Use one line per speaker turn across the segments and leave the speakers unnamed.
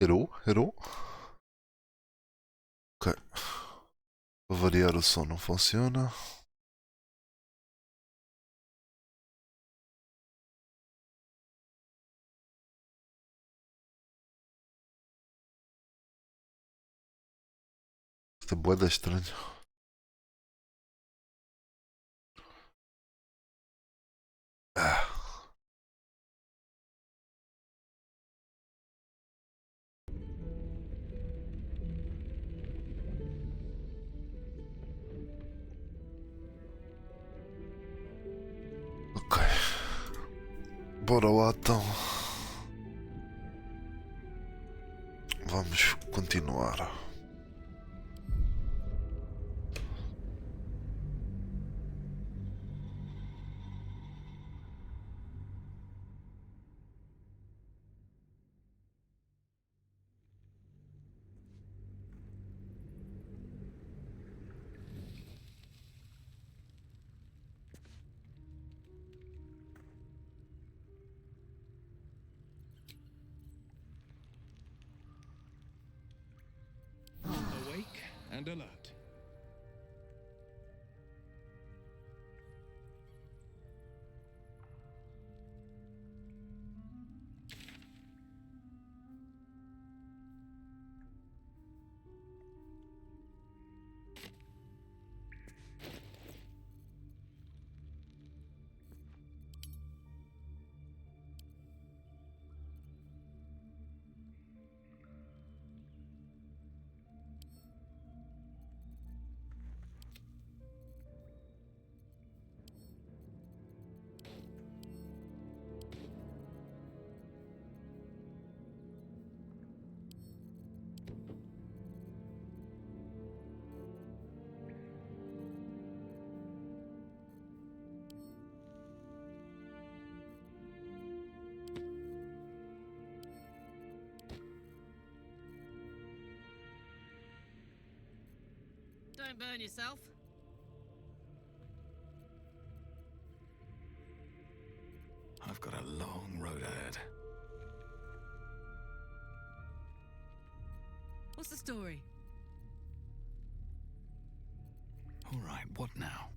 Herou? Herou? Ok. Para variar o som não funciona. Isto é bué da estranho. Ah, ok. Bora lá então. Vamos continuar.
Awake and alert.
Don't burn yourself.
I've got a long road ahead.
What's the story?
All right, what now?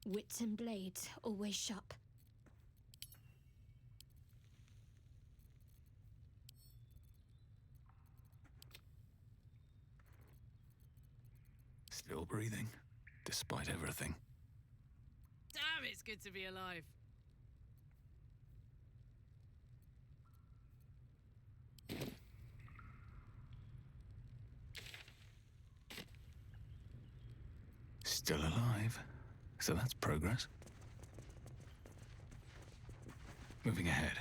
Wits and blades always sharp.
Still breathing, despite everything.
Damn, it's good to be alive.
Still alive, so that's progress. Moving ahead.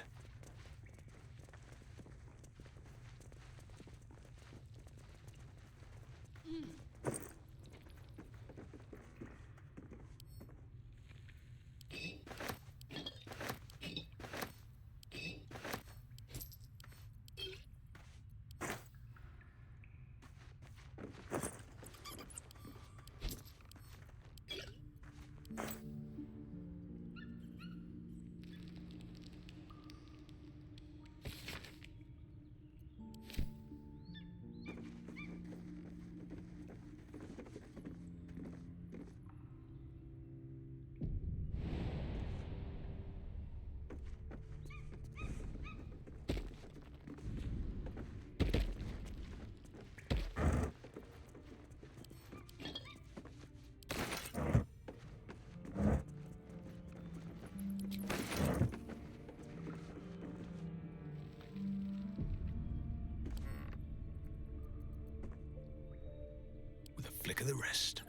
With a flick of the wrist.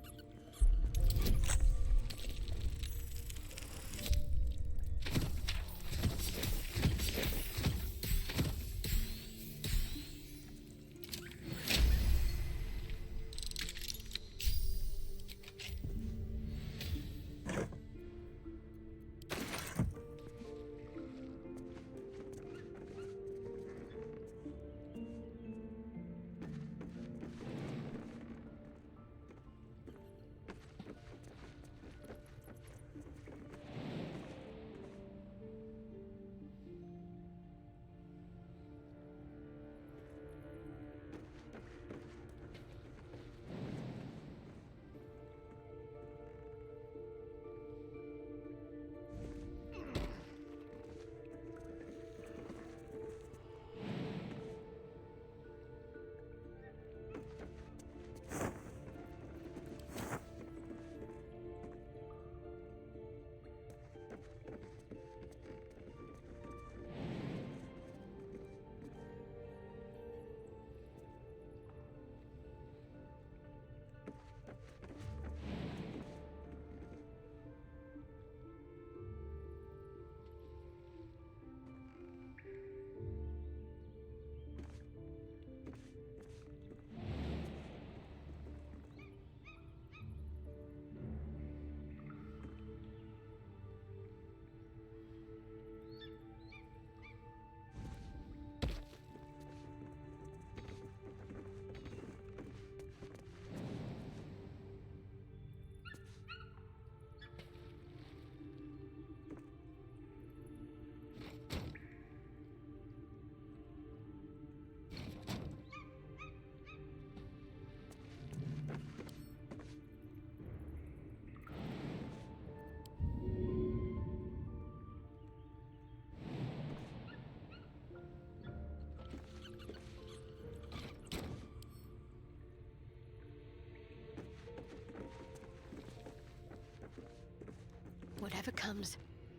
Whatever comes,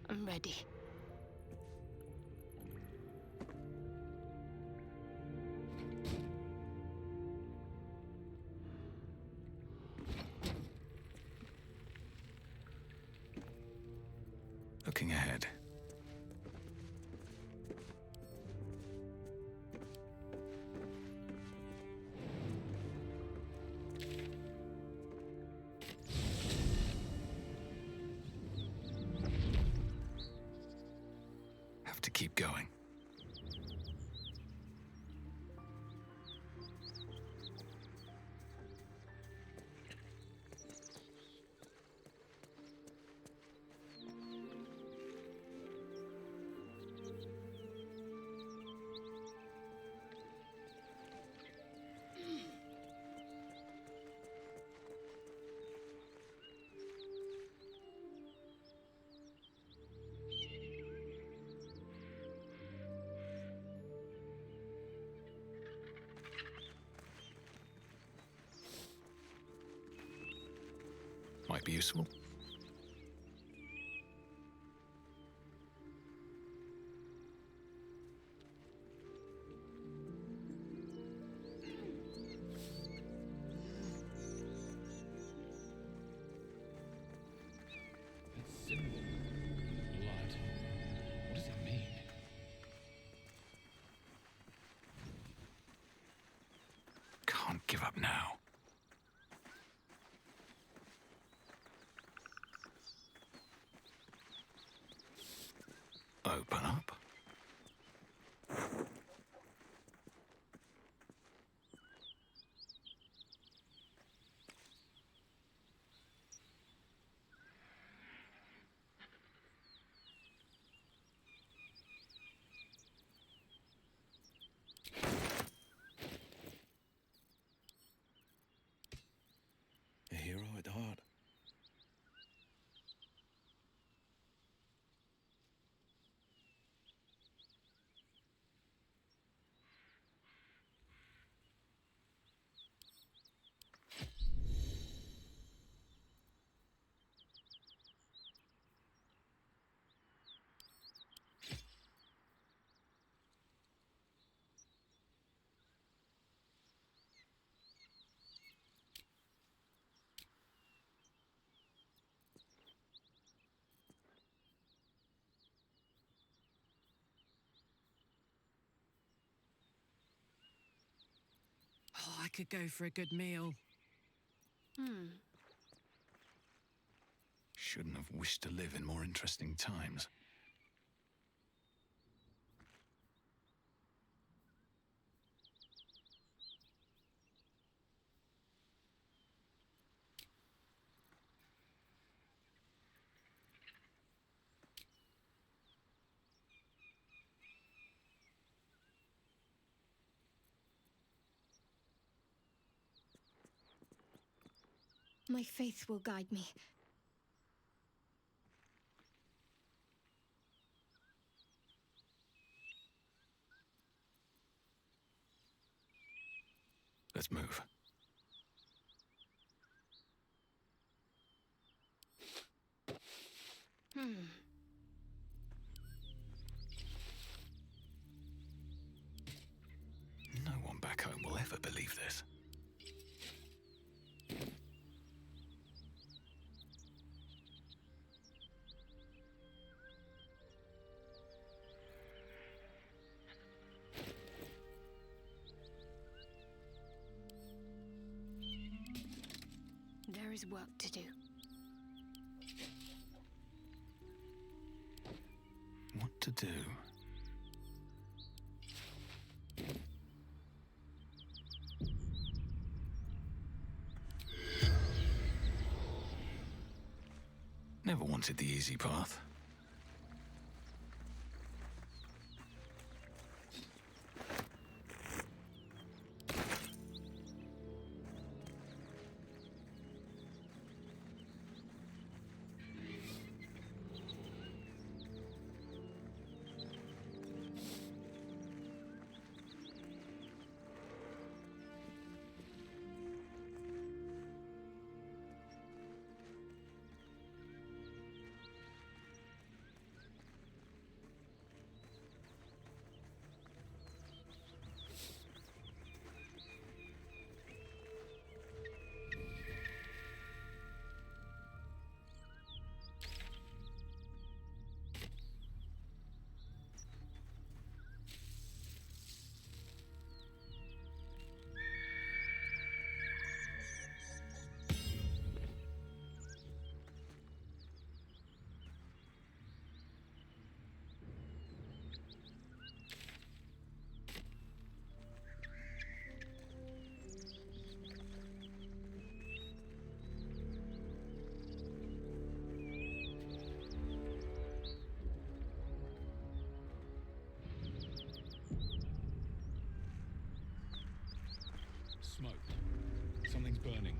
I'm ready.
Looking ahead. Have to keep going. be useful.
That symbol. Blood. What does it mean?
Can't give up now. Open up.
A hero at heart.
Oh, I could go for a good meal.
Shouldn't have wished to live in more interesting times.
My faith will guide me.
Let's move. No one back home will ever believe this.
There is work to do.
What to do? Never wanted the easy path.
Smoke. Something's burning.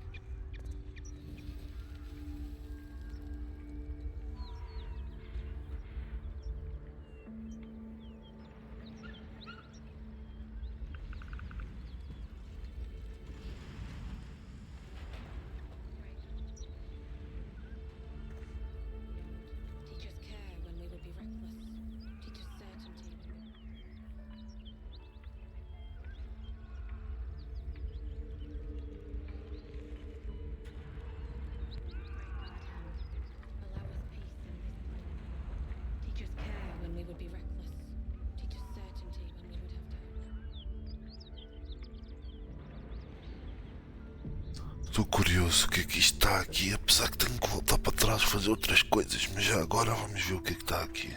Estou curioso o que está aqui, apesar que tenho que voltar para trás fazer outras coisas, mas já agora vamos ver o que está aqui.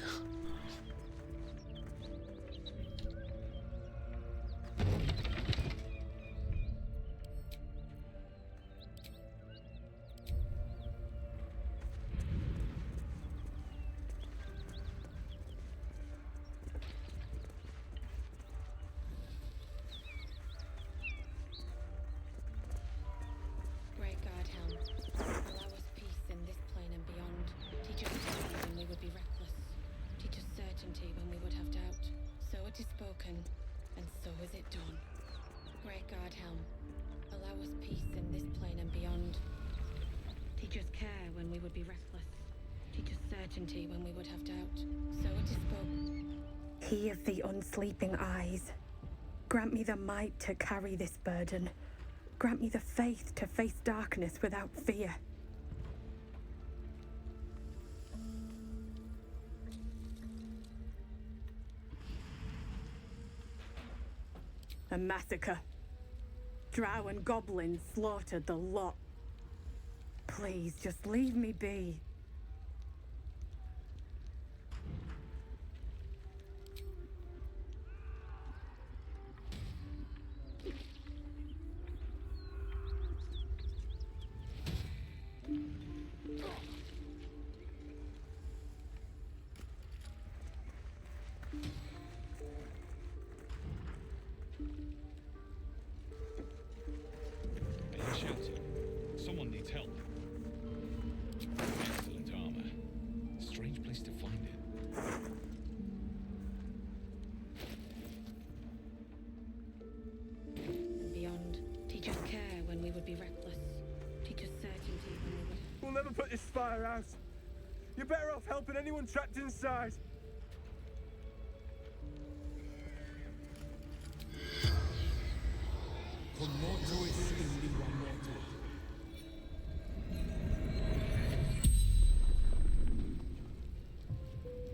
Great God, Helm, allow us peace in this plane and beyond. Teach us clarity when we would be reckless. Teach us certainty when we would have doubt. So it is spoken, and so is it done. Great God, Helm, allow us peace in this plane and beyond. Teach us care when we would be reckless. Teach us certainty when we would have doubt. So it is spoken.
He of the unsleeping eyes, grant me the might to carry this burden. Grant me the faith to face darkness without fear. A massacre. Drow and goblins slaughtered the lot. Please, just leave me be.
Are you shouting? Someone needs help. Excellent armor. Strange place to find it.
And beyond. Teach us care when we would be reckless. Teach us certainty when we would.
We'll never put this fire out. You're better off helping anyone trapped inside.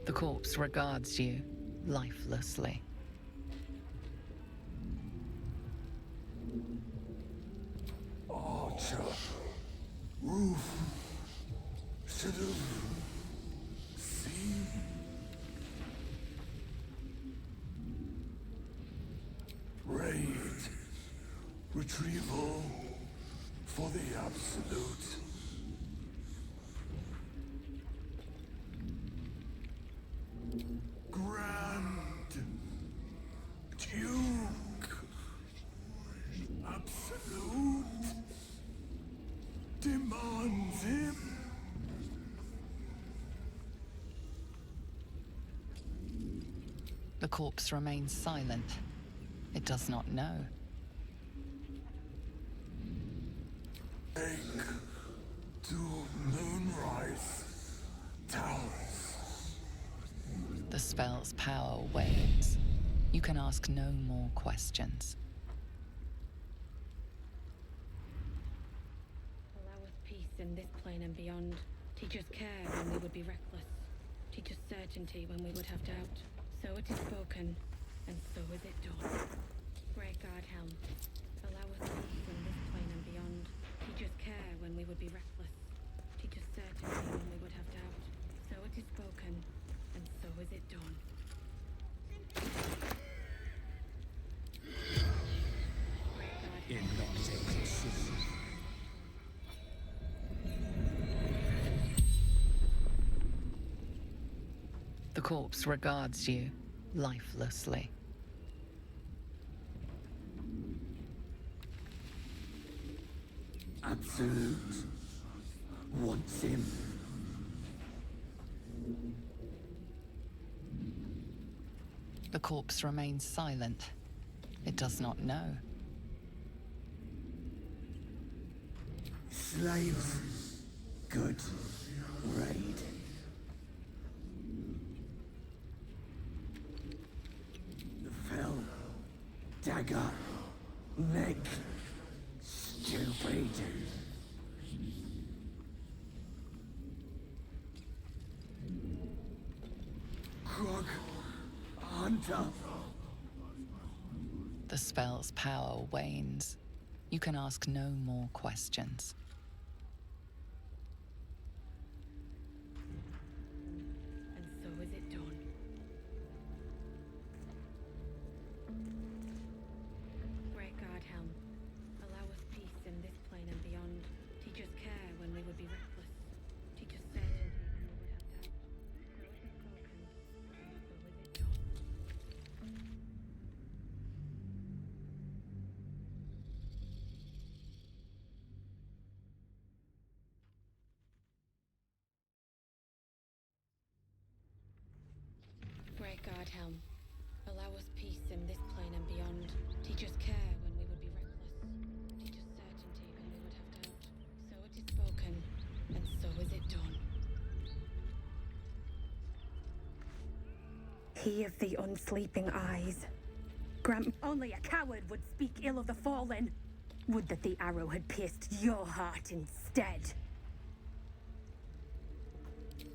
The corpse regards you lifelessly.
Archer. Roof. Should have seen. Raid. Retrieval. For the absolute. Grand Duke. Absolute. Demands him.
The corpse remains silent. It does not know.
Take to Moonrise Towers.
The spell's power wanes. You can ask no more questions.
Allow us peace in this plane and beyond. Teach us care when we would be reckless. Teach us certainty when we would have doubt. So it is spoken, and so is it done. Great God, Helm, allow us peace in this plane and beyond. Teach us care when we would be reckless. Teach us certainty when we would have doubt. So it is spoken, and so is it done. Great God,
The corpse regards you lifelessly.
Absolute. Wants him.
The corpse remains silent. It does not know.
Slaves. Good. Raid. The fell. Dagger. Neck. Stupid. Krog. Hunter.
The spell's power wanes. You can ask no more questions.
And so is it done. Great God Helm, allow us peace in this plane and beyond. Teach us care when we would be reckless. Teach us certainty when we would have doubt. So it is spoken, and so is it done. Great God Helm, allow us peace in this plane and beyond. Teach us care when we would be reckless. Teach us certainty when we would have doubt. So it is spoken, and so is it done.
He of the unsleeping eyes. Grant only a coward would speak ill of the fallen. Would that the arrow had pierced your heart instead.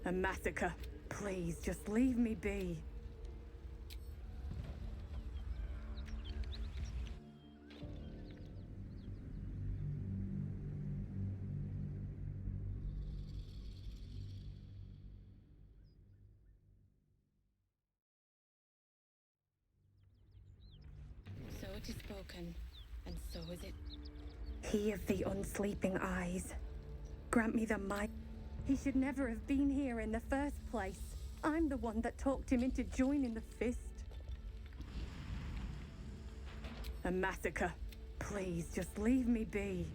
A massacre. Please, just leave me be.
So it is spoken, and so is it.
He of the unsleeping eyes. Grant me the might. He should never have been here in the first place. I'm the one that talked him into joining the fist. A massacre. Please, just leave me be.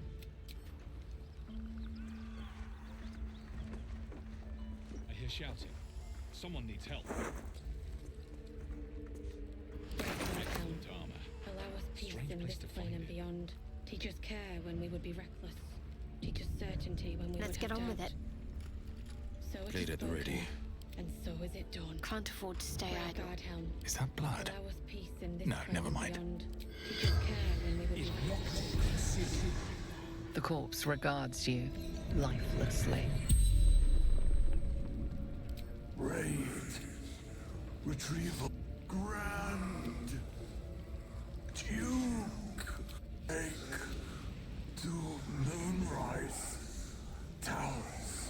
I hear shouting. Someone needs help. Excellent armor.
Allow us peace
Strange
in
place
this
to
plane
find
and
it.
beyond. Teach us care when we would be reckless. Teach us certainty when we
Let's
would
get
have
on with
doubt.
it.
So it
Blade
is
at the
spoken,
ready.
and so is it done.
Can't afford to stay
Great
idle.
God Helm,
Is that blood?
allow us peace in this
No,
plane
never
and
mind.
beyond. Teach us care when we would be reckless.
The corpse regards you lifelessly.
Raid. Retrieval. Grand. Duke. Take. To Moonrise. Towers.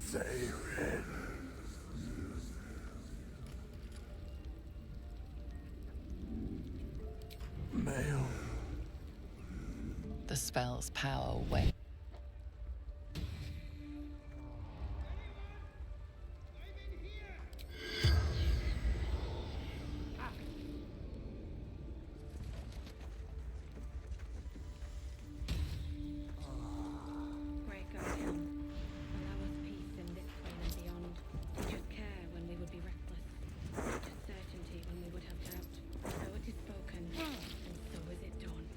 Zared. Male.
The spell's power wanes.
Great God Helm, allow us peace in this plane and beyond. Teach us care when we would be reckless. Teach us certainty when we would have doubt. So it is spoken, and so is it done.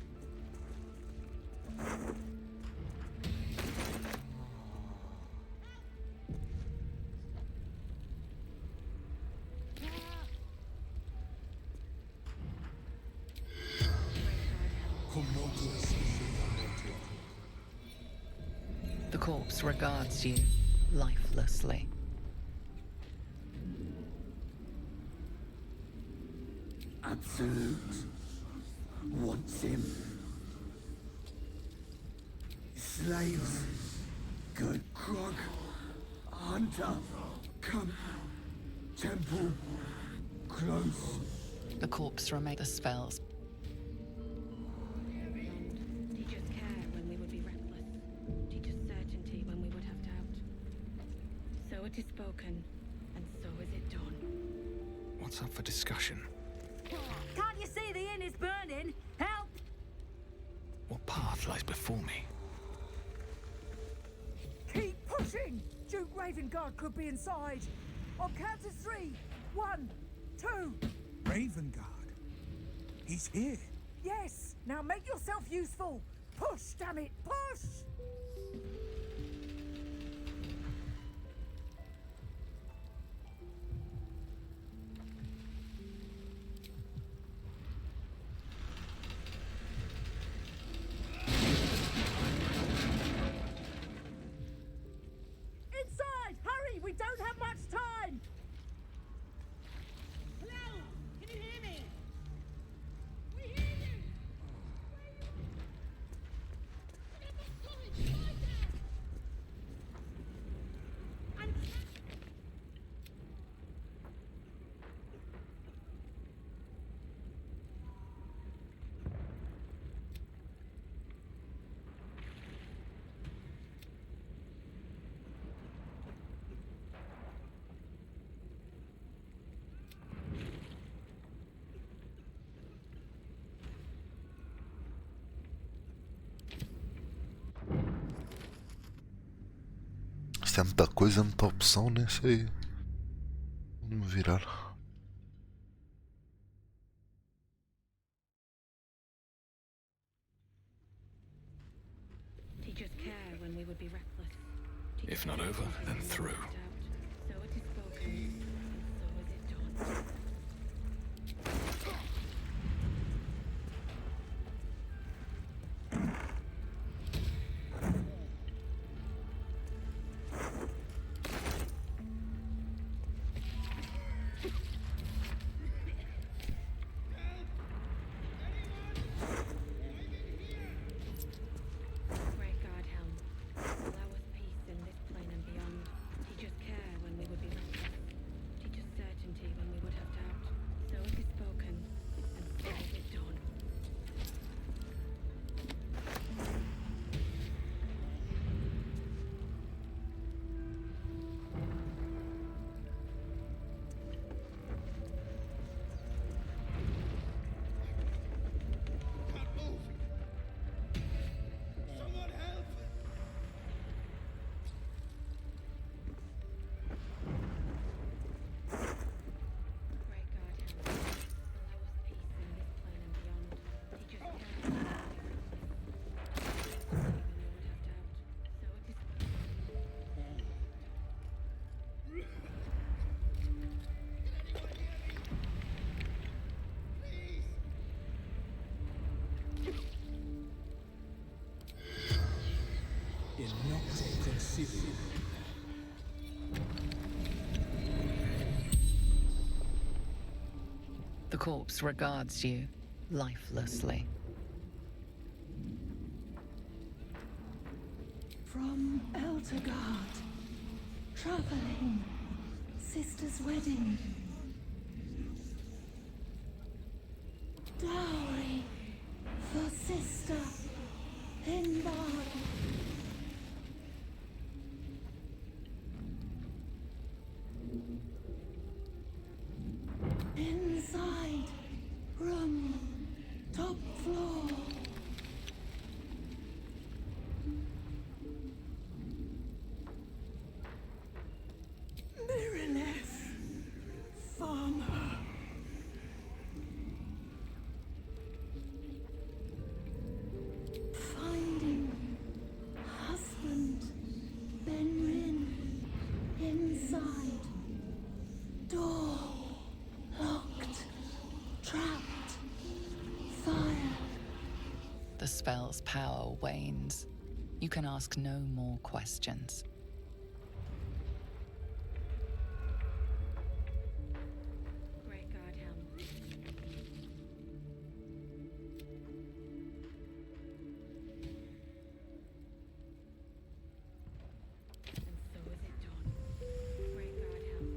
The corpse regards you lifelessly.
Absolute wants him. Slaves, good Krog, Hunter, come, temple, close.
The corpse remains. The spells.
Teach us care when we would be reckless. Teach us certainty when we would have doubt. So it is spoken, and so is it done.
What's up for discussion?
Can't you see the inn is burning? Help!
What path lies before me?
Keep pushing! Duke Ravengard could be inside. On count of 3. 1, 2.
Ravengard. He's here.
Yes! Now make yourself useful! Push, damn it! Push! Inside! Hurry! We don't have much time! Hello? Can you hear me? We hear you!
Isto é muita coisa, muita opção, nem sei onde me virar.
Teachers care when we would be reckless.
If not over, then through.
So it is spoken, and so is it done. Great God, Helm, allow us peace in this plane and beyond. Teach us care when we would be reckless. Teach us certainty when we would have doubt. So it is spoken, and so is it done. Great God, Helm, allow us peace in this plane and beyond. Teach us care when we would be reckless. Teach us certainty when we would have doubt. So it is spoken.
The corpse regards you lifelessly.
From Eltergard, traveling, sister's wedding, dowry for sister in bond. Inside room, top floor. Miraneth, farmer. Finding husband, Benrin, inside. Door locked, trapped, fire.
The spell's power wanes. You can ask no more questions.
Great God, Helm. And so is it done. Great God, Helm,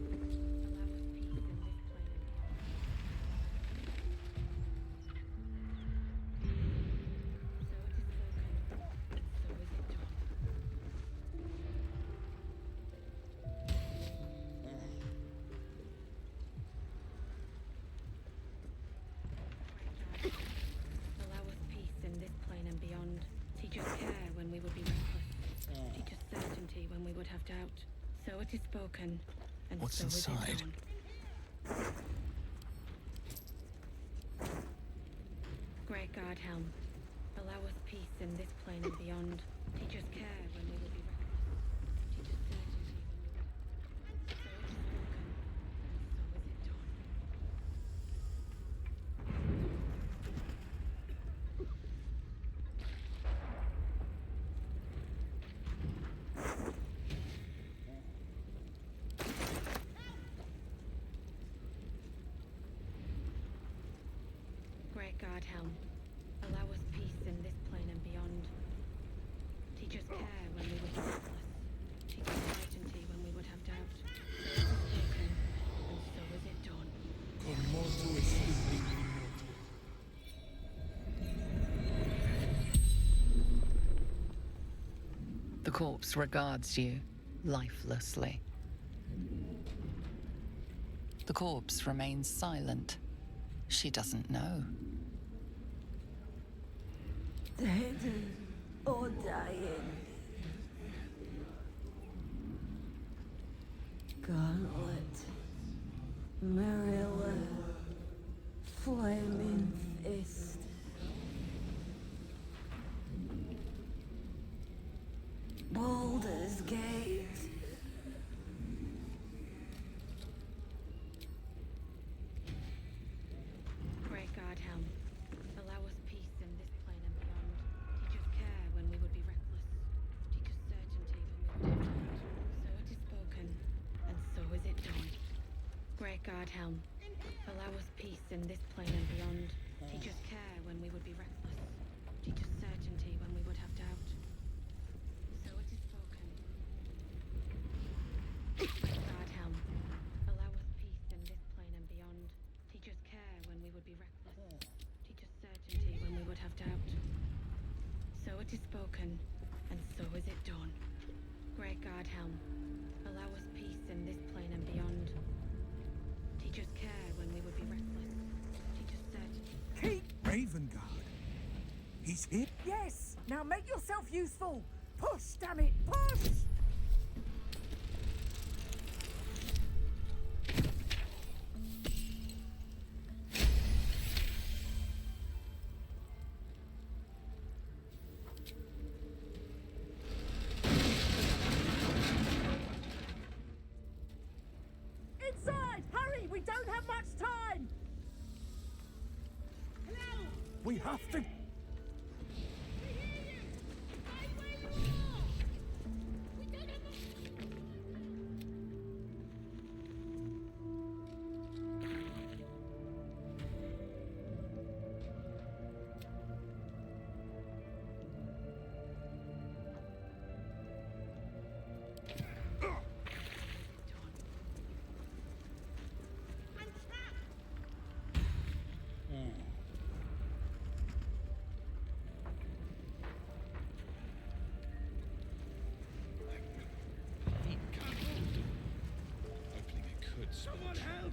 allow us peace in this plane and beyond. Teach us care when we would be reckless. Teach us certainty when we would have doubt. So it is spoken, and
What's
so is it
inside?
done. Great God, Helm, allow us peace in this plane and beyond. Teach us care when we will be reckless. Teach us certainty when we would have. So it is spoken, and so is it done. Great God, Helm, allow us peace in this plane and beyond. Teach us care when we would be reckless. Teach us certainty when we would have doubt. So it is spoken, and so is it done.
The corpse regards you lifelessly. The corpse remains silent. She doesn't know.
Dead or dying.
Gauntlet. Marilla. Flaming Fist. Baldur's Gate.
Great God, Helm. Allow us peace in this plane and beyond. Teach us care when we would be reckless. Teach us certainty when we would have doubt. So it is spoken, and so is it done. Great God, Helm. Allow us peace in this plane and beyond. Teach us care when we would be reckless. Teach us certainty when we would have doubt. So it is spoken. Great God, Helm. Allow us peace in this plane and beyond. Teach us care when we would be reckless. Teach us certainty when we would have doubt. So it is spoken, and so is it done. Great God, Helm. Allow us peace in this plane and beyond. Teach us care when we would be reckless. Teach us certainty.
Keep.
Ravengard. He's here.
Yes! Now make yourself useful! Push, damn it! Push! Inside! Hurry! We don't have much time!
We have to.
Opening it could spell trouble.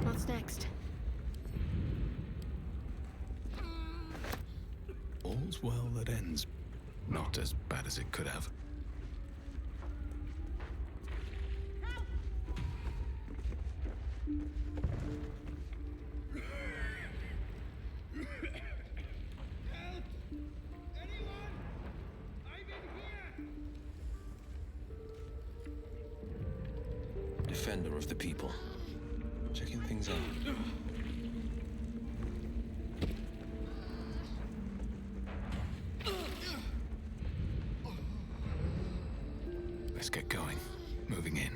What's next?
All's well that ends. Not as bad as it could have.
Defender of the people. Checking things out.
Let's get going. Moving in.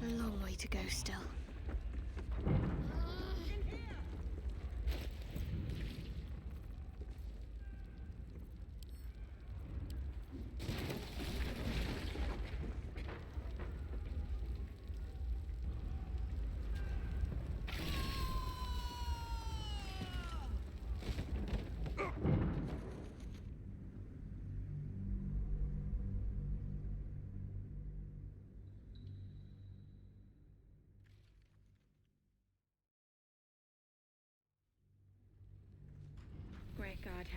A long way to go still.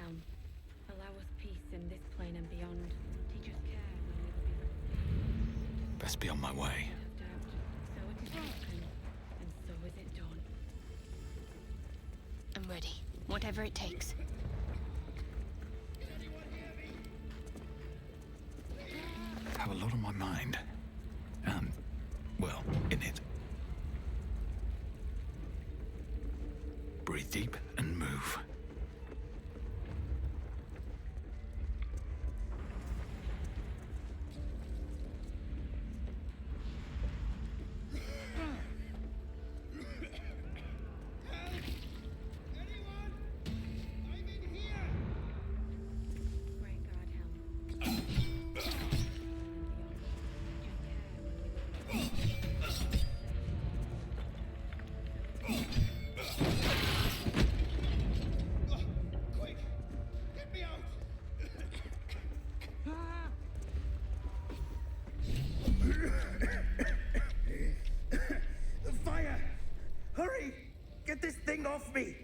helm. Allow us peace in this plane and beyond. Teach us care when we would be reckless.
Best be on my way.
Have doubt. So it is spoken, and so is it done.
I'm ready. Whatever it takes.
Have a lot on my mind. And, well, in it. Breathe deep and move.
Great guard helm.
Quick! Get me out! Fire! Hurry! Get this thing off me!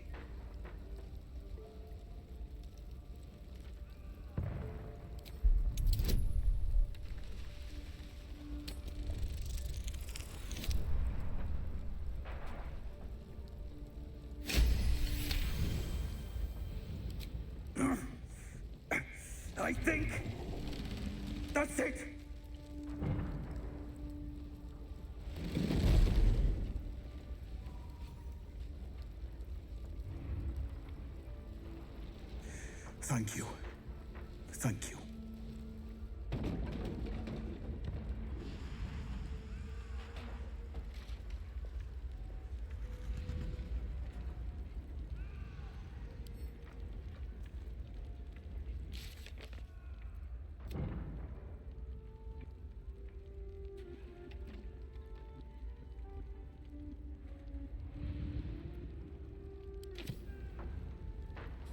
I think that's it. Thank you. Thank you.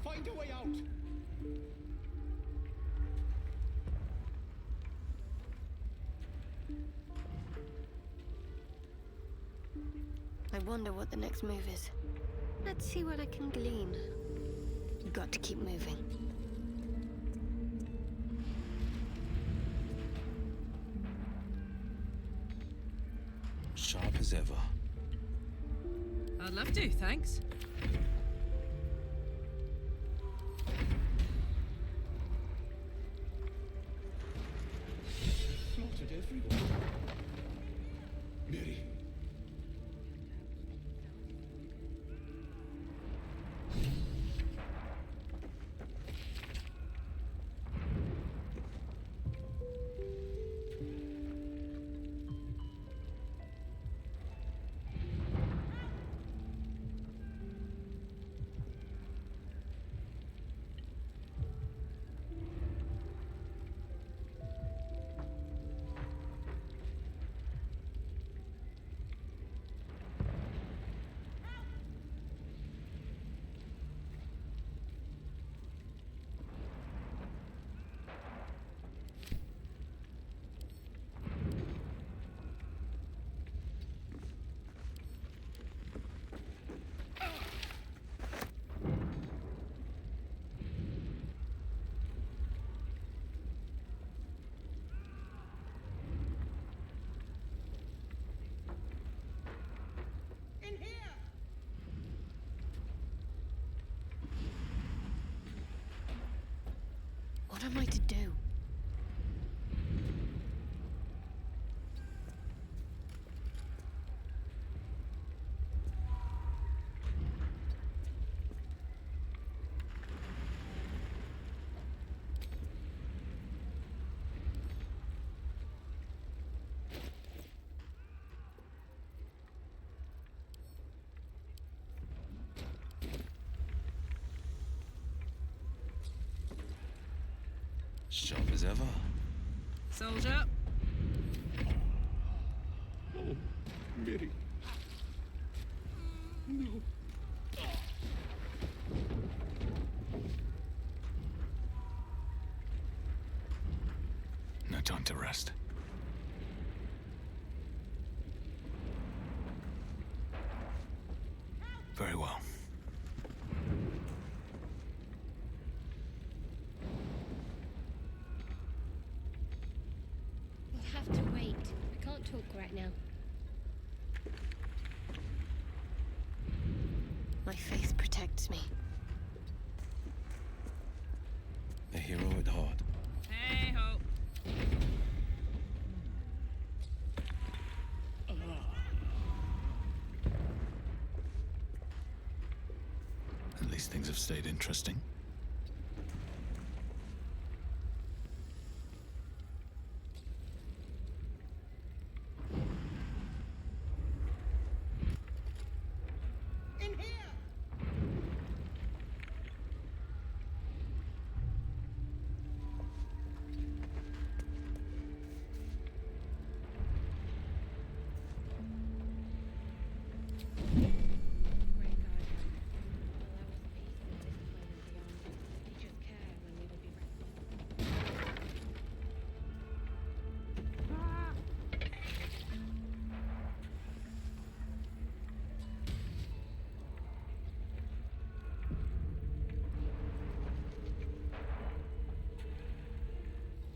Find a way out.
I wonder what the next move is. Let's see what I can glean. Got to keep moving.
Sharp as ever.
I'd love to, thanks.
Slaughtered everyone. Mary.
What am I to do?
Sharp as ever.
Soldier.
Oh, Mary. No.
No time to rest. Very well.
talk right now. My faith protects me.
A hero at heart.
Hey ho.
At least things have stayed interesting.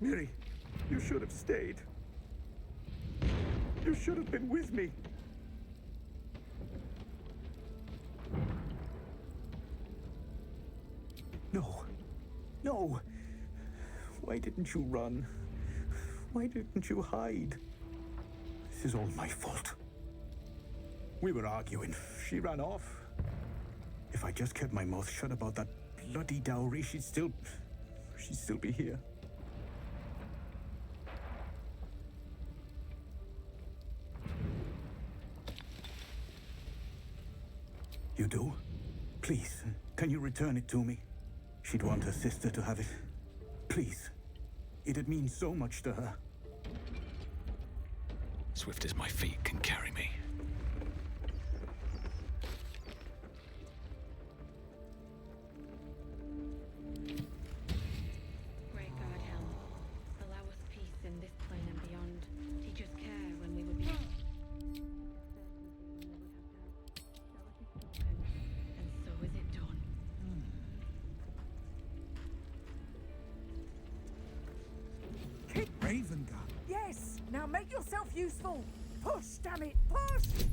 Miri, you should have stayed. You should have been with me. No. No. Why didn't you run? Why didn't you hide? This is all my fault. We were arguing. She ran off. If I just kept my mouth shut about that bloody dowry, she'd still be here. You do? Please, can you return it to me? She'd want her sister to have it. Please. It'd mean so much to her.
Swift as my feet can carry me.
Great God, Helm. Allow us peace in this plane and beyond. Teach us care when we would be... And so is it done.
Keep
Raven Guard.
Yes! Now make yourself useful! Push, damn it! Push!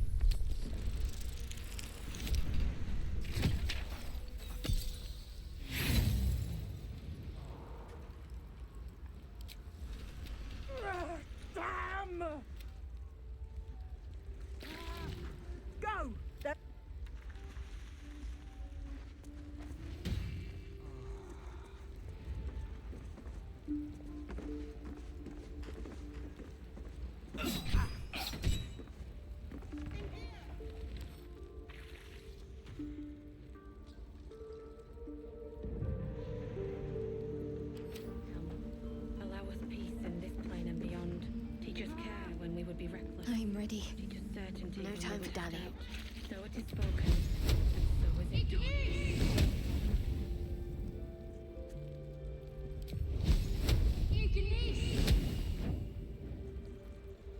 Damn! Go! That
Allow us peace in this plane and beyond. Teach us care when we would be reckless.
I'm ready.
Teach us certainty
No
when
time
we
for
would have
dally.
doubt. So it is spoken, and so is it done.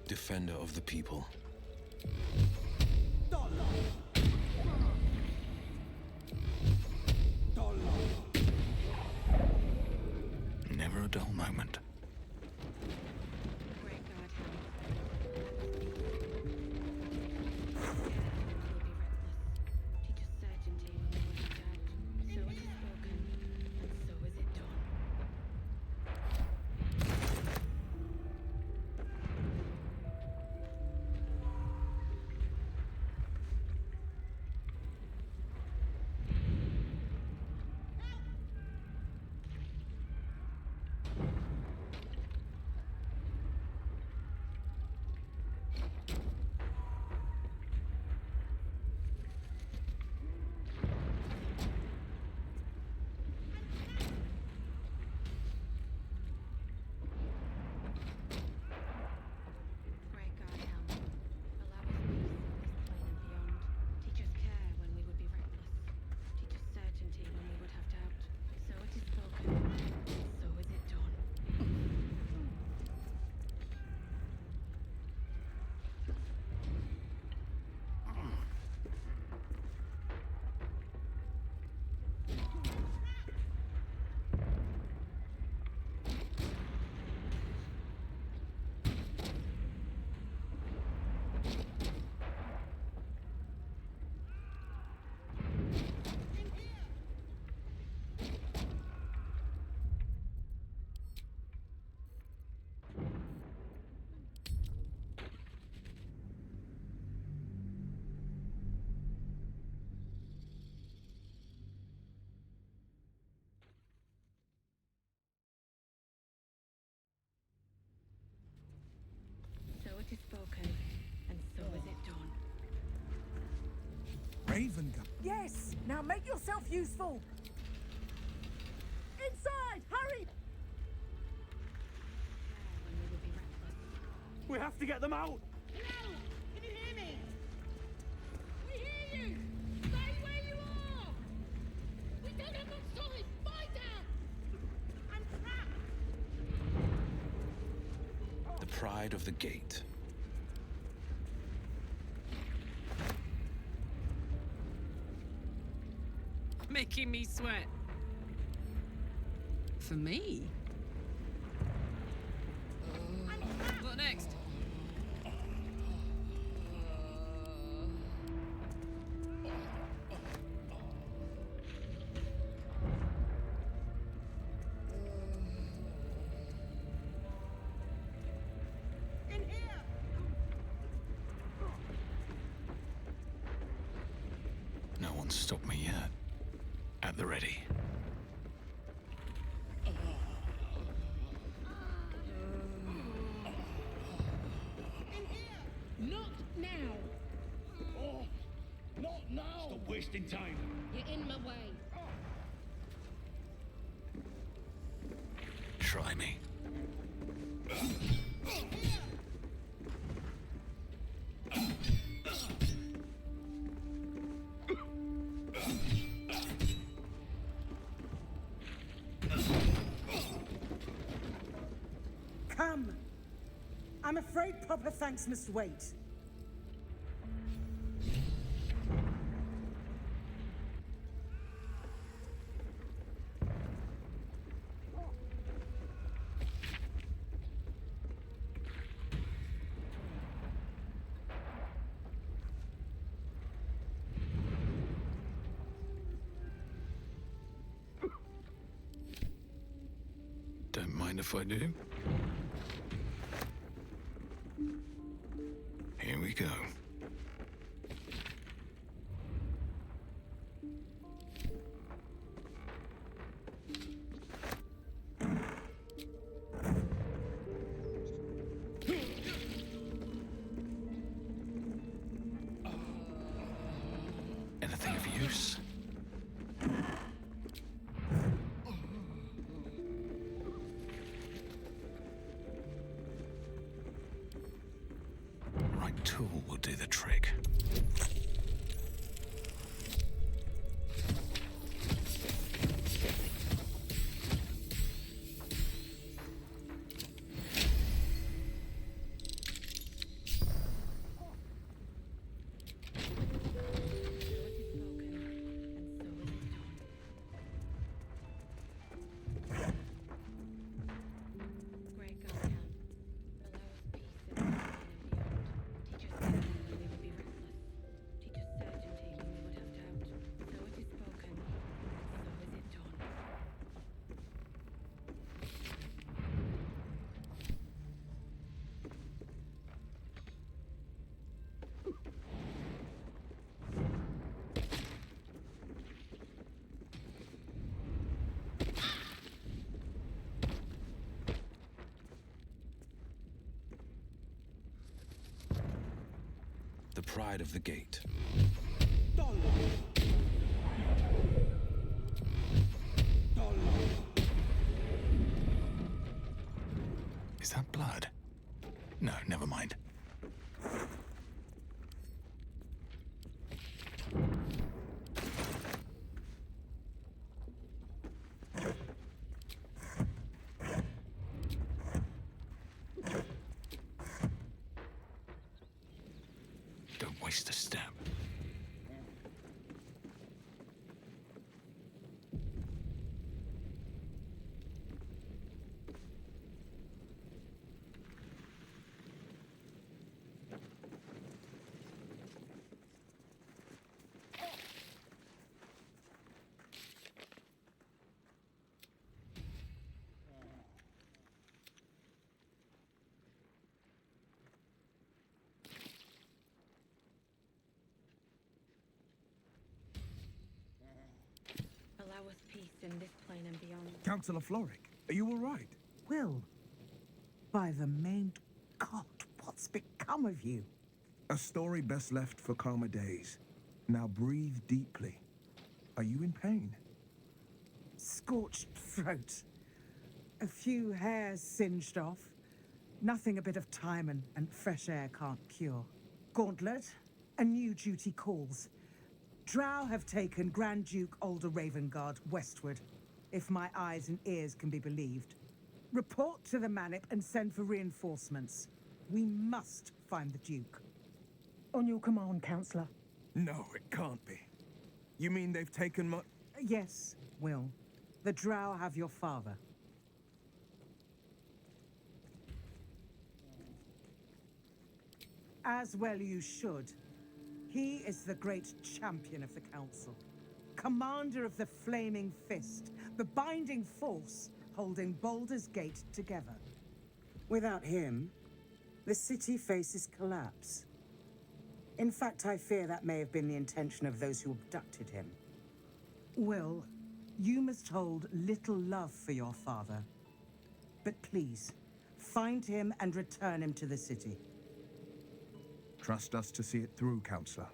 Defender of the people.
Never a dull moment.
Great God, Helm. Care when we will be reckless. Teach us certainty when we would have doubt. So it is spoken, and so is it done.
Yes! Now make yourself useful! Inside! Hurry!
We have to get them out!
Hello! Can you hear me? We hear you! Stay where you are! We don't have much time! Fight out! I'm trapped!
The pride of the gate.
Making me sweat. For me? What next?
In here!
No one's stopped me yet. At the ready.
Not now!
Oh, not now! Stop wasting time.
You're in my way.
Try me.
Come! I'm afraid Papa thanks must wait.
Don't mind if I do. Here we go. Anything of use? Right tool will do the trick.
Great God can. Allow us peace in this plane and beyond. Teach us certainty when we would be reckless. Teach us certainty when we would have doubt. So it is spoken, and so is it done.
The pride of the gate.
Is that blood? No, never mind. Don't waste a step.
Allow us peace in this plane and beyond.
Councillor Floric, are you all right?
Will, by the main God, what's become of you?
A story best left for calmer days. Now breathe deeply. Are you in pain?
Scorched throat. A few hairs singed off. Nothing a bit of time and fresh air can't cure. Gauntlet, a new duty calls. Drow have taken Grand Duke Alder Ravengard westward, if my eyes and ears can be believed. Report to the Manip and send for reinforcements. We must find the Duke.
On your command, Counselor.
No, it can't be. You mean they've taken my...
Yes, Will. The Drow have your father. As well you should. He is the great champion of the Council. Commander of the Flaming Fist, the binding force holding Baldur's Gate together. Without him, the city faces collapse. In fact, I fear that may have been the intention of those who abducted him. Will, you must hold little love for your father. But please, find him and return him to the city.
Trust us to see it through, Counselor.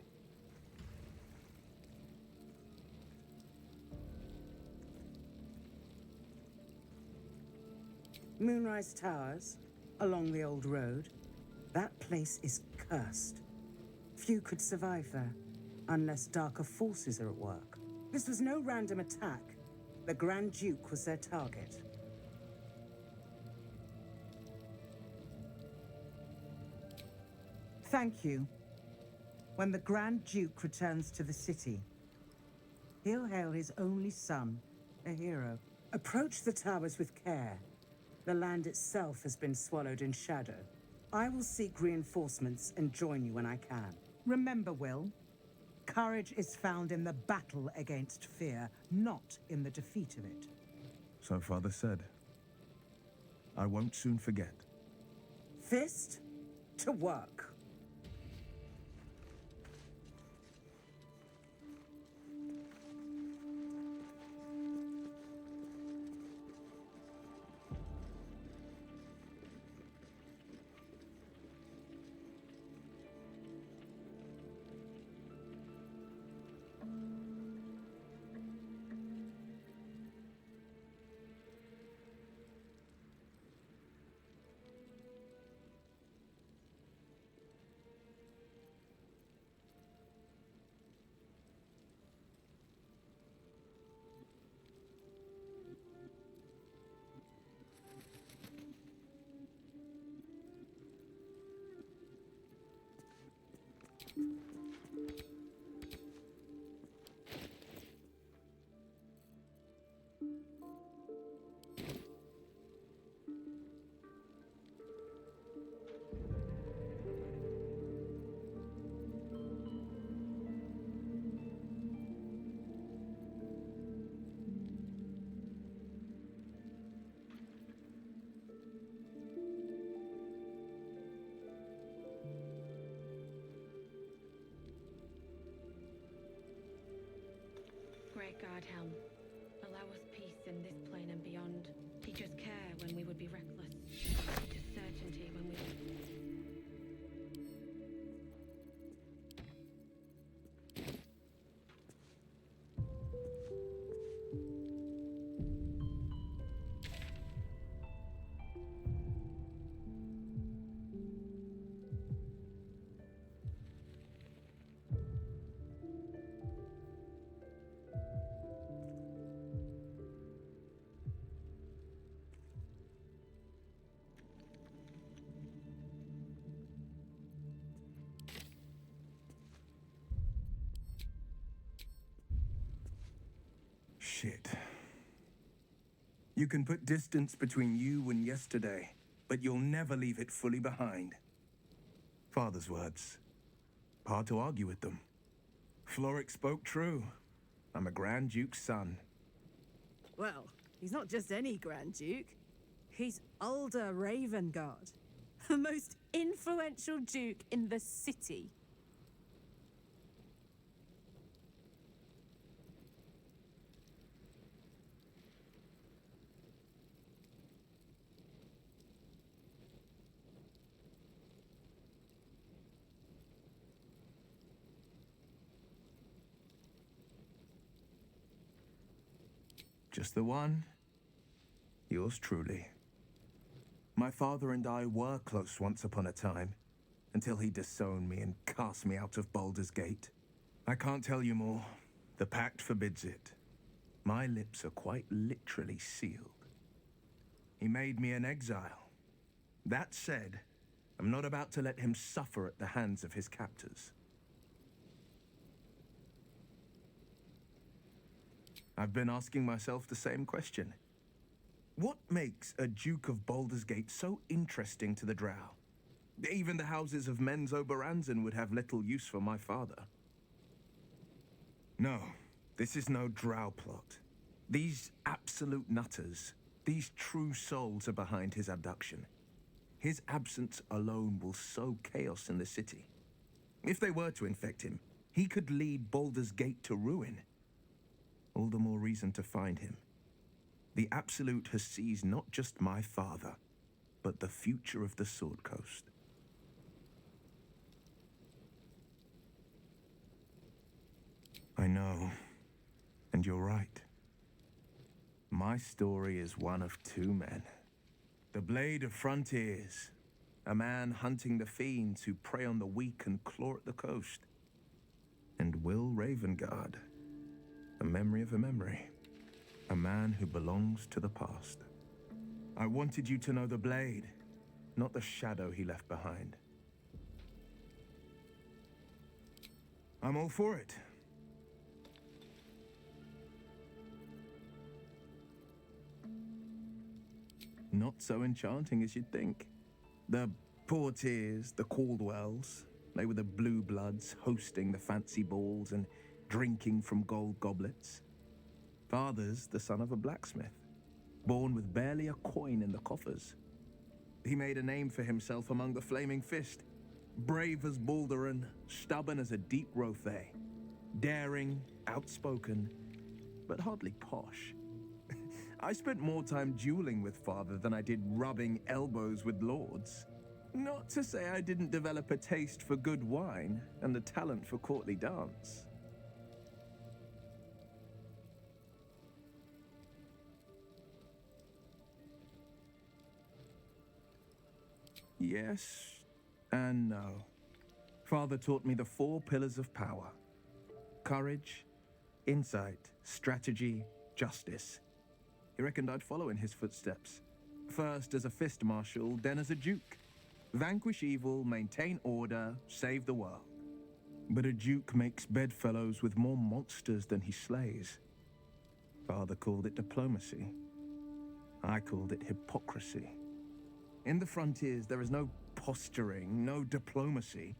Moonrise Towers, along the old road. That place is cursed. Few could survive there, unless darker forces are at work. This was no random attack. The Grand Duke was their target. Thank you. When the Grand Duke returns to the city, he'll hail his only son, a hero. Approach the towers with care. The land itself has been swallowed in shadow. I will seek reinforcements and join you when I can. Remember, Will, courage is found in the battle against fear, not in the defeat of it.
So Father said. I won't soon forget.
Fist to work.
Great God, Helm, allow us peace in this plane and beyond. Teach us care when we would be reckless. Teach us certainty when we
Shit. You can put distance between you and yesterday, but you'll never leave it fully behind. Father's words. Hard to argue with them. Floric spoke true. I'm a Grand Duke's son.
Well, he's not just any Grand Duke. He's Alder Ravengard, the most influential Duke in the city.
Just the one. Yours truly. My father and I were close once upon a time, until he disowned me and cast me out of Baldur's Gate. I can't tell you more. The pact forbids it. My lips are quite literally sealed. He made me an exile. That said, I'm not about to let him suffer at the hands of his captors. I've been asking myself the same question. What makes a Duke of Baldur's Gate so interesting to the Drow? Even the houses of Menzoberranzan would have little use for my father. No, this is no Drow plot. These absolute nutters, these true souls are behind his abduction. His absence alone will sow chaos in the city. If they were to infect him, he could lead Baldur's Gate to ruin. All the more reason to find him. The Absolute has seized not just my father, but the future of the Sword Coast. I know, and you're right. My story is one of two men. The Blade of Frontiers, a man hunting the fiends who prey on the weak and claw at the coast. And Will Ravengard, a memory of a memory. A man who belongs to the past. I wanted you to know the Blade, not the shadow he left behind. I'm all for it. Not so enchanting as you'd think. The Portiers, the Caldwells, they were the blue bloods hosting the fancy balls and drinking from gold goblets. Father's the son of a blacksmith, born with barely a coin in the coffers. He made a name for himself among the Flaming Fist. Brave as Balduran, stubborn as a deep Rothay. Daring, outspoken, but hardly posh. I spent more time dueling with Father than I did rubbing elbows with lords. Not to say I didn't develop a taste for good wine and the talent for courtly dance. Yes and no. Father taught me the 4 pillars of power. Courage, insight, strategy, justice. He reckoned I'd follow in his footsteps. First as a fist marshal, then as a duke. Vanquish evil, maintain order, save the world. But a duke makes bedfellows with more monsters than he slays. Father called it diplomacy. I called it hypocrisy. In the frontiers, there is no posturing, no diplomacy.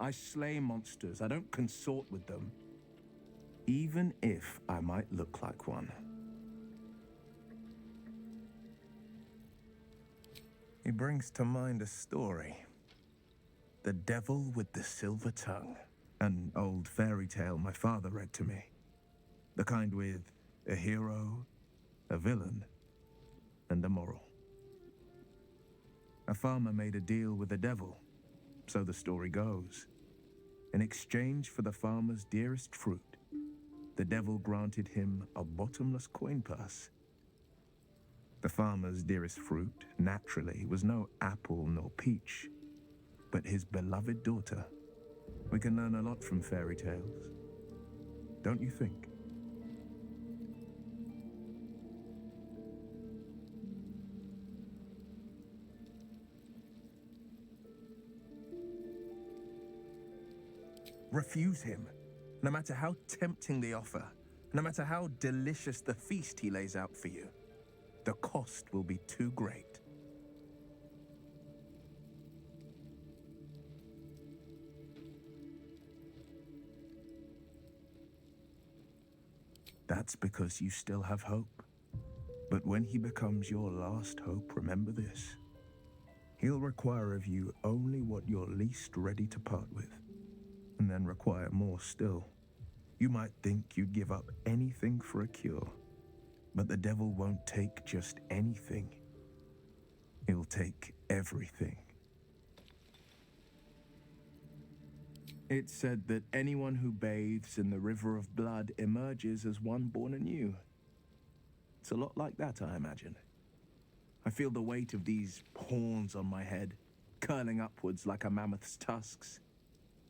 I slay monsters, I don't consort with them. Even if I might look like one. He brings to mind a story. The Devil with the Silver Tongue. An old fairy tale my father read to me. The kind with a hero, a villain, and a moral. A farmer made a deal with the devil, so the story goes. In exchange for the farmer's dearest fruit, the devil granted him a bottomless coin purse. The farmer's dearest fruit, naturally, was no apple nor peach, but his beloved daughter. We can learn a lot from fairy tales, don't you think? Refuse him, no matter how tempting the offer, no matter how delicious the feast he lays out for you. The cost will be too great. That's because you still have hope. But when he becomes your last hope, remember this. He'll require of you only what you're least ready to part with, and then require more still. You might think you'd give up anything for a cure, but the devil won't take just anything. He'll take everything. It's said that anyone who bathes in the river of blood emerges as one born anew. It's a lot like that, I imagine. I feel the weight of these horns on my head, curling upwards like a mammoth's tusks.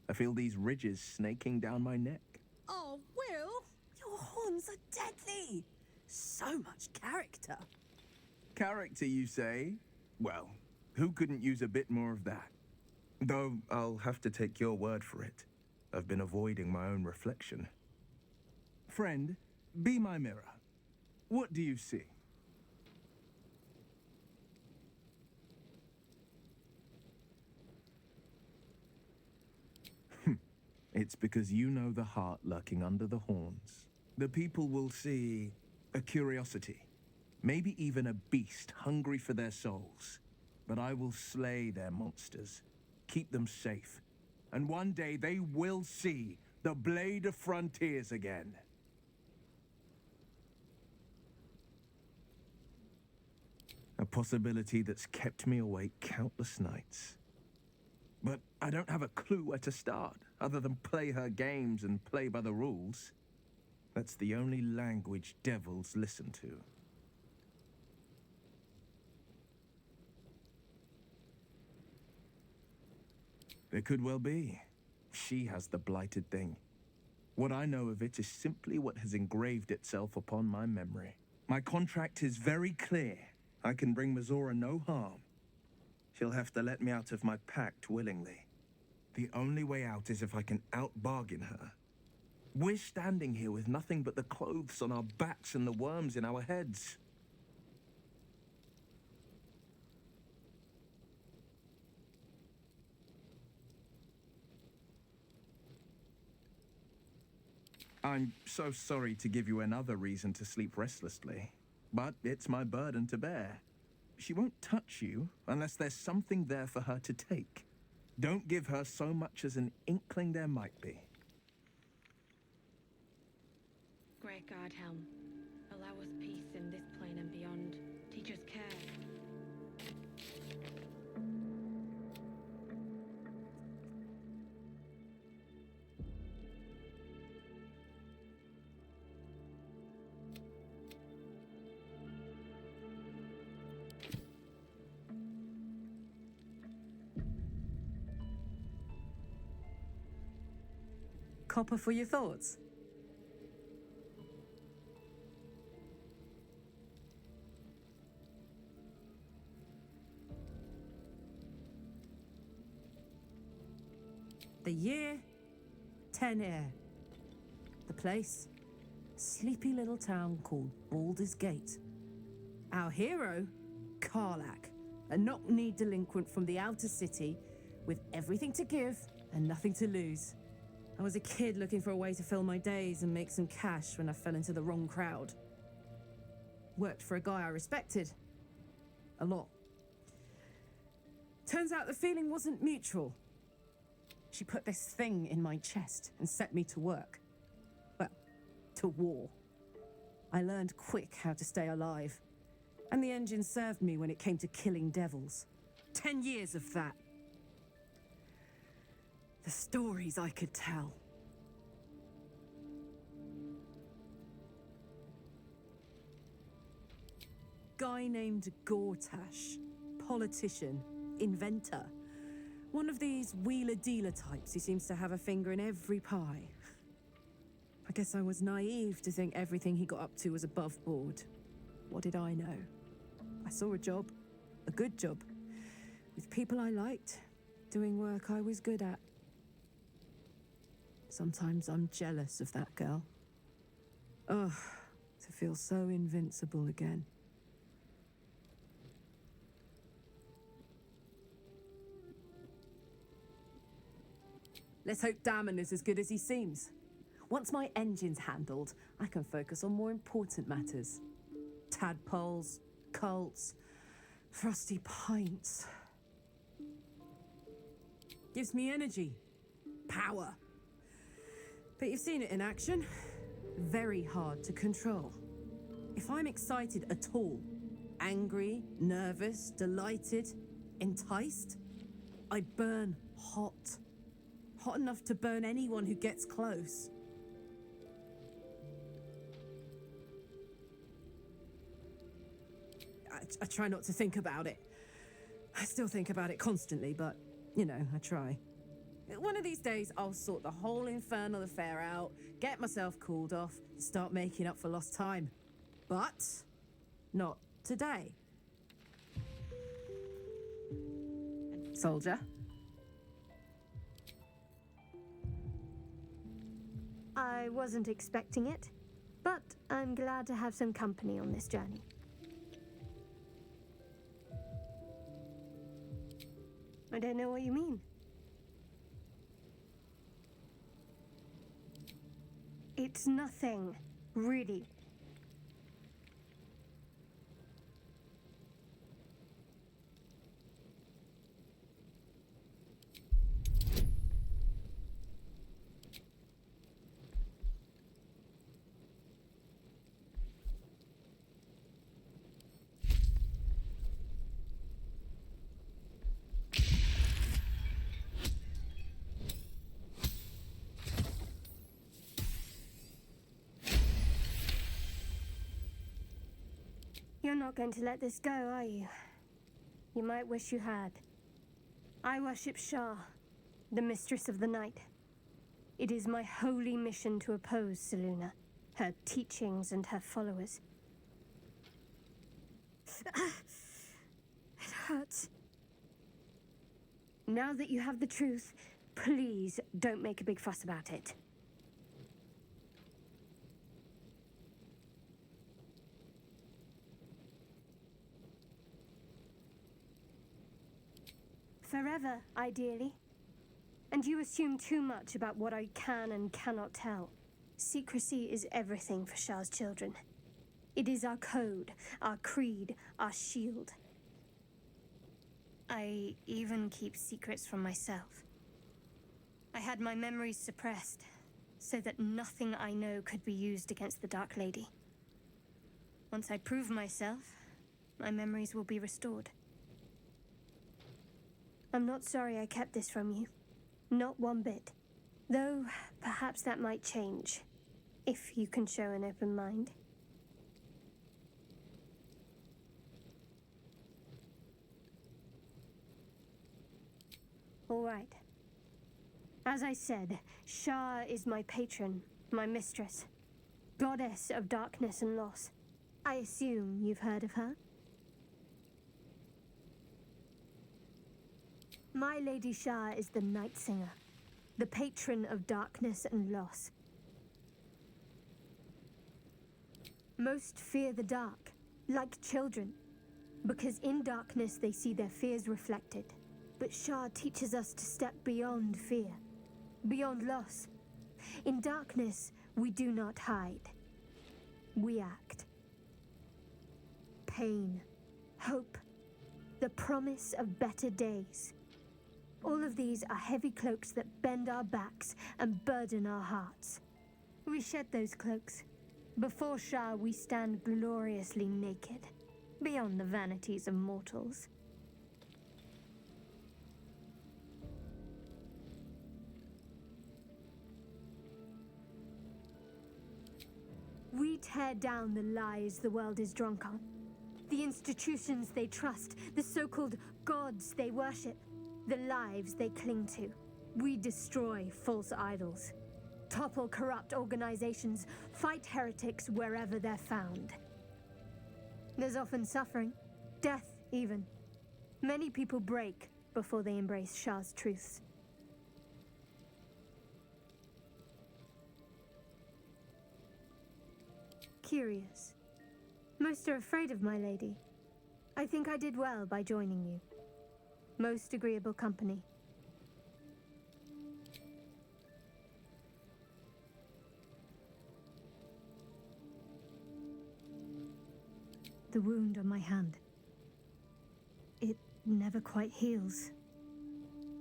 I feel these ridges snaking down my neck.
Oh, Will, your horns are deadly. So much character.
Character, you say? Well, who couldn't use a bit more of that? Though I'll have to take your word for it. I've been avoiding my own reflection. Friend, be my mirror. What do you see? It's because you know the heart lurking under the horns. The people will see a curiosity, maybe even a beast hungry for their souls. But I will slay their monsters, keep them safe, and one day they will see the Blade of Frontiers again. A possibility that's kept me awake countless nights. But I don't have a clue where to start, other than play her games and play by the rules. That's the only language devils listen to. It could well be. She has the blighted thing. What I know of it is simply what has engraved itself upon my memory. My contract is very clear. I can bring Mazora no harm. She'll have to let me out of my pact willingly. The only way out is if I can out-bargain her. We're standing here with nothing but the clothes on our backs and the worms in our heads. I'm so sorry to give you another reason to sleep restlessly, but it's my burden to bear. She won't touch you unless there's something there for her to take. Don't give her so much as an inkling there might be.
Great God Helm, allow us peace in this plane and beyond. Teach us care.
Copper for your thoughts? The year, 10 air. The place, sleepy little town called Baldur's Gate. Our hero, Karlak, a knock-knee delinquent from the outer city with everything to give and nothing to lose. I was a kid looking for a way to fill my days and make some cash when I fell into the wrong crowd. Worked for a guy I respected. A lot. Turns out the feeling wasn't mutual. She put this thing in my chest and set me to work. Well, to war. I learned quick how to stay alive. And the engine served me when it came to killing devils. 10 years of that. The stories I could tell. Guy named Gortash, politician, inventor. One of these wheeler-dealer types who seems to have a finger in every pie. I guess I was naive to think everything he got up to was above board. What did I know? I saw a job, a good job, with people I liked, doing work I was good at. Sometimes I'm jealous of that girl. Ugh, to feel so invincible again. Let's hope Damon is as good as he seems. Once my engine's handled, I can focus on more important matters. Tadpoles, cults, frosty pints. Gives me energy, power. But you've seen it in action. Very hard to control. If I'm excited at all, angry, nervous, delighted, enticed, I burn hot. Hot enough to burn anyone who gets close. I try not to think about it. I still think about it constantly, but, I try. One of these days, I'll sort the whole infernal affair out, get myself cooled off, start making up for lost time. But not today. Soldier?
I wasn't expecting it, but I'm glad to have some company on this journey. I don't know what you mean. It's nothing, really. You're not going to let this go, are you? You might wish you had. I worship Shah, the mistress of the night. It is my holy mission to oppose Selûne, her teachings and her followers. It hurts. Now that you have the truth, please don't make a big fuss about it. Forever, ideally. And you assume too much about what I can and cannot tell. Secrecy is everything for Shah's children. It is our code, our creed, our shield. I even keep secrets from myself. I had my memories suppressed, so that nothing I know could be used against the Dark Lady. Once I prove myself, my memories will be restored. I'm not sorry I kept this from you. Not one bit. Though, perhaps that might change, if you can show an open mind. All right. As I said, Shah is my patron, my mistress. Goddess of darkness and loss. I assume you've heard of her? My Lady Shah is the Night Singer, the patron of darkness and loss. Most fear the dark, like children, because in darkness they see their fears reflected. But Shah teaches us to step beyond fear, beyond loss. In darkness, we do not hide. We act. Pain, hope, the promise of better days. All of these are heavy cloaks that bend our backs and burden our hearts. We shed those cloaks. Before Shah, we stand gloriously naked, beyond the vanities of mortals. We tear down the lies the world is drunk on, the institutions they trust, the so-called gods they worship, the lives they cling to. We destroy false idols, topple corrupt organizations, fight heretics wherever they're found. There's often suffering, death even. Many people break before they embrace Shah's truths. Curious. Most are afraid of my lady. I think I did well by joining you. Most agreeable company. The wound on my hand. It never quite heals.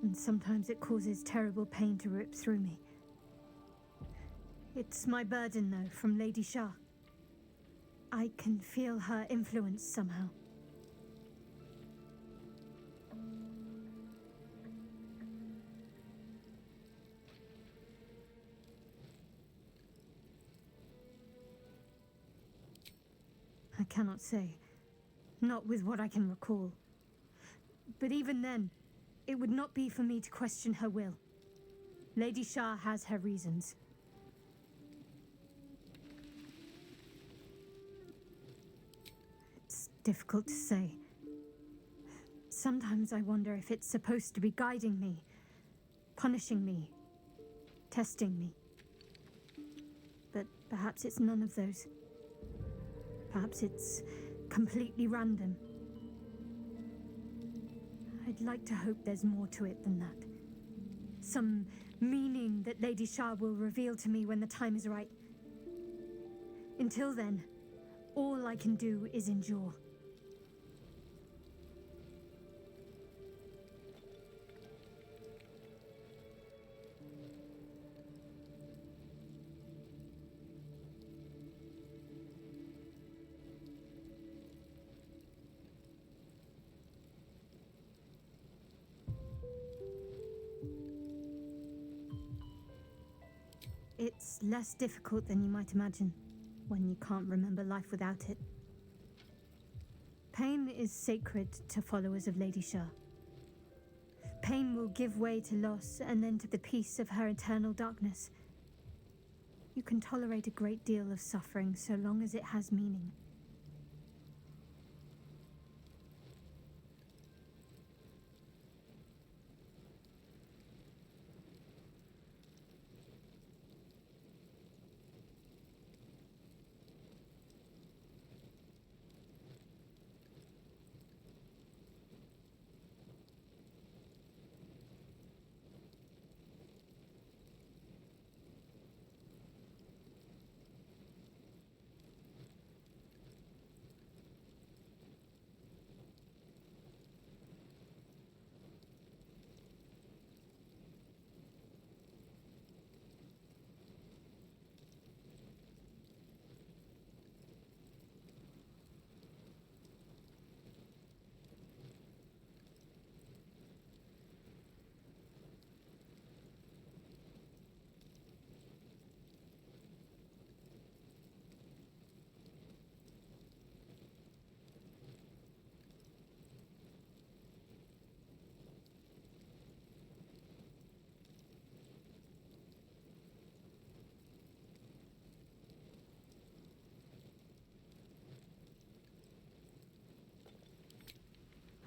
And sometimes it causes terrible pain to rip through me. It's my burden, though, from Lady Shah. I can feel her influence somehow. I cannot say. Not with what I can recall. But even then, it would not be for me to question her will. Lady Shah has her reasons. It's difficult to say. Sometimes I wonder if it's supposed to be guiding me, punishing me, testing me. But perhaps it's none of those. Perhaps it's completely random. I'd like to hope there's more to it than that. Some meaning that Lady Shah will reveal to me when the time is right. Until then, all I can do is endure. It's less difficult than you might imagine when you can't remember life without it. Pain is sacred to followers of Lady Shah. Pain will give way to loss and then to the peace of her eternal darkness. You can tolerate a great deal of suffering so long as it has meaning.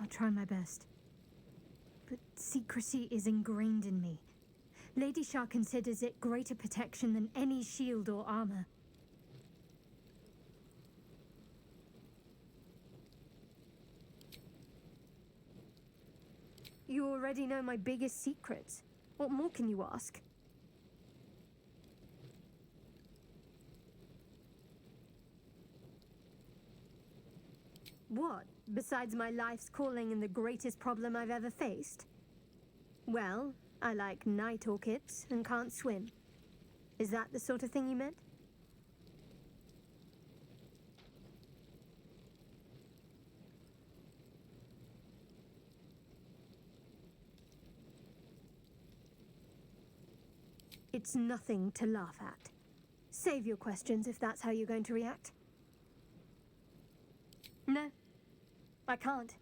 I'll try my best. But secrecy is ingrained in me. Lady Shah considers it greater protection than any shield or armor. You already know my biggest secrets. What more can you ask? What, besides my life's calling and the greatest problem I've ever faced? Well, I like night orchids and can't swim. Is that the sort of thing you meant? It's nothing to laugh at. Save your questions if that's how you're going to react. No, I can't.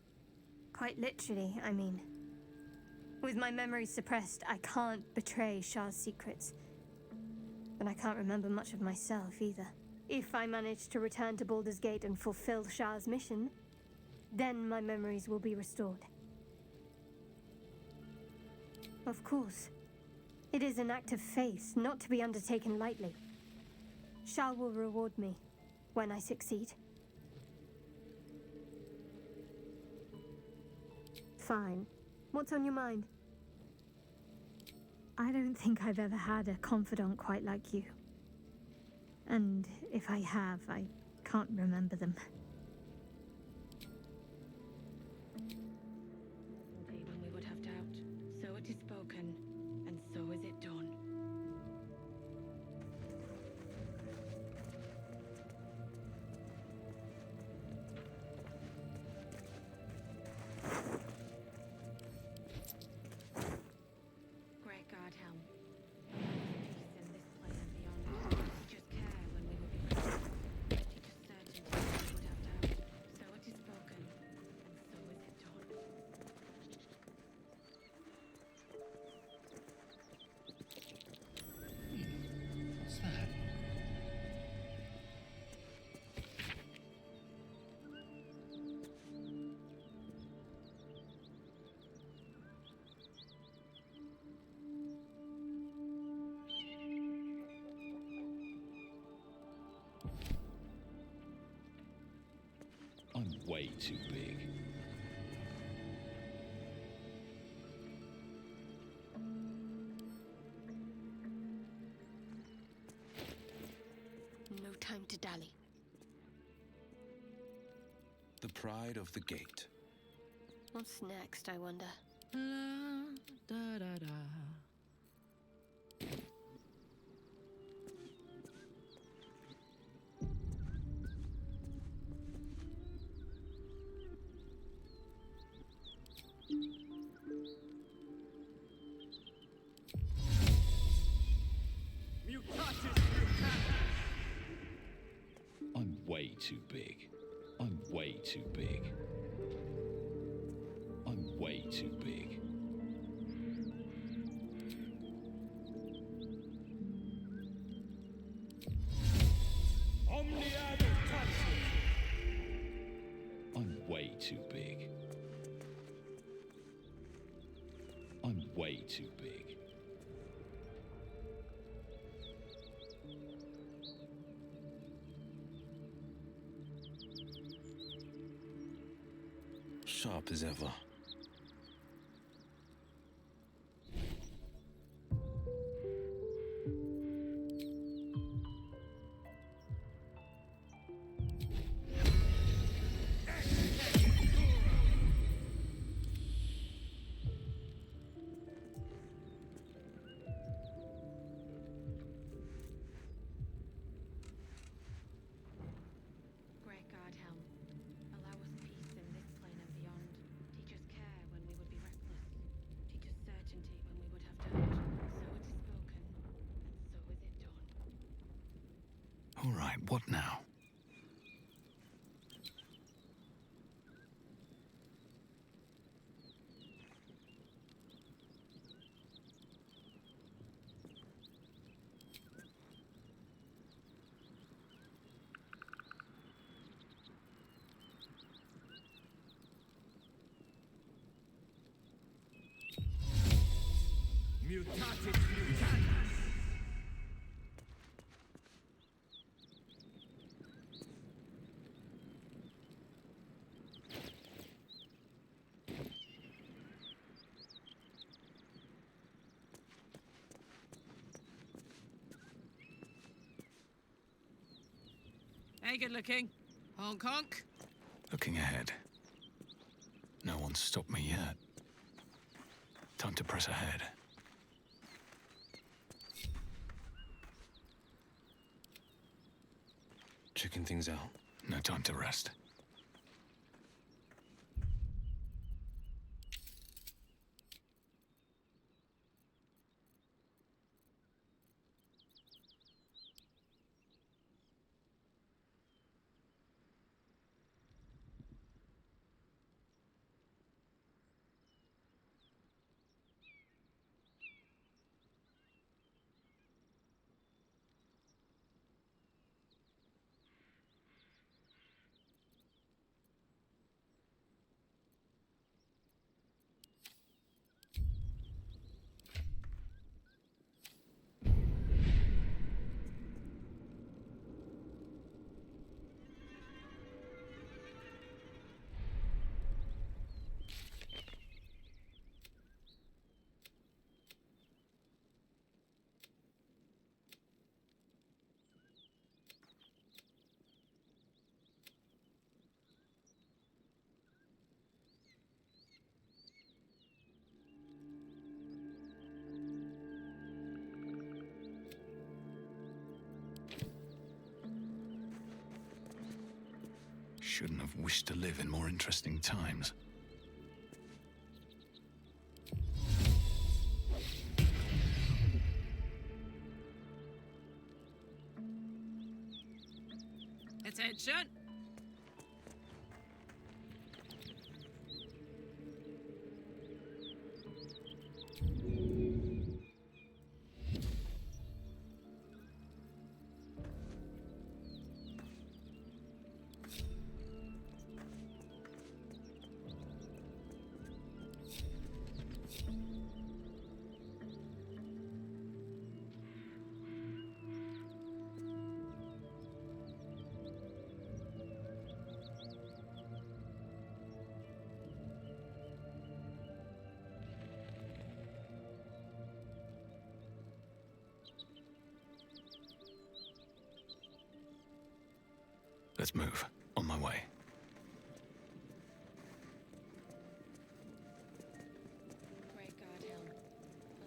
Quite literally, I mean. With my memory suppressed, I can't betray Shah's secrets. But I can't remember much of myself either. If I manage to return to Baldur's Gate and fulfill Shah's mission, then my memories will be restored. Of course. It is an act of faith, not to be undertaken lightly. Shah will reward me when I succeed. Fine. What's on your mind? I don't think I've ever had a confidant quite like you. And if I have, I can't remember them.
Day when we would have doubt. So it is spoken, and so is it done. Great God, Helm. Peace in this plane and beyond. Teach us care when we will be ready. Teach us certainty when we would have
too big.
No time to dally.
The pride of the gate.
What's next, I wonder?
Da da da.
I'm way too big. I'm way too big. I'm way too big. I'm way too big. I'm way too big.
Sharp as ever.
Great God, Helm. Allow us peace in this plane and beyond. Teach us care when we would be reckless. Teach us certainty when we would have doubt. So it is spoken, and so is it done.
All right, what now?
Mutatis mutandis.
Hey, good looking. Honk honk.
Looking ahead. No one's stopped me yet. Time to press ahead.
Checking things out.
No time to rest. Shouldn't have wished to live in more interesting times.
Attention.
Let's move. On my way.
Great God, Helm.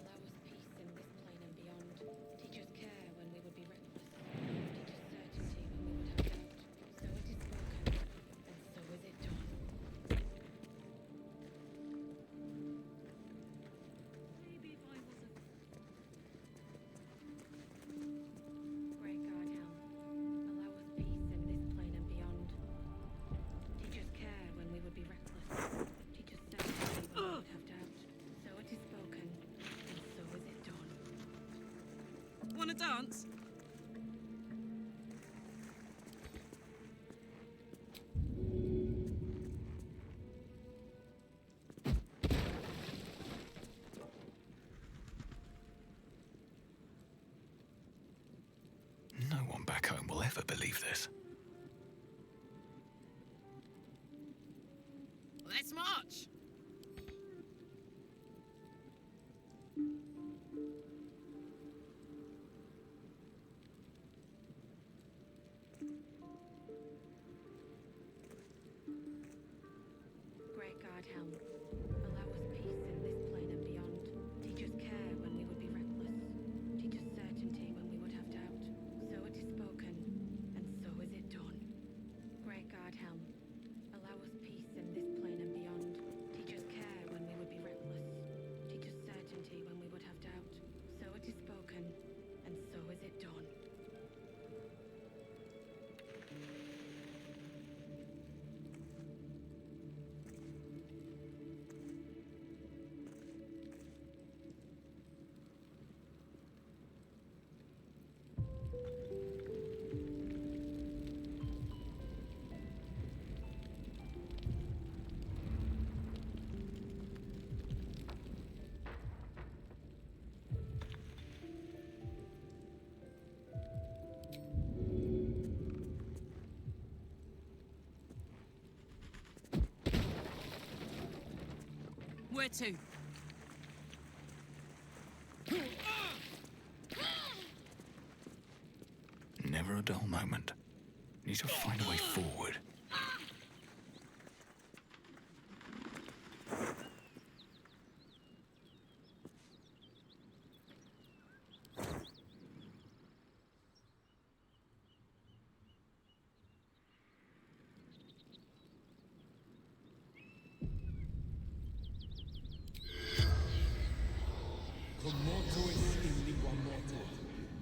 Allow us peace in this plane and beyond. Teach us care when we would be reckless. Teach us certainty when we would have doubt. So it is spoken, and so is it done.
Maybe if I was a
Great God, Helm. Allow us peace in this plane and beyond. Teach us care when we would be reckless. Teach us certainty when we would have doubt. So it is spoken, and so is it done.
wanna dance?
No one back home will ever believe this.
Let's march.
Great God, Helm. Allow us peace in this plane and beyond. Teach us care when we would be reckless. Teach us certainty when we would have doubt. So it is spoken, and so is it done. Great God, Helm. Allow us peace in this plane and beyond. Teach us care when we would be reckless. Teach us certainty when we would have doubt. So it is spoken, and so is it done.
Where to?
Never a dull moment. Need to find a way forward.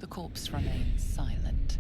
The corpse remains silent.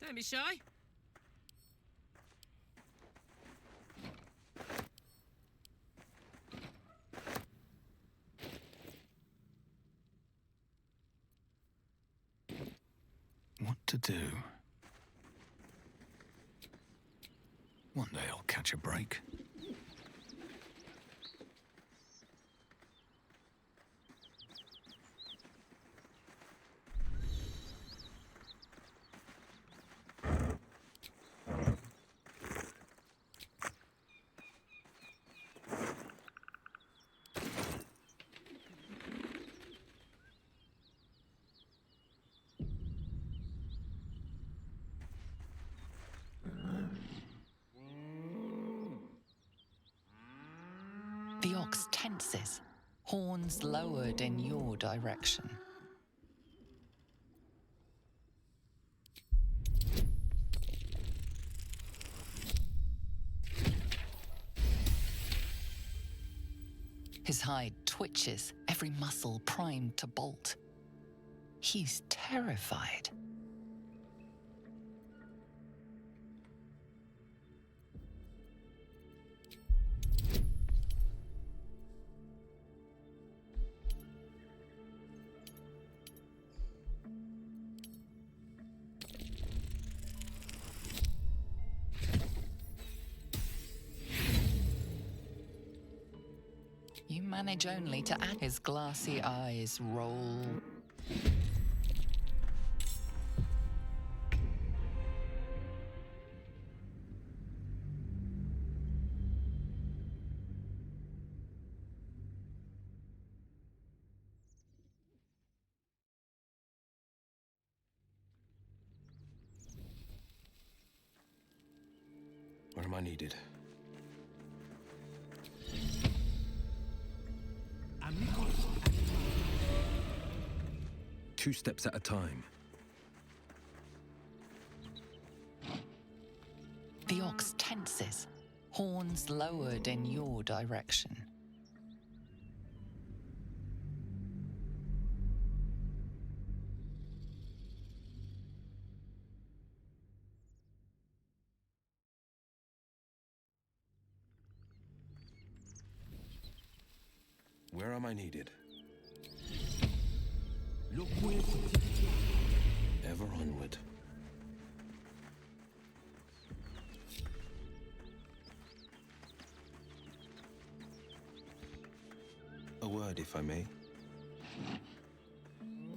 Don't be shy.
What to do? One day I'll catch a break. The ox tenses, horns lowered in your direction. His hide twitches, every muscle primed to bolt. He's terrified.
manage only to add his glassy eyes roll.
Where am I needed? Two steps at a time.
The ox tenses, horns lowered in your direction.
Where am I needed?
Look where
Ever onward. A word, if I may.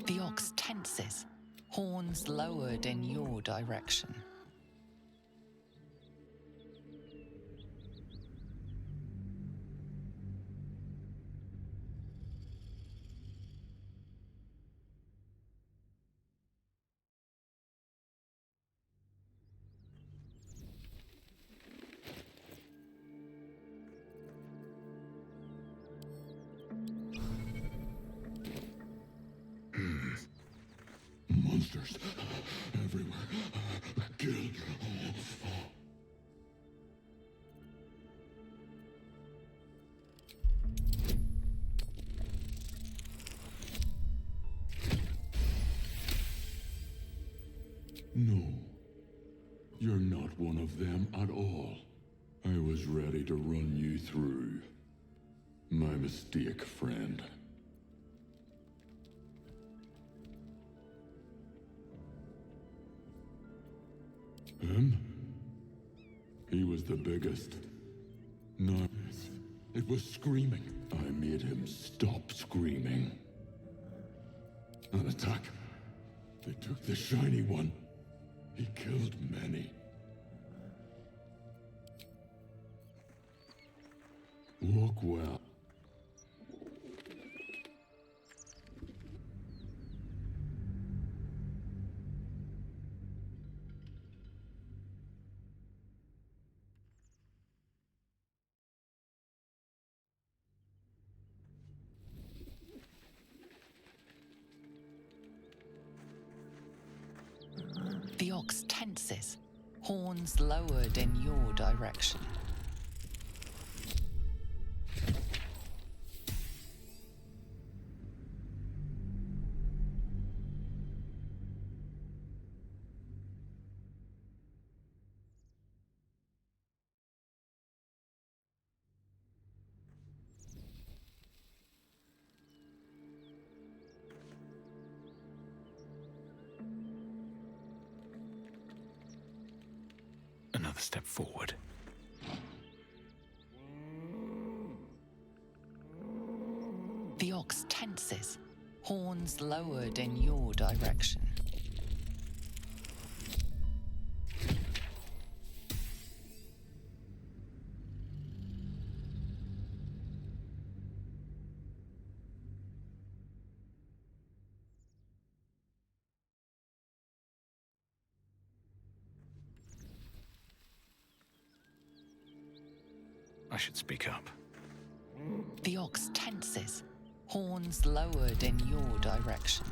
The ox tenses, horns lowered in your direction.
Monsters everywhere. Kill. No. You're not one of them at all. I was ready to run you through. My mistake, friend. Him? He was the biggest. No, it was screaming. I made him stop screaming. An attack. They took the shiny one. He killed many. Walk well.
The ox tenses, horns lowered in your direction.
Another step forward.
The ox tenses, horns lowered in your direction.
I should speak up.
The ox tenses, horns lowered in your direction.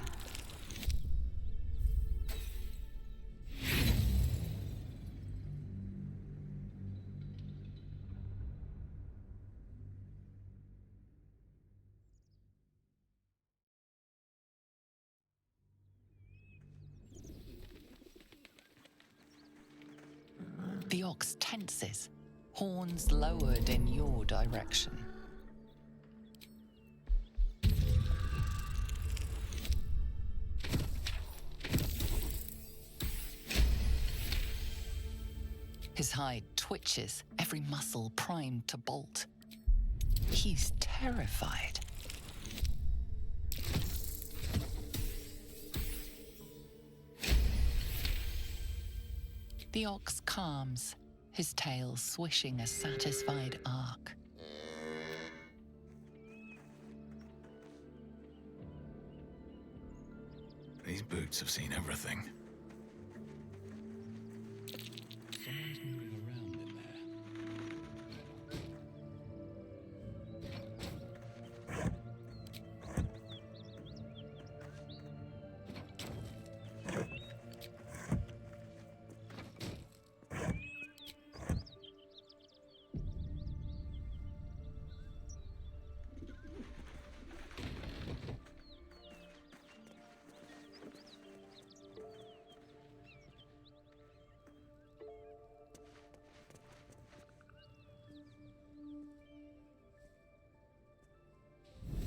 The ox tenses, horns lowered in your direction. His hide twitches, every muscle primed to bolt. He's terrified. The ox calms, his tail swishing a satisfied arc.
These boots have seen everything. Someone's moving around in there.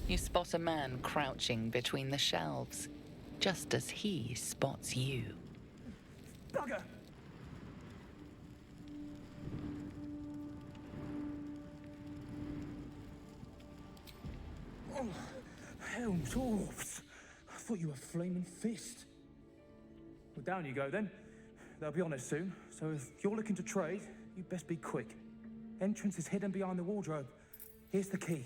You spot a man crouching between the shelves, just as he spots you.
Bugger! Oh, helms, dwarves. I thought you were Flaming Fist. Well, down you go then. They'll be on us soon, so if you're looking to trade, you best be quick. Entrance is hidden behind the wardrobe. Here's the key.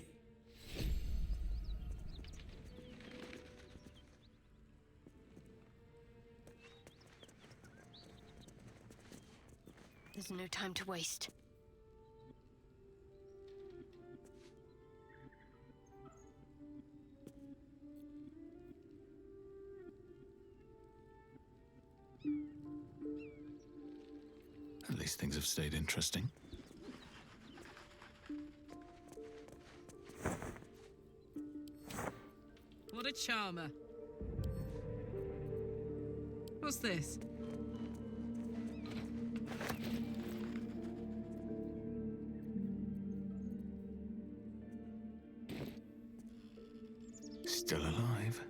There's no time to waste.
At least things have stayed interesting.
What a charmer. What's this?
Still alive.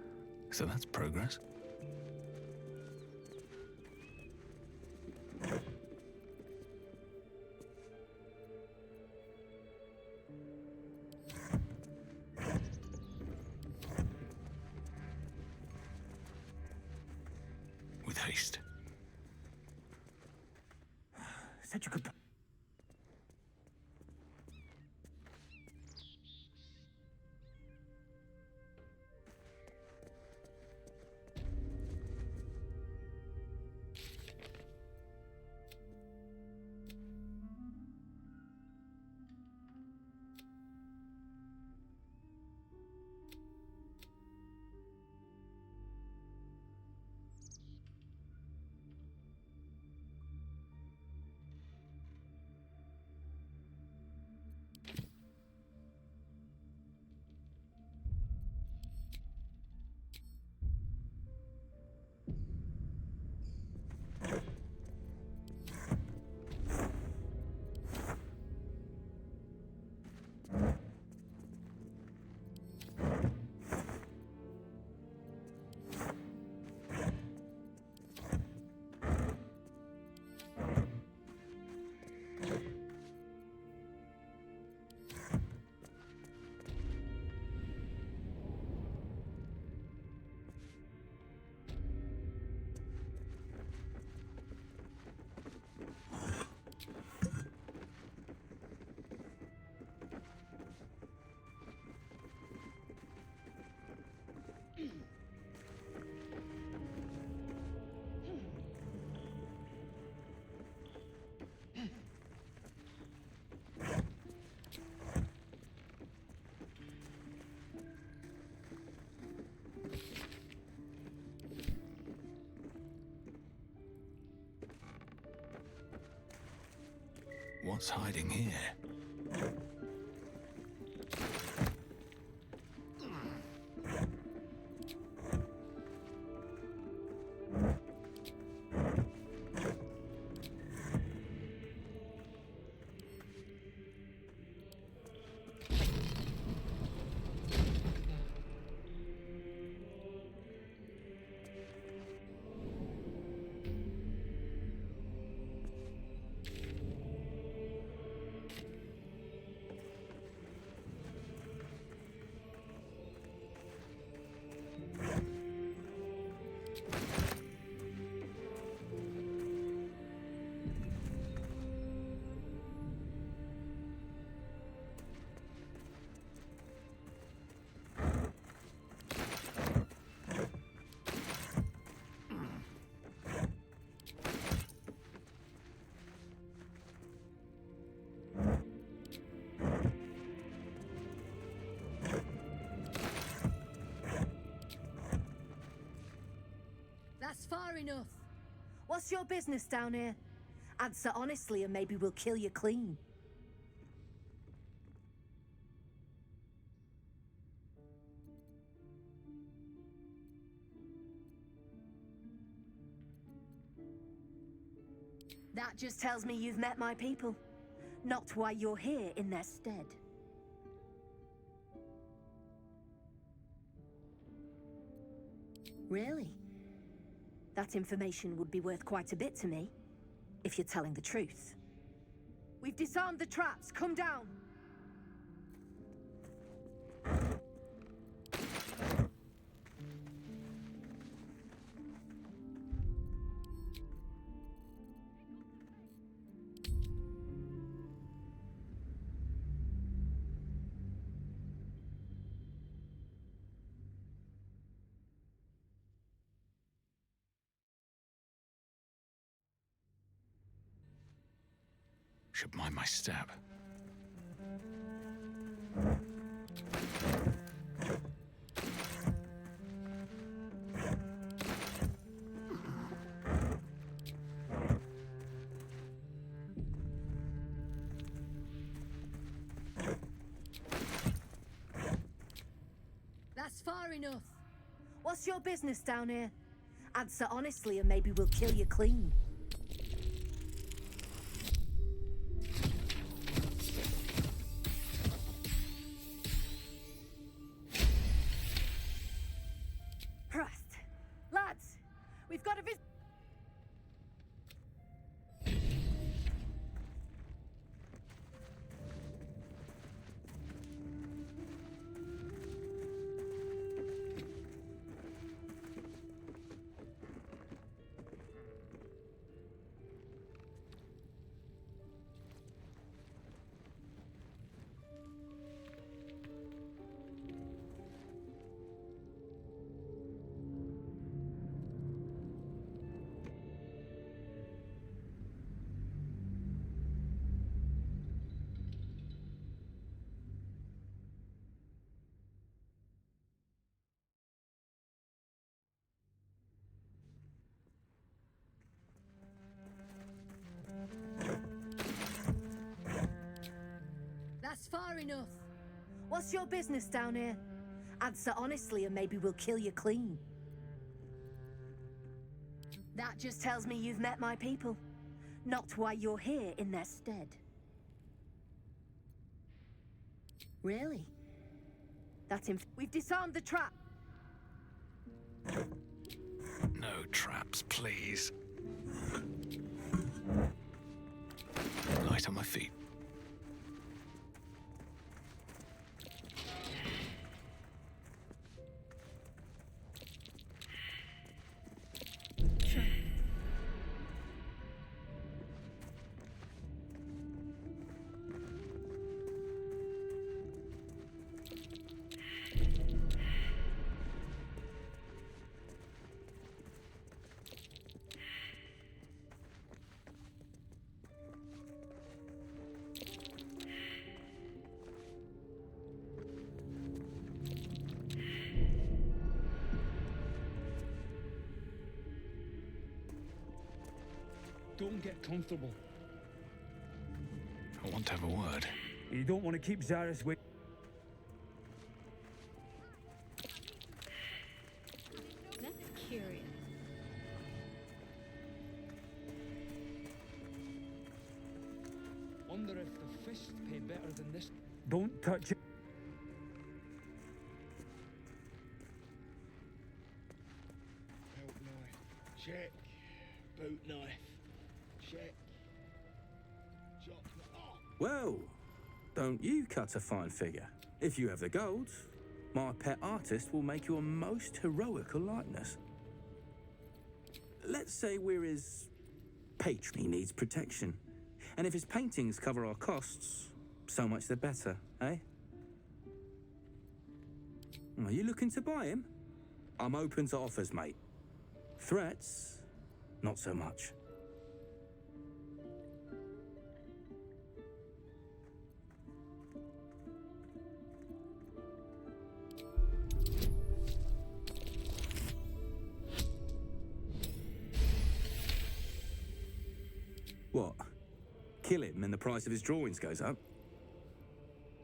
So that's progress. With haste.
Said you could.
What's hiding here?
far enough. What's your business down here? Answer honestly and maybe we'll kill you clean. That just tells me you've met my people. Not why you're here in their stead. Really? That information would be worth quite a bit to me, if you're telling the truth. We've disarmed the traps. Come down.
Should mind my step.
That's far enough. What's your business down here? Answer honestly and maybe we'll kill you clean. Christ. Lads, we've got a visit. That's far enough. What's your business down here? Answer honestly and maybe we'll kill you clean. That just tells me you've met my people. Not why you're here in their stead. Really? We've disarmed the trap.
No traps, please. Light on my feet.
Don't get comfortable.
I want to have a word.
You don't want to keep Zaris waiting.
That's curious.
Wonder if the fists pay better than this.
Don't touch it.
Belt knife. Check. Boot knife. Check. Jock knife. Oh!
Well, don't you cut a fine figure? If you have the gold, my pet artist will make you a most heroical likeness. Let's say we're his patron. He needs protection. And if his paintings cover our costs, so much the better, eh? Are you looking to buy him? I'm open to offers, mate. Threats, not so much. What? Kill him and the price of his drawings goes up?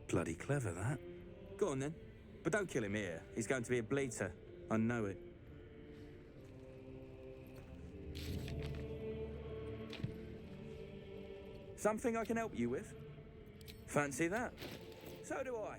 Bloody clever, that. Go on then. But don't kill him here. He's going to be a bleater. I know it. Something I can help you with? Fancy that? So do I.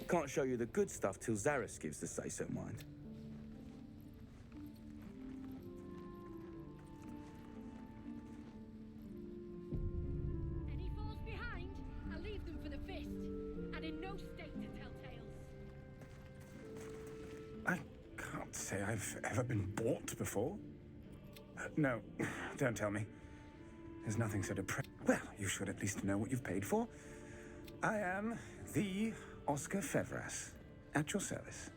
Can't show you the good stuff till Zaris gives the say-so, mind.
Any falls behind, I leave them for the fist, and in no state to tell tales.
I can't say I've ever been bought before. No, don't tell me. There's nothing so depressing. Well, you should at least know what you've paid for. I am the Oscar Fevras, at your service.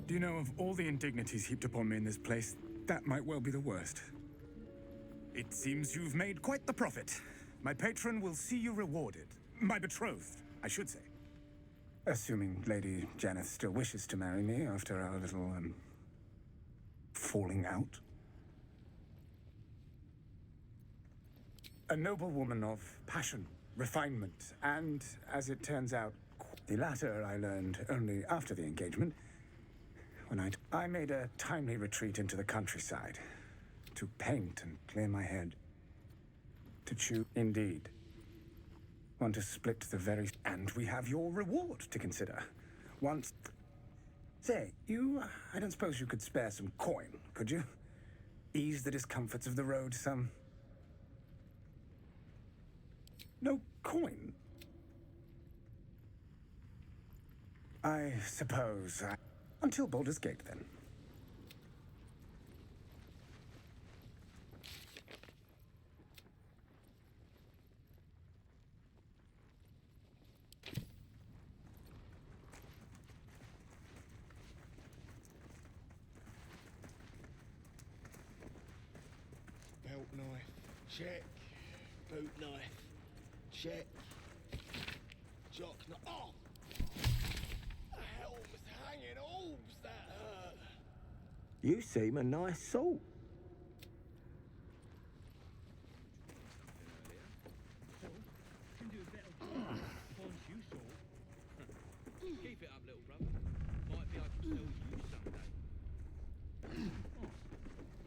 Do you know, of all the indignities heaped upon me in this place, that might well be the worst. It seems you've made quite the profit. My patron will see you rewarded. My betrothed, I should say. Assuming Lady Janeth still wishes to marry me after our little, falling out. A noble woman of passion, refinement, and, as it turns out, the latter I learned only after the engagement, when I made a timely retreat into the countryside, to paint and clear my head, to chew. Indeed. Want to split the very... And we have your reward to consider. Once... Say, I don't suppose you could spare some coin, could you? Ease the discomforts of the road some... No coin? I suppose until Baldur's Gate, then.
Belt knife, check. Boot knife, check. Jock knife. Oh! The helm's hanging orbs, that hurt.
You seem a nice sort.
Can do a better job once you saw. Keep it up, little brother. Might be I can sell you someday.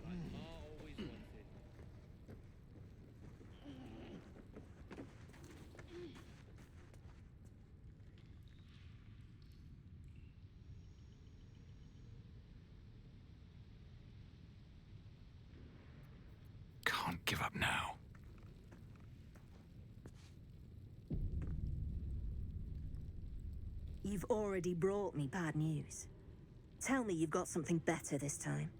Like Ma always wanted.
Can't give up now.
You've already brought me bad news. Tell me you've got something better this time.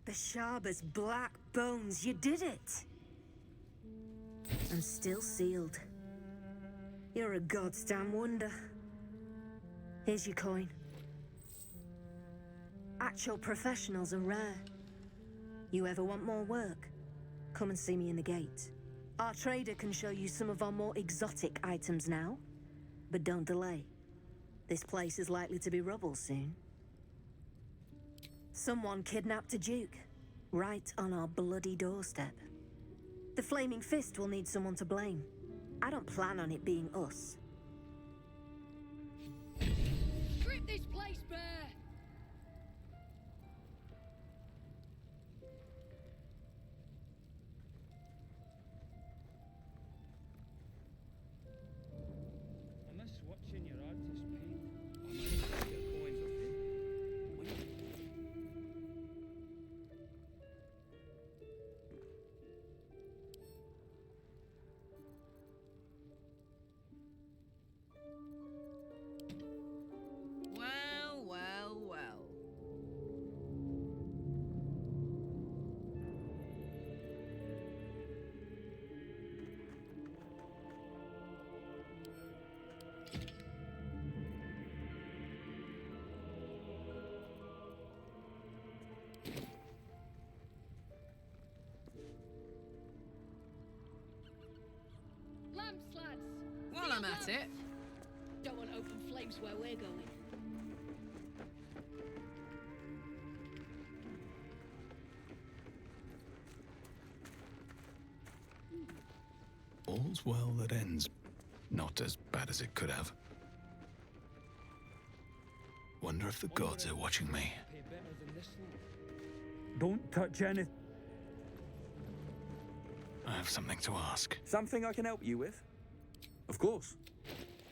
The Sharber's black bones, you did it! I'm still sealed. You're a goddamn wonder. Here's your coin. Actual professionals are rare. You ever want more work? Come and see me in the gate. Our trader can show you some of our more exotic items now. But don't delay. This place is likely to be rubble soon. Someone kidnapped a duke, right on our bloody doorstep. The Flaming Fist will need someone to blame. I don't plan on it being us.
Strip this place bare!
Unless watching your artist, Pete. I might have to get coins off him.
Well, well, well. Lamps, lads!
While I'm at it.
Don't want open flames where we're going.
All's well that ends. Not as bad as it could have. Wonder if the gods are watching me.
Pay better than this lot.
Don't touch anything.
I have something to ask.
Something I can help you with? Of course.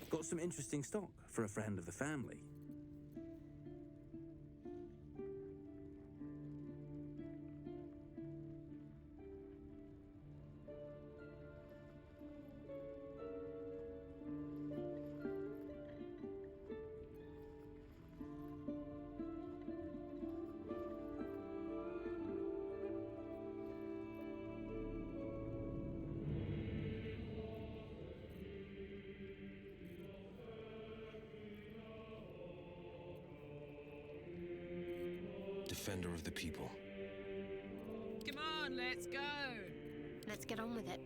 Got some interesting stock for a friend of the family.
Defender of the people.
Come on, let's go.
Let's get on with it.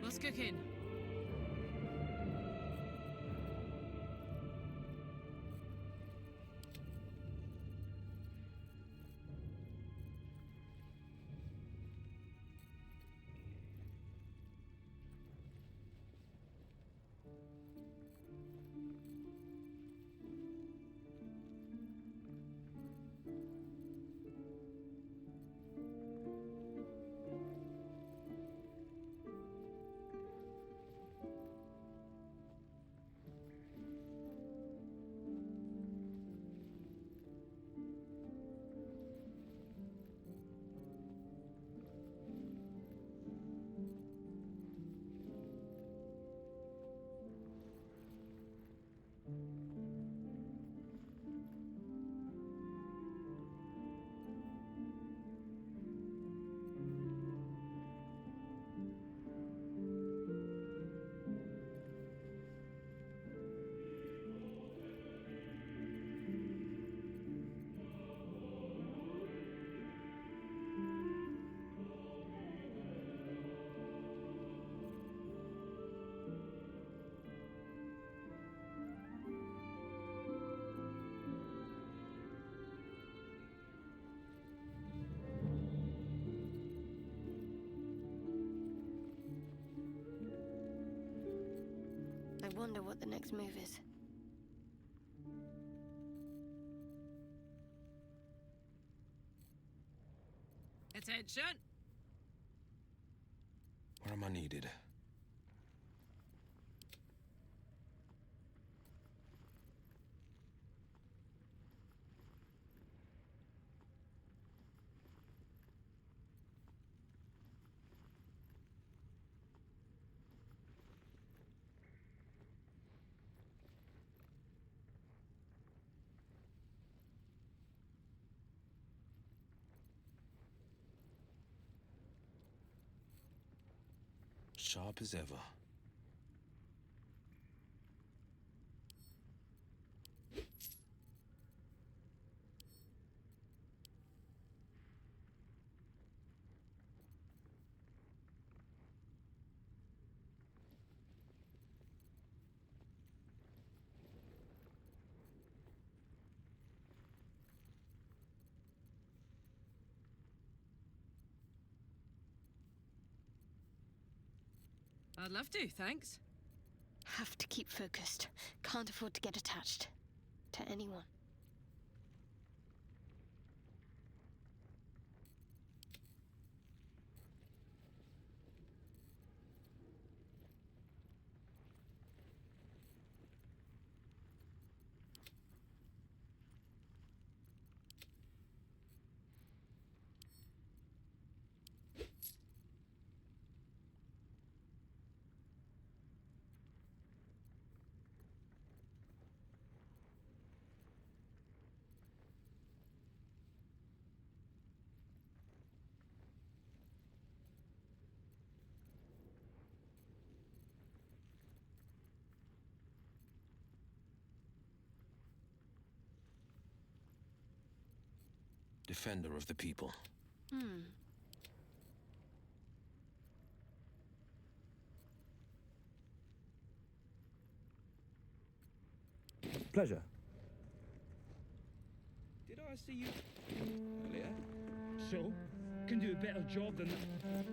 What's cooking?
I wonder what the next move is.
Attention!
Where am I needed? sharp as ever.
I'd love to, thanks.
Have to keep focused. Can't afford to get attached to anyone.
Defender of the people.
Pleasure.
Did I see you earlier? So, can do a better job than that.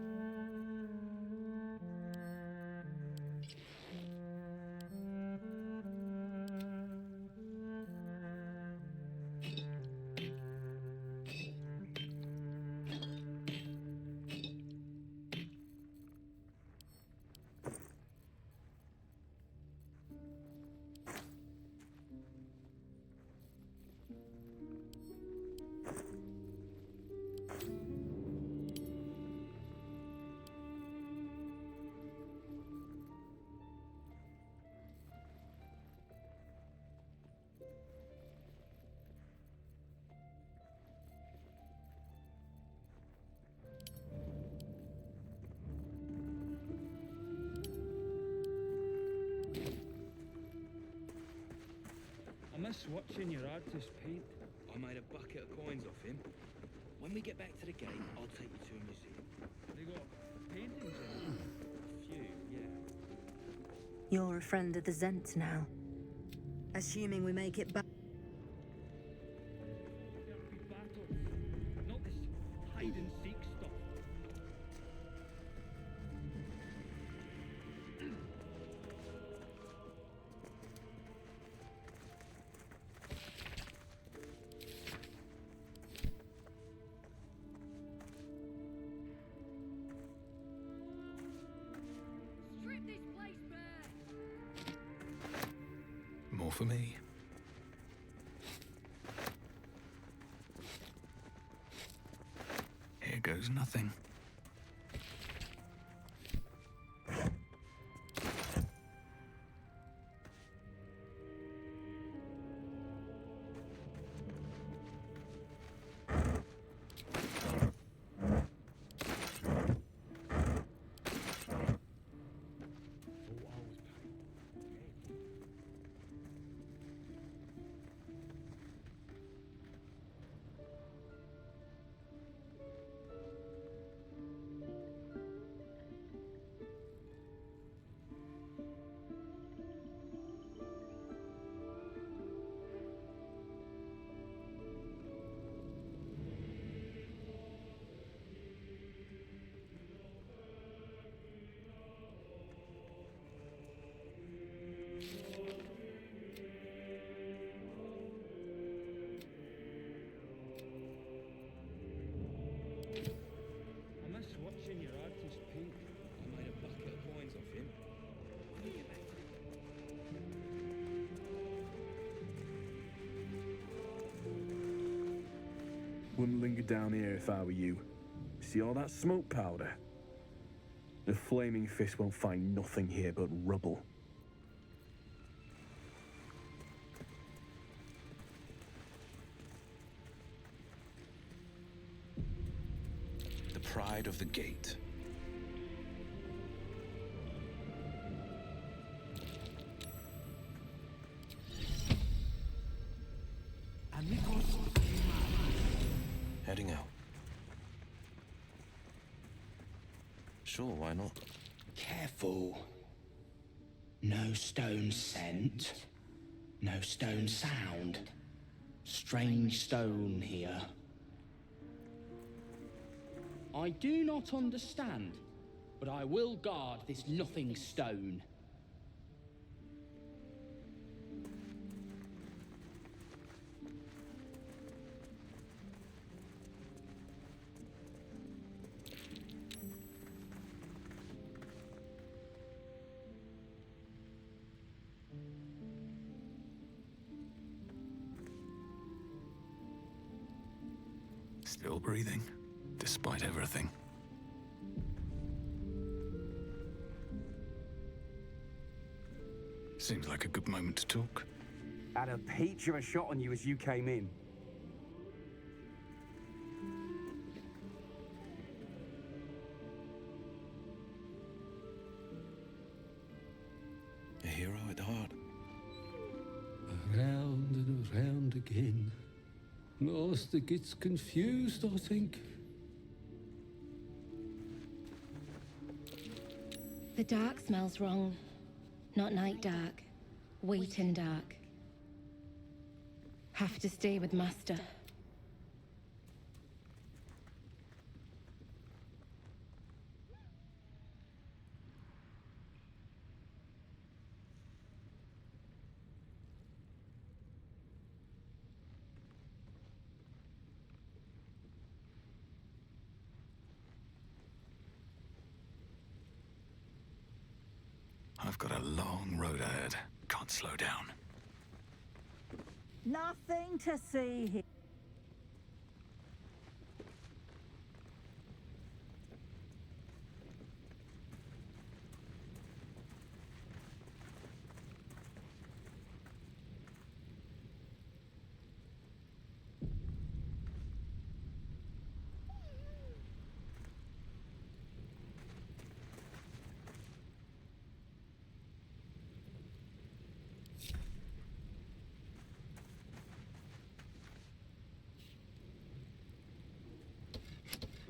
I miss watching your artist paint.
I made a bucket of coins off him. When we get back to the gate, I'll take you to a museum.
They got paintings in it.
A few, yeah.
You're a friend of the Zent now. Assuming we make it back.
Not this hide and seek stuff.
Strip this place bare!
More for me. Here goes nothing.
I miss watching your artist paint.
I made a bucket of coins off him. When we get back to
Wouldn't linger down here if I were you. See all that smoke powder? The flaming fist won't find nothing here but rubble.
The pride of the gate. Sure, why not?
Careful. No stone scent. No stone sound. Strange stone here. I do not understand, but I will guard this nothing stone.
Still breathing, despite everything. Seems like a good moment to talk.
Had a peach of a shot on you as you came in.
A hero at heart.
Around and around again. Master gets confused, I think.
The dark smells wrong. Not night dark. Waiting dark. Have to stay with Master.
I've got a long road ahead. Can't slow down.
Nothing to see here.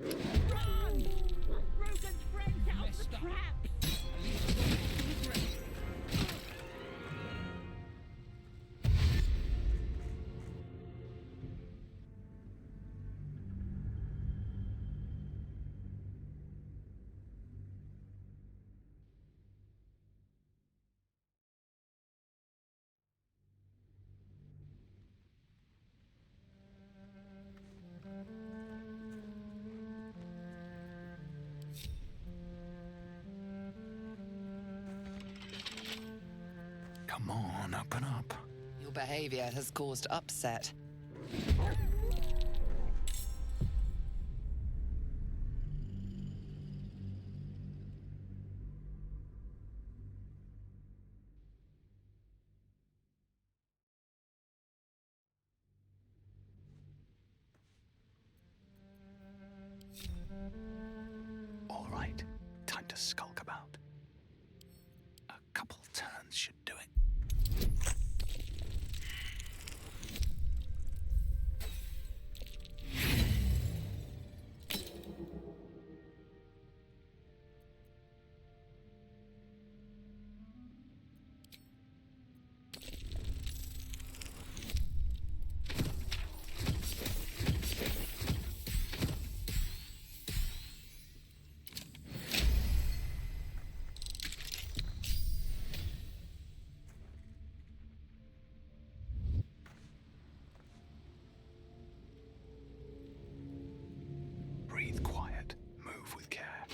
Run! Rogan's friends out of the trap!
Come on, open up.
Your behavior has caused upset.
All right, time to skulk about. A couple turns should do it. Breathe quiet. Move with care.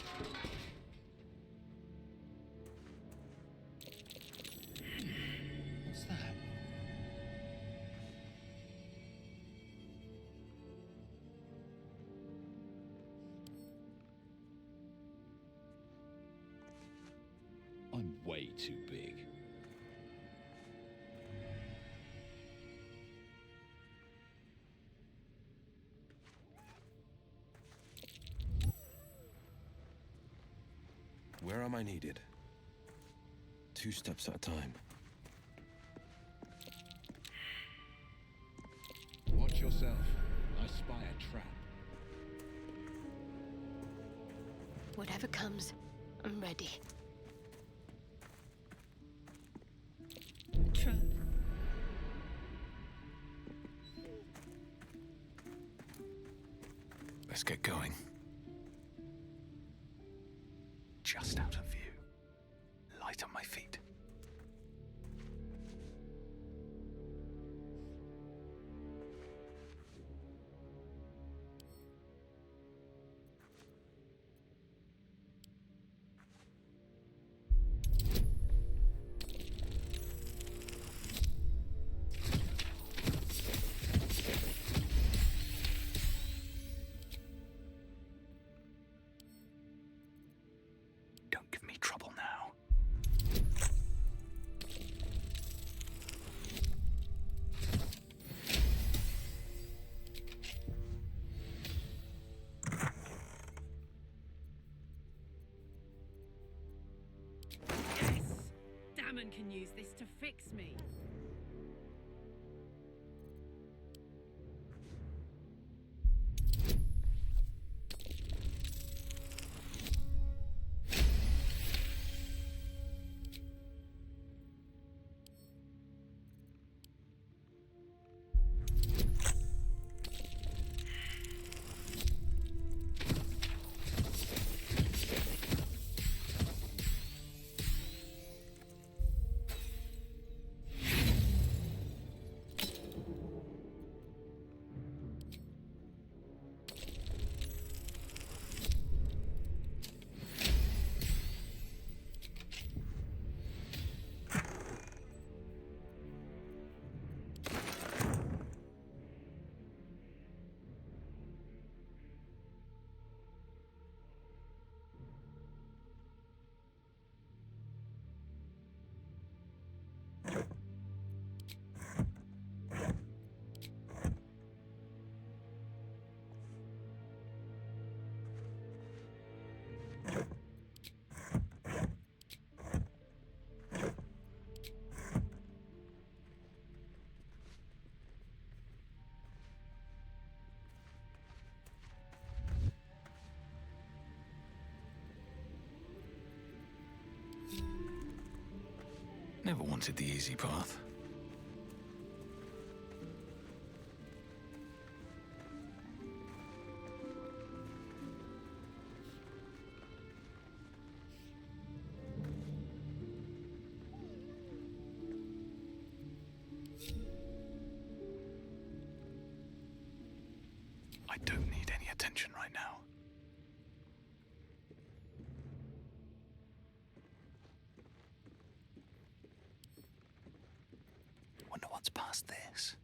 What's that?
I'm way too big.
Where am I needed? 2 steps at a time.
Watch yourself. I spy a trap.
Whatever comes, I'm ready.
Trot.
Let's get going. Just out of view. Light on my feet. Don't give me trouble now.
Yes! Damon can use this to fix me. Never wanted the easy path. I don't need any attention right now. Wonder what's past this.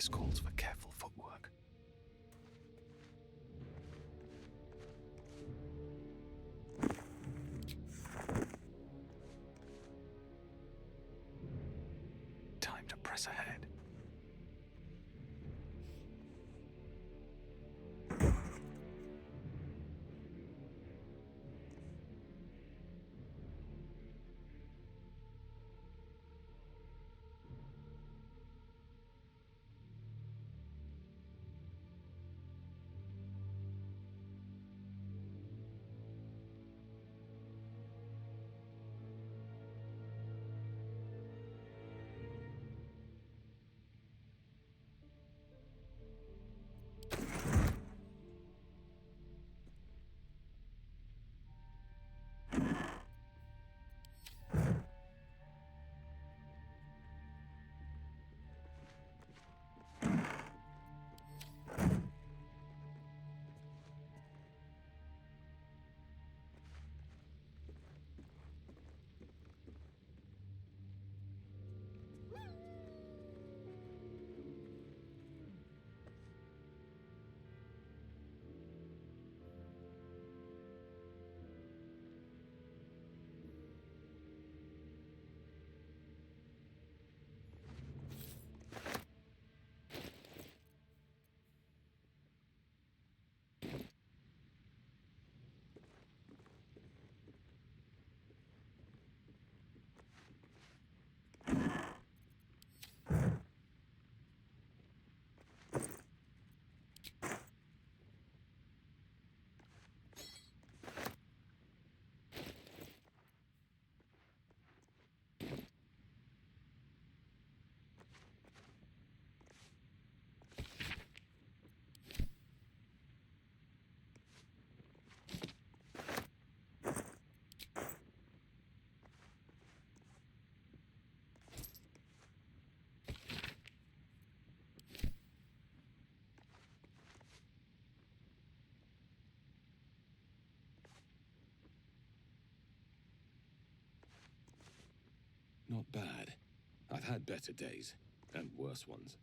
this calls for careful footwork. Time to press ahead.
Not bad. I've had better days, and worse ones.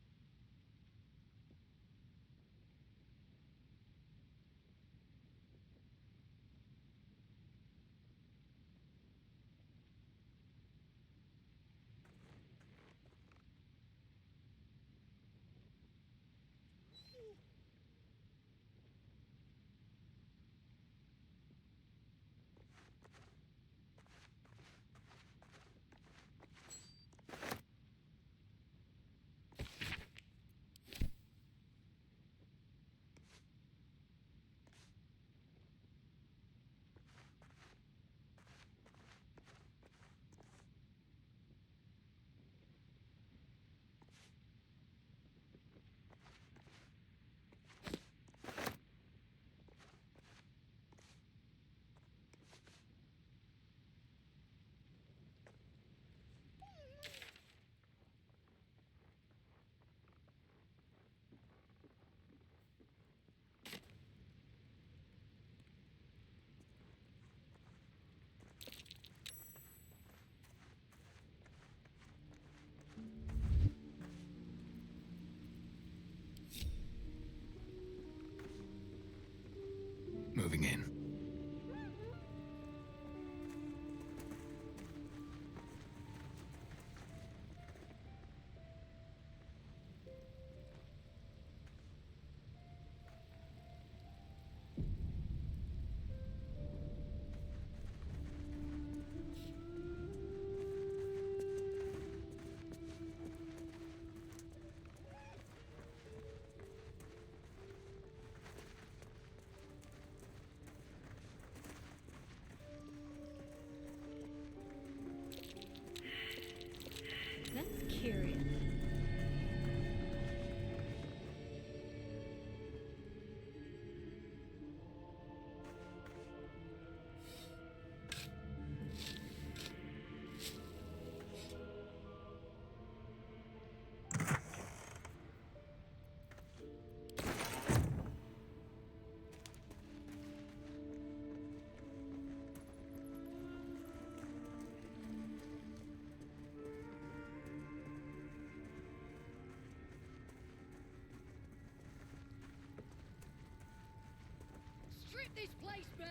this place bare!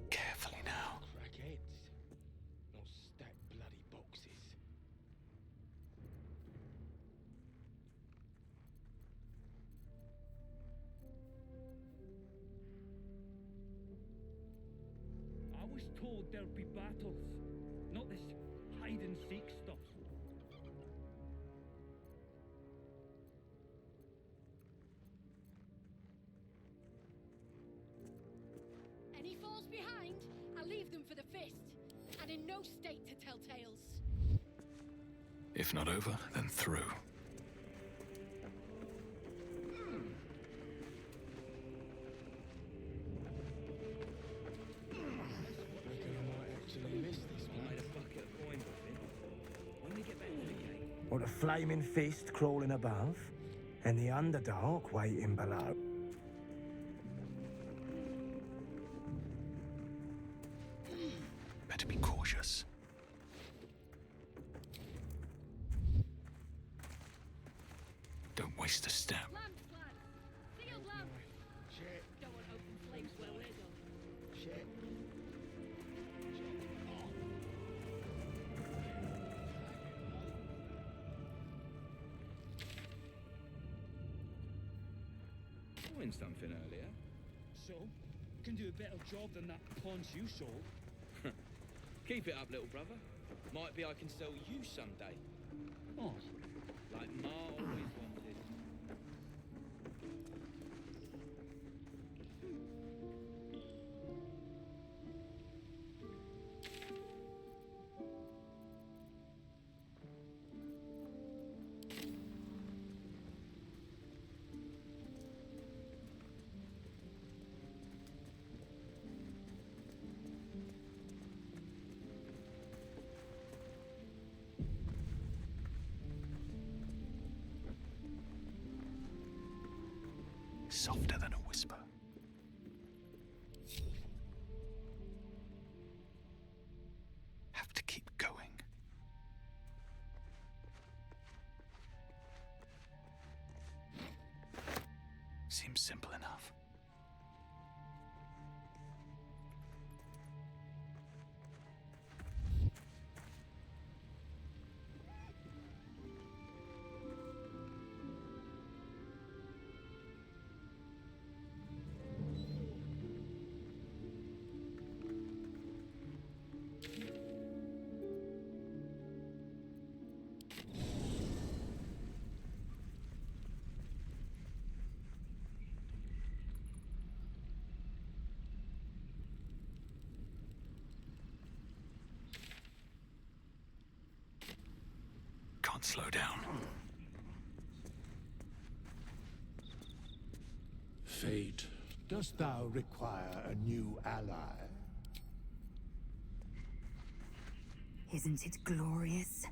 Carefully now.
Crackheads. Not stack bloody boxes.
I was told there'd be battles, not this hide and seek stuff.
Any falls behind, I leave them for the fist, and in no state to tell tales.
If not over, then through.
Reckon I might actually miss this
I made
place.
a bucket of coins off it. When we get back to the gate,
What a flaming fist crawling above, and the Underdark waiting below.
Better be cautious. Don't waste a step.
Lamps, lads! Sealed lamps!
Check,
Don't want open flames where we're going.
check.
doing something earlier. So, can do a better job than that paunch you sold. Keep it up, little brother. Might be I can sell you someday. Oh, like Ma always wanted.
Softer than a whisper. Have to keep going. Seems simple enough. Can't slow down.
Fate, dost thou require a new ally?
Isn't it glorious?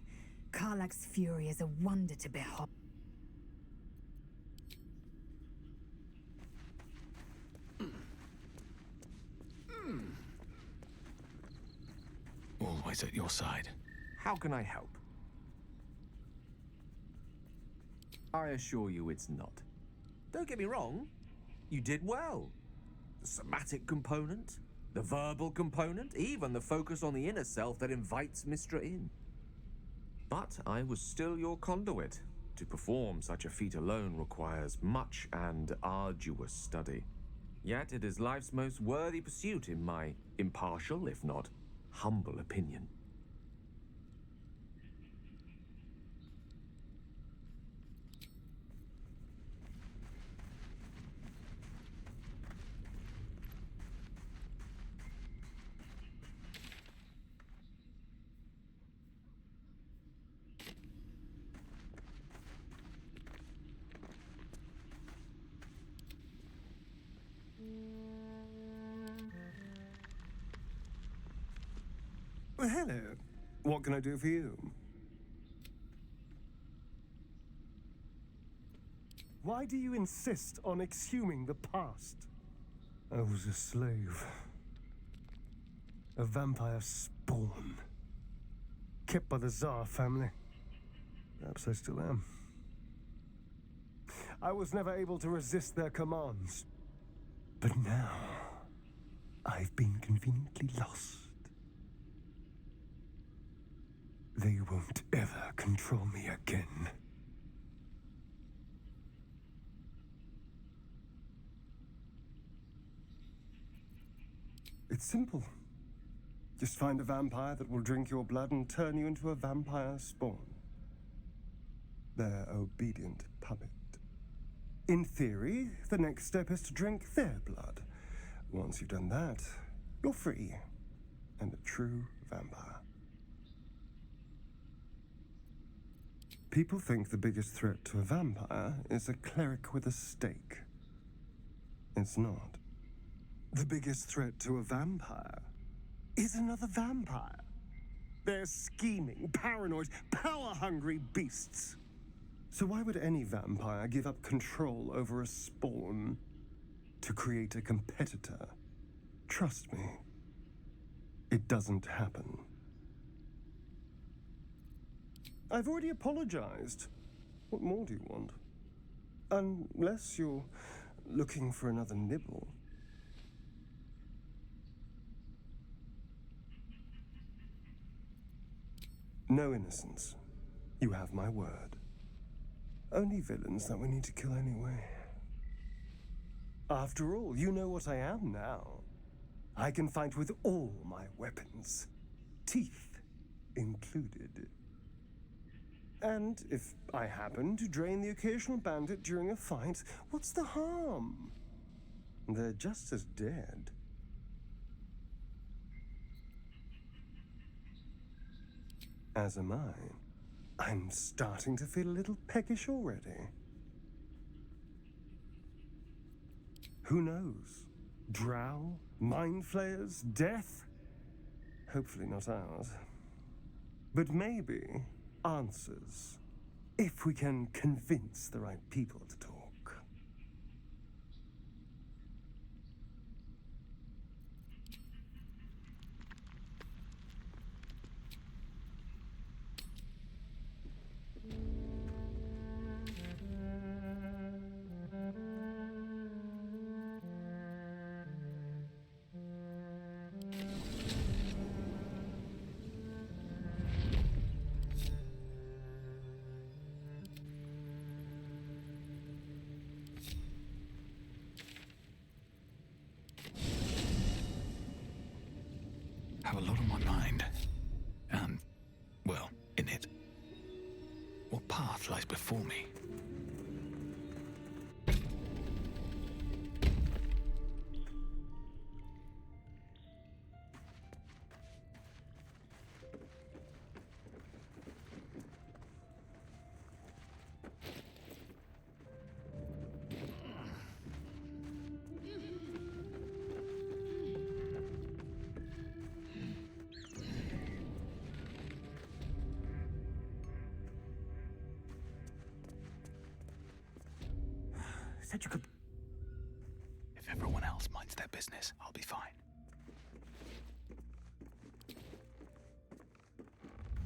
Karlach's fury is a wonder to behold.
Always at your side.
How can I help? I assure you it's not. Don't get me wrong, you did well. The somatic component, the verbal component, even the focus on the inner self that invites Mistra in. But I was still your conduit. To perform such a feat alone requires much and arduous study. Yet it is life's most worthy pursuit in my impartial, if not humble opinion.
Well, hello. What can I do for you? Why do you insist on exhuming the past?
I was a slave. A vampire spawn. Kept by the Tsar family. Perhaps I still am. I was never able to resist their commands. But now, I've been conveniently lost. They won't ever control me again. It's simple. Just find a vampire that will drink your blood and turn you into a vampire spawn. Their obedient puppet. In theory, the next step is to drink their blood. Once you've done that, you're free and a true vampire. People think the biggest threat to a vampire is a cleric with a stake. It's not. The biggest threat to a vampire is another vampire. They're scheming, paranoid, power-hungry beasts. So why would any vampire give up control over a spawn to create a competitor? Trust me, it doesn't happen. I've already apologized. What more do you want? Unless you're looking for another nibble. No innocence. You have my word. Only villains that we need to kill anyway. After all, you know what I am now. I can fight with all my weapons, teeth included. And if I happen to drain the occasional bandit during a fight, what's the harm? They're just as dead. As am I. I'm starting to feel a little peckish already. Who knows? Drow? Mind flayers? Death? Hopefully not ours. But maybe answers. If we can convince the right people to talk.
Have a lot on my mind. And, well, in it. What path lies before me?
Said you could.
If everyone else minds their business, I'll be fine.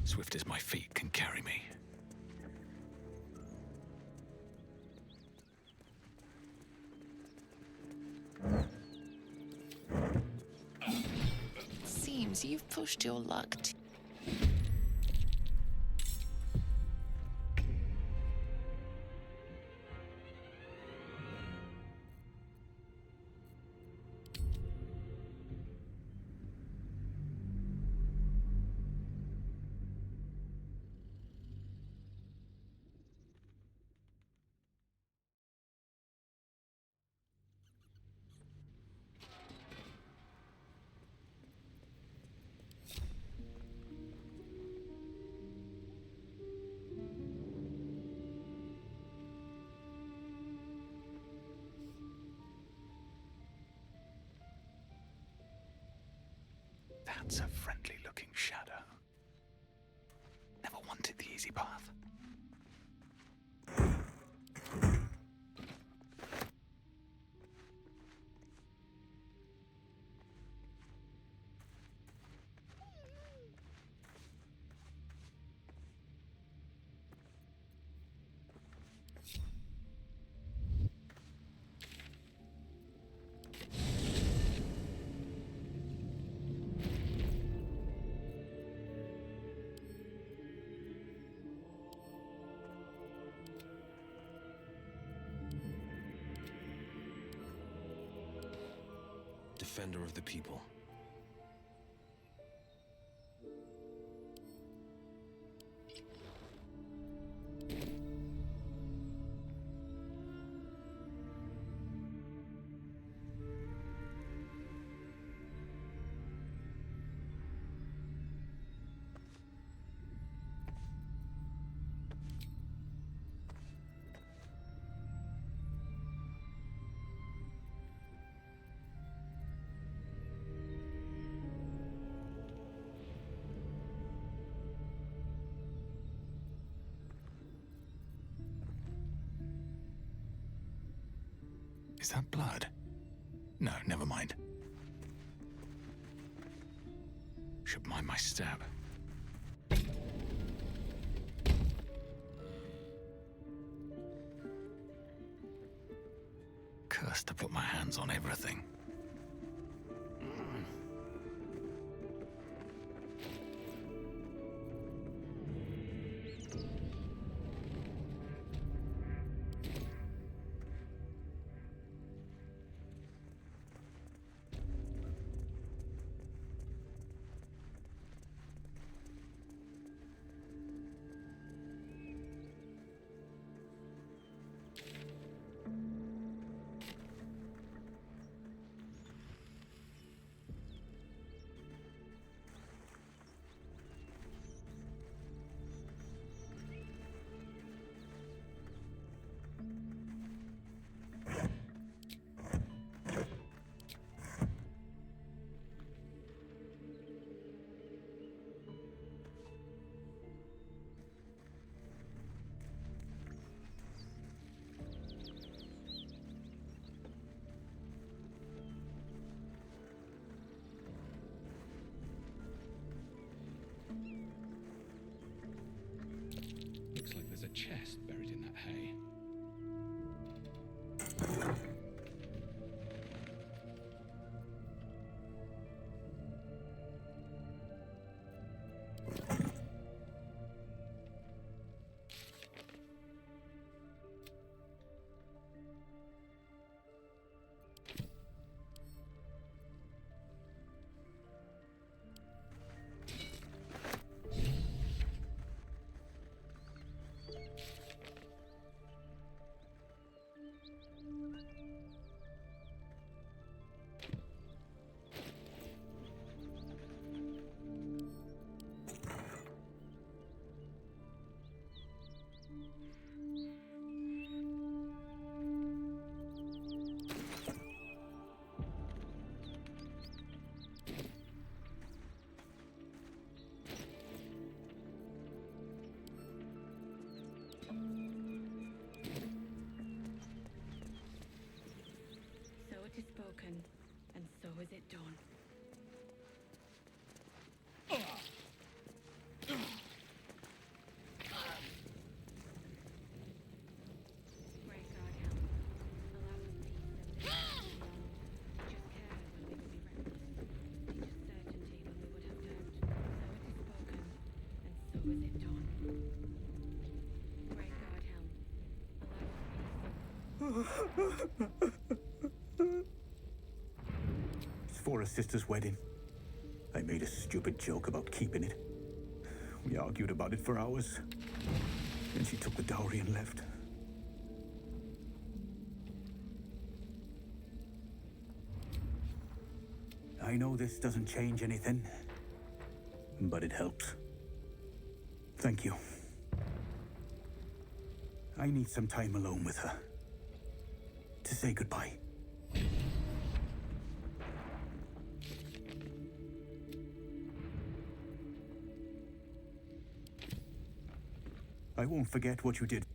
Swift as my feet can carry me.
Seems you've pushed your luck too.
That's a friendly-looking shadow. Never wanted the easy path.
Defender of the people.
Is that blood? No, never mind. Should mind my step. Cursed to put my hands on everything.
Looks like there's a chest buried in that hay.
So it is spoken, and so is it done. Great God, help. Allow us peace and this beyond. Teach us care when we would be reckless. Teach us certainty when we would have doubt. So it is spoken, and so is it done. Great God, help. Allow us peace.
It's for a sister's wedding. I made a stupid joke about keeping it. We argued about it for hours. Then she took the dowry and left. I know this doesn't change anything, but it helps. Thank you. I need some time alone with her. To say goodbye. I won't forget what you did.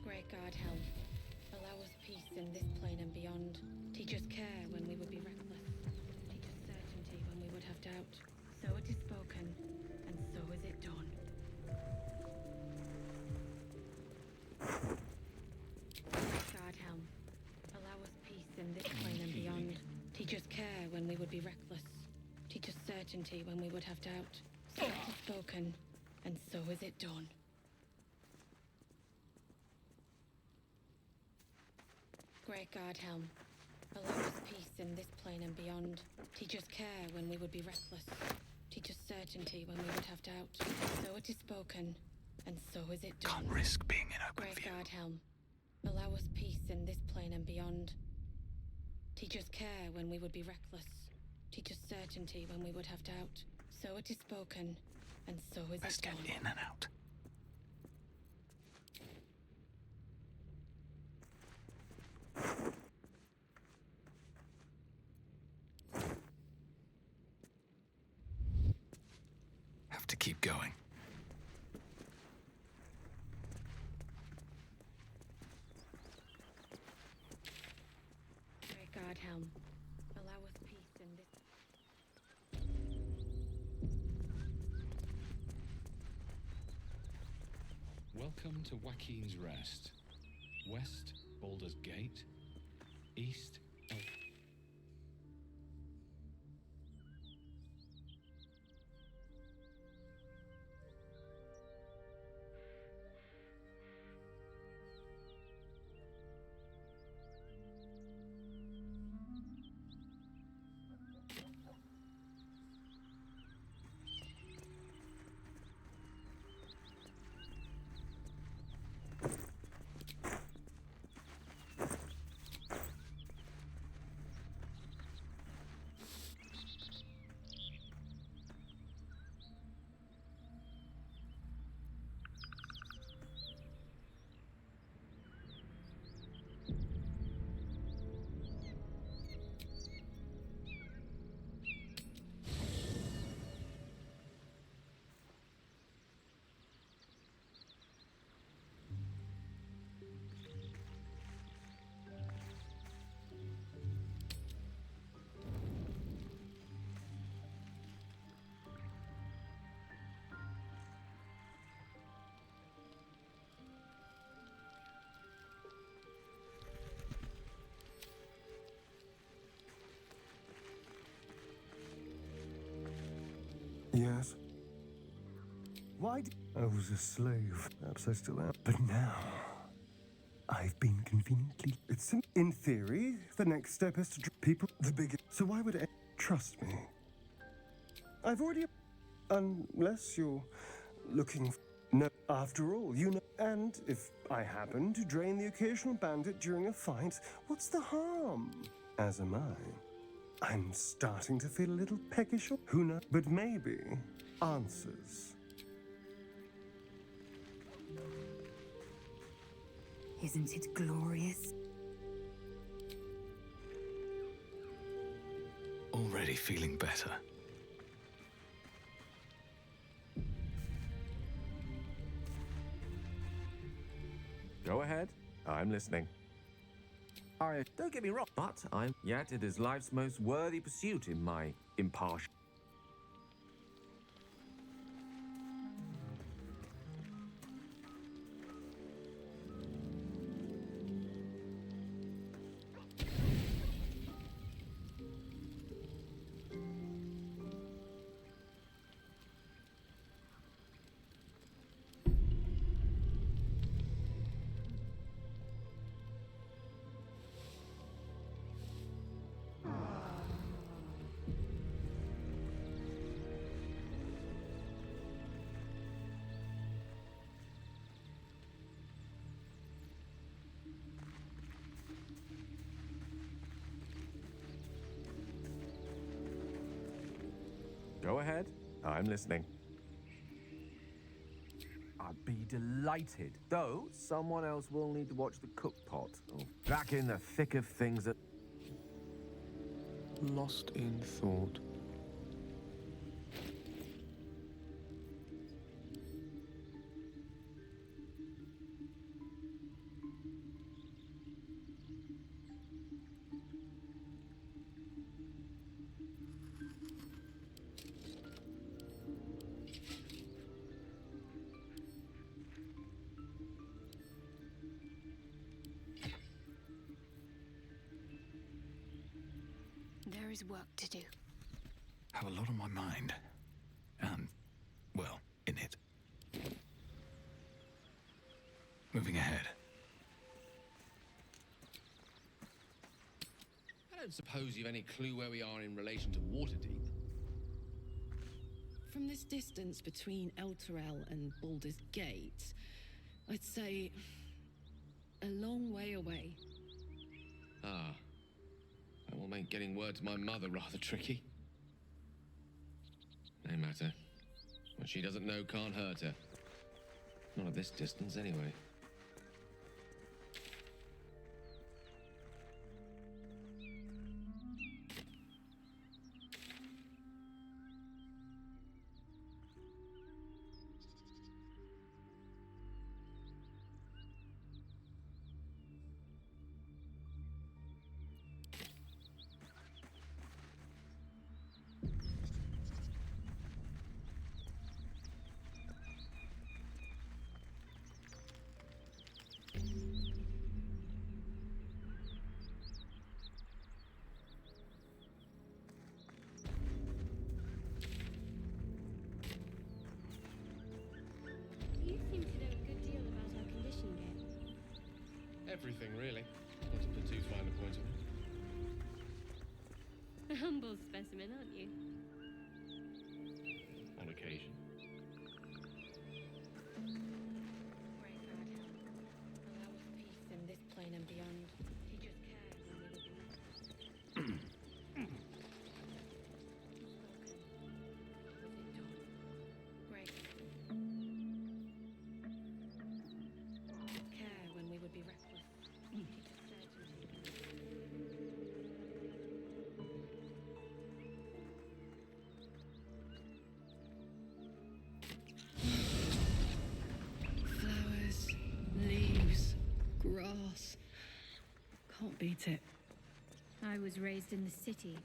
Great God, help. Allow us peace in this plane and beyond. Teach us care when we would be reckless. Teach us certainty when we would have doubt. So it is spoken, and so is it done. Great God, help. Allow us peace in this plane and beyond. Teach us care when we would be reckless. Teach us certainty when we would have doubt. So it is spoken, and so is it done. Great God Helm, allow us peace in this plane and beyond. Teach us care when we would be reckless. Teach us certainty when we would have doubt. So it is spoken, and so is it done.
Can't risk being in open
Great
view.
God Helm, allow us peace in this plane and beyond. Teach us care when we would be reckless. Teach us certainty when we would have doubt. So it is spoken, and so is
Best
it
get
done.
in and out. Have to keep going.
Great God Helm, allow us peace in this...
Welcome to Joaquin's Rest. West, Baldur's Gate. East,
Yes? Why I was a slave. Perhaps I still am. But now, I've been conveniently... In theory, the next step is to people the biggest... So why would I... Trust me. I've already... Unless you're looking for... No, after all, you know... And if I happen to drain the occasional bandit during a fight, what's the harm? As am I. I'm starting to feel a little peckish. Who knows? But maybe answers.
Isn't it glorious?
Already feeling better.
Go ahead. I'm listening. Don't get me wrong, but yet it is life's most worthy pursuit in my impartial. Go ahead. I'm listening. I'd be delighted. Though, someone else will need to watch the cookpot. Oh, back in the thick of things that...
Lost in thought.
There is work to do.
Have a lot on my mind. And, well, in it. Moving ahead.
don't suppose you've any clue where we are in relation to Waterdeep?
From this distance between Elturel and Baldur's Gate, I'd say a long way away.
Ah. That will make getting word to my mother rather tricky. No matter. What she doesn't know can't hurt her. Not at this distance, anyway.
You seem to know a good deal about our condition game.
Everything, really. Not to put too fine a point on it.
A humble specimen, aren't you?
On occasion.
Pray, God, allow us peace in this plane and beyond. Teach us care when we would be grace. Care when we would be reckless. Teach us certainty.
Flowers, leaves, grass. Can't beat it.
I was raised in the city.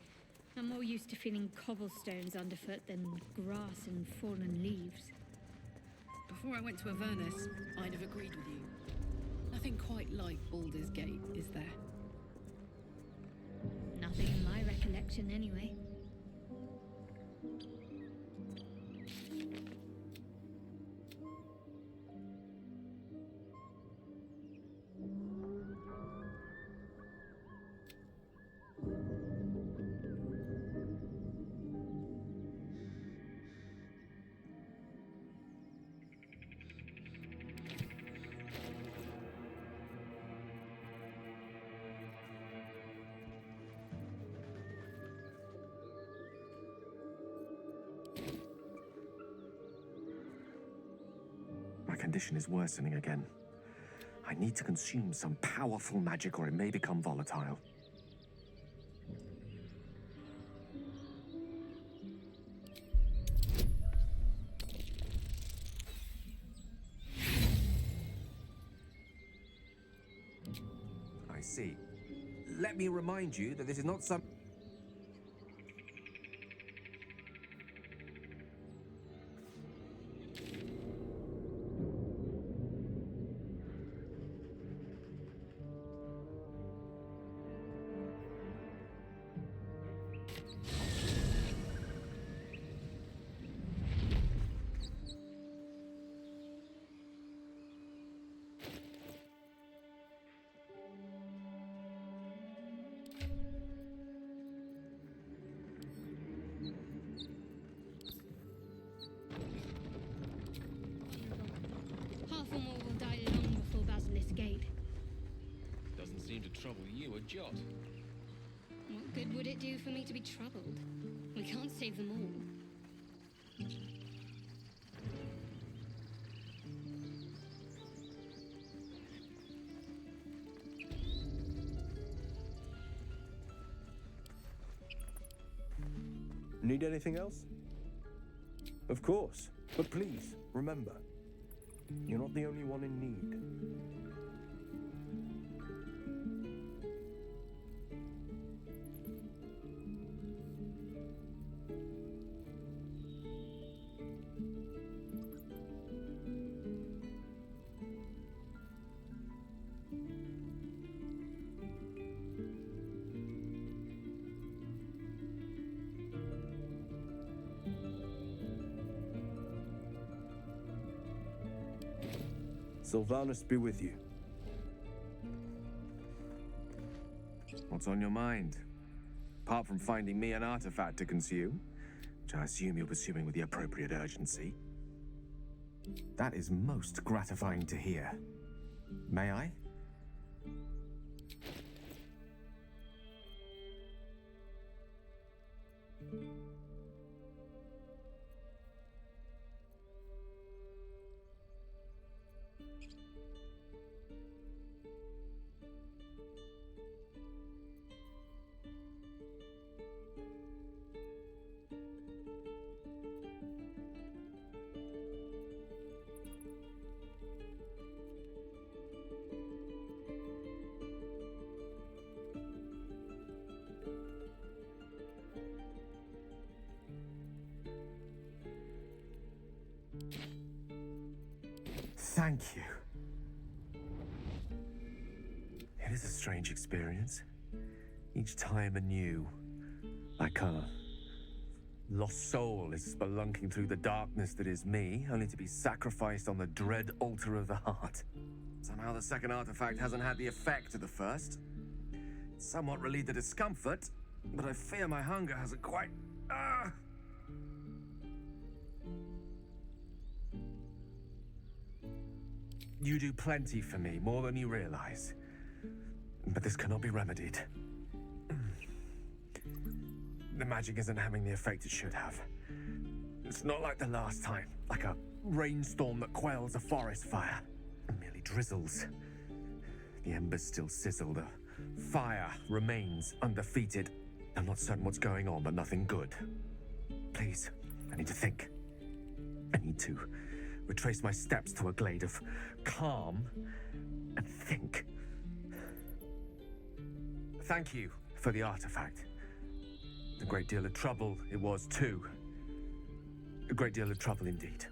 I'm more used to feeling cobblestones underfoot than grass and fallen leaves.
Before I went to Avernus, I'd have agreed with you. Nothing quite like Baldur's Gate, is there?
Nothing in my recollection, anyway.
My condition is worsening again. I need to consume some powerful magic or it may become volatile. I see. Let me remind you that this is not some...
Half or more will die long before Basilisk Gate.
Doesn't seem to trouble you a jot.
What good would it do for me to be troubled? We can't save them all.
Need anything else? Of course. But please, remember, you're not the only one in need. Sylvanus be with you.
What's on your mind? apart from finding me an artifact to consume, which I assume you're pursuing with the appropriate urgency. That is most gratifying to hear. May I? Thank you. It is a strange experience. Each time anew. Like a lost soul is spelunking through the darkness that is me, only to be sacrificed on the dread altar of the heart. Somehow the second artifact hasn't had the effect of the first. It's somewhat relieved the discomfort, but I fear my hunger hasn't quite... You do plenty for me, more than you realize. But this cannot be remedied. The magic isn't having the effect it should have. It's not like the last time, like a rainstorm that quells a forest fire. It merely drizzles. The embers still sizzle, the fire remains undefeated. I'm not certain what's going on, but nothing good. Please, I need to think. I need to retrace my steps to a glade of calm and think. Thank you for the artifact. A great deal of trouble it was too. A great deal of trouble indeed.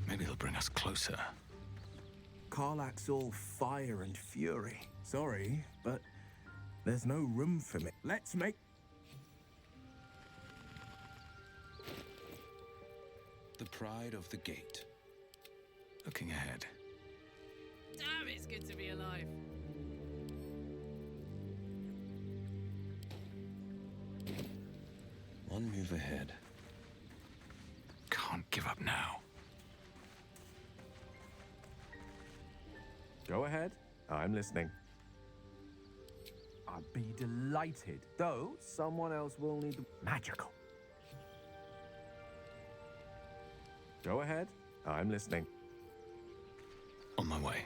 Maybe it'll bring us closer.
Karlach's all fire and fury. Sorry, but there's no room for me. Let's make...
The pride of the gate. Looking ahead.
Damn, it's good to be alive.
One move ahead. Can't give up now.
Go ahead. I'm listening. I'd be delighted, though someone else will need the magical. Go ahead. I'm listening.
On my way.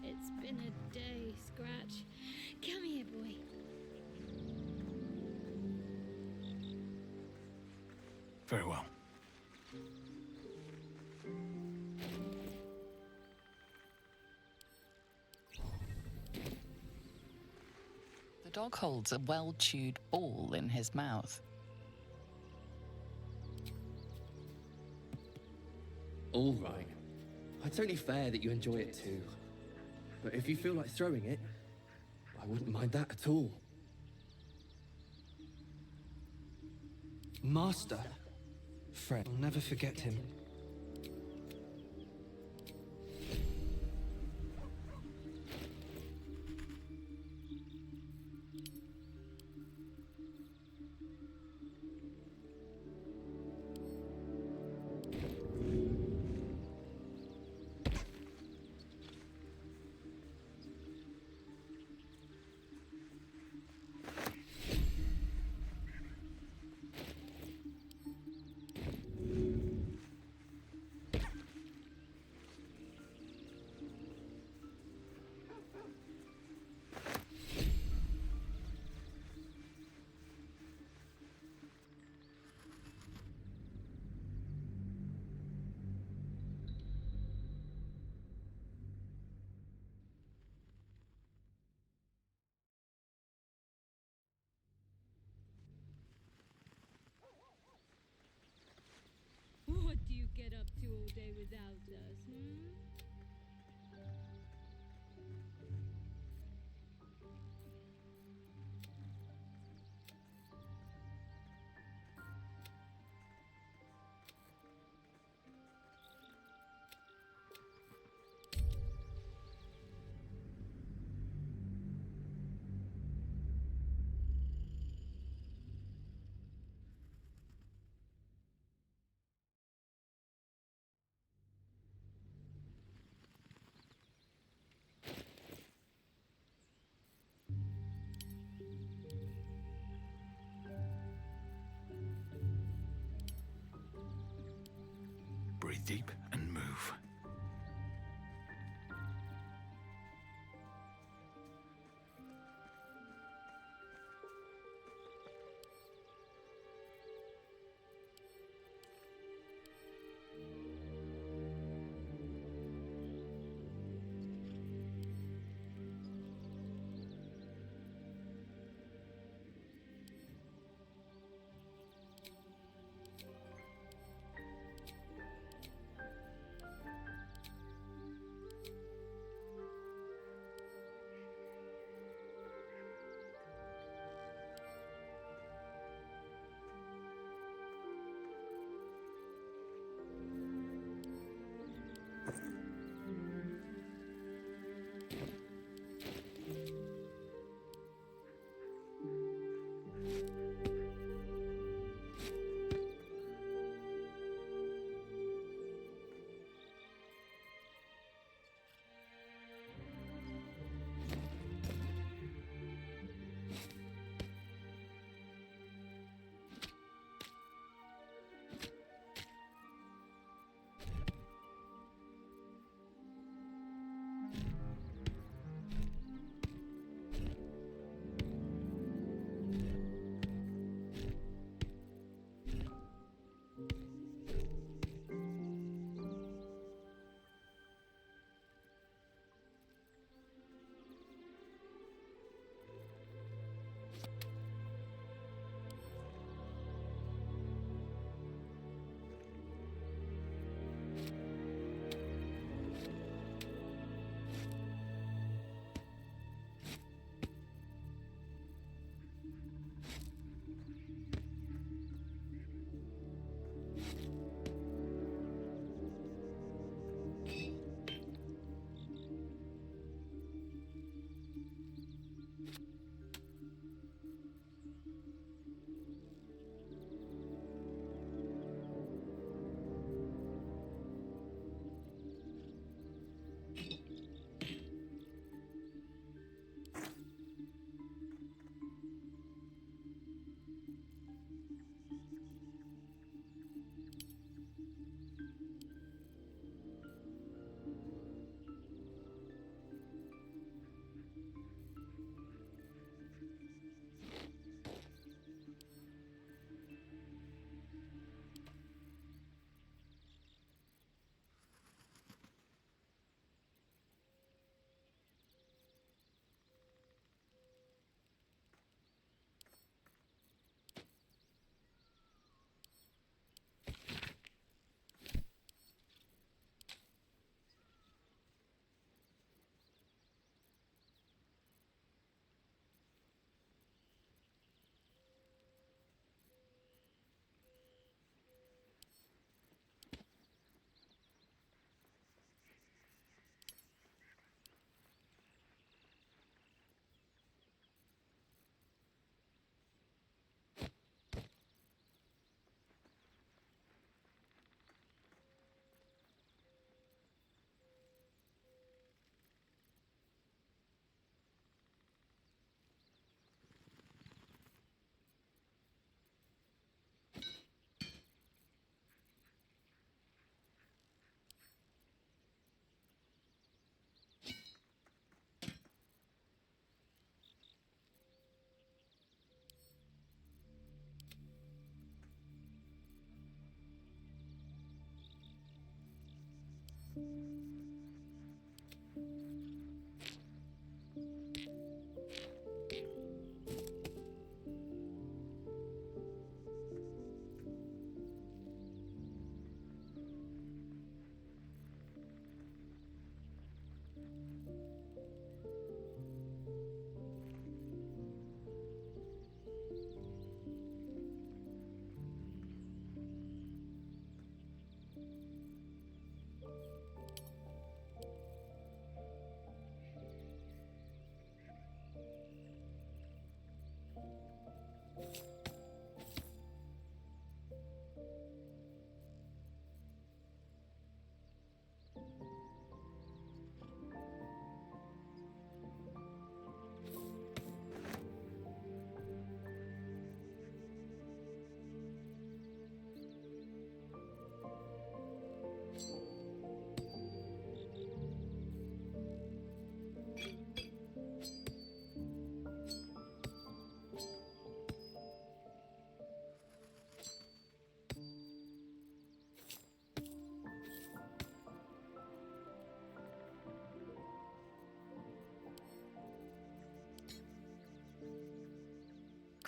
It's been a day, Scratch. Come here, boy.
Very well.
The dog holds a well-chewed ball in his mouth.
All right. It's only fair that you enjoy it too. But if you feel like throwing it, I wouldn't mind that at all. Master. Fred, I'll never forget him.
up to all day without us, hmm?
Breathe deep and move.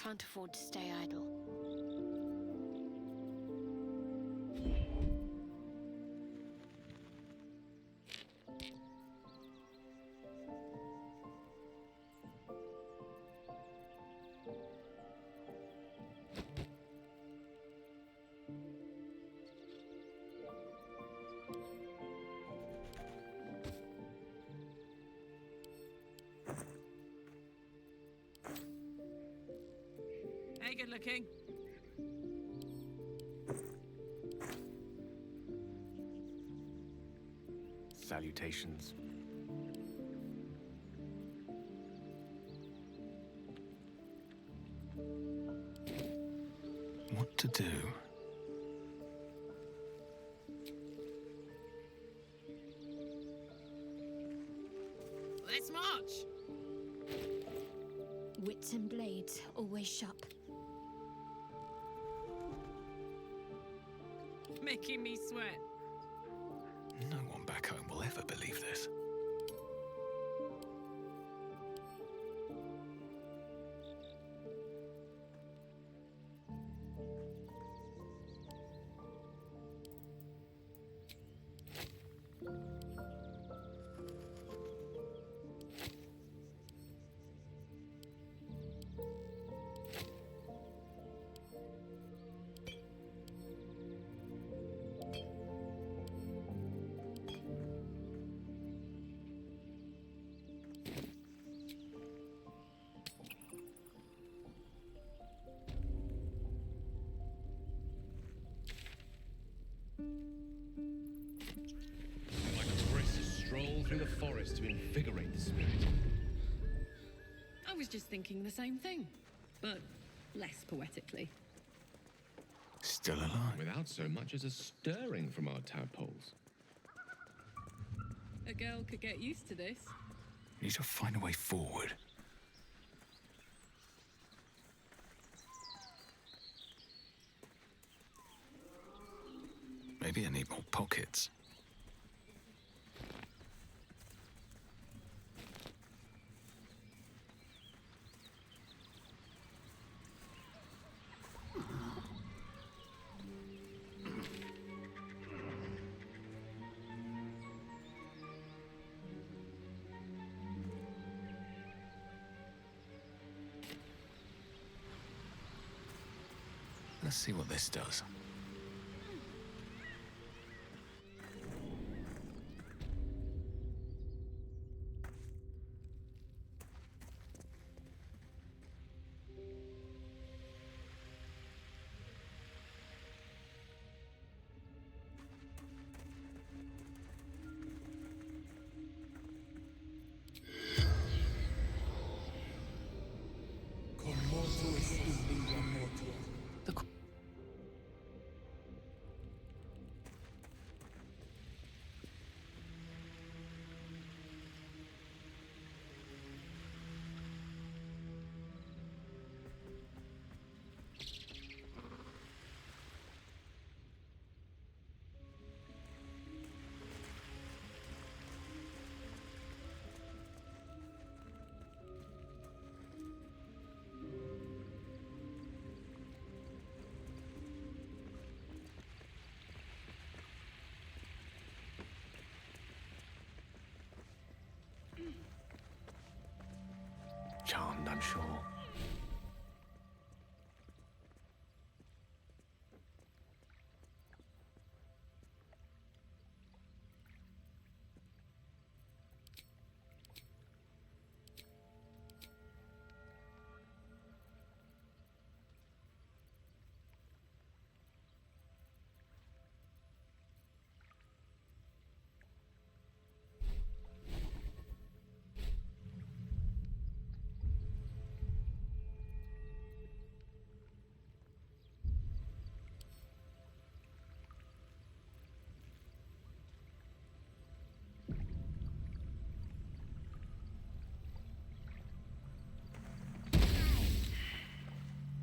can't afford to stay idle.
Hey, good looking.
Salutations. What to do?
Let's march.
Wits and blades always sharp.
Making me sweat.
No one back home will ever believe this.
Like a brisk stroll through the forest to invigorate the spirit.
I was just thinking the same thing, but less poetically.
Still alive.
Without so much as a stirring from our tadpoles.
A girl could get used to this.
Need to find a way forward. Maybe I need more pockets. Let's see what this does. Charmed, I'm sure.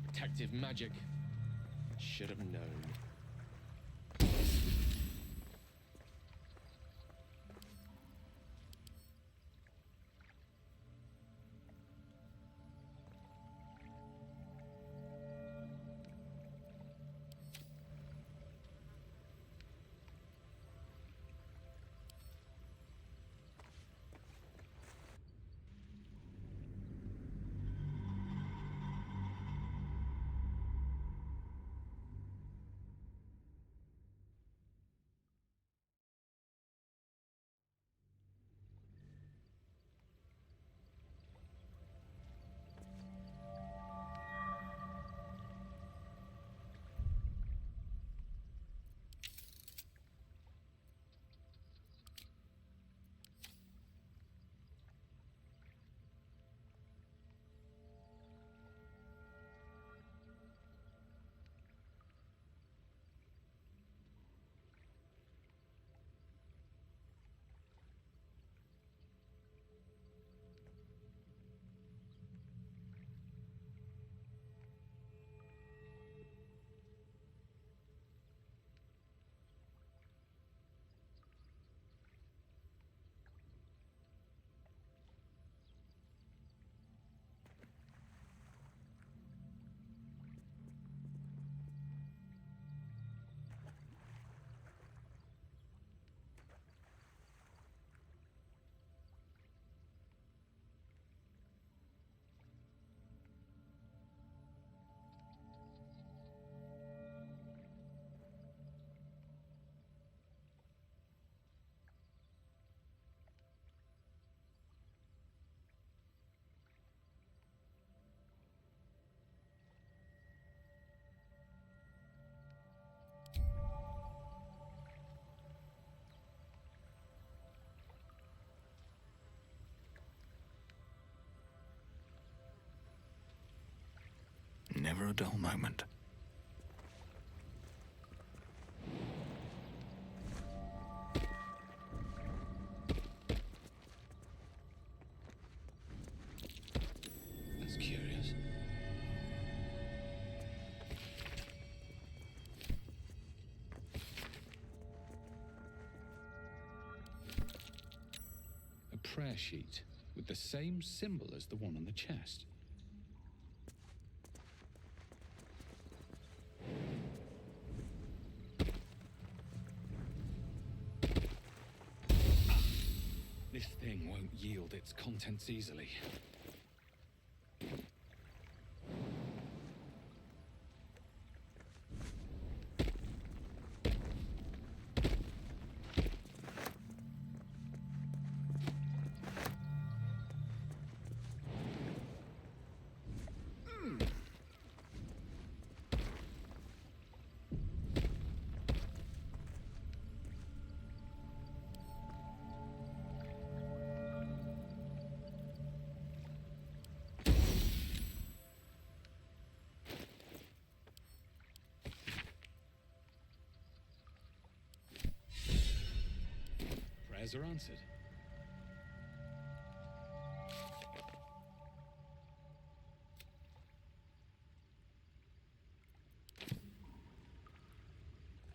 Protective magic. Should have known.
never a dull moment.
That's curious. A prayer sheet with the same symbol as the one on the chest. This thing won't yield its contents easily. Prayers are answered.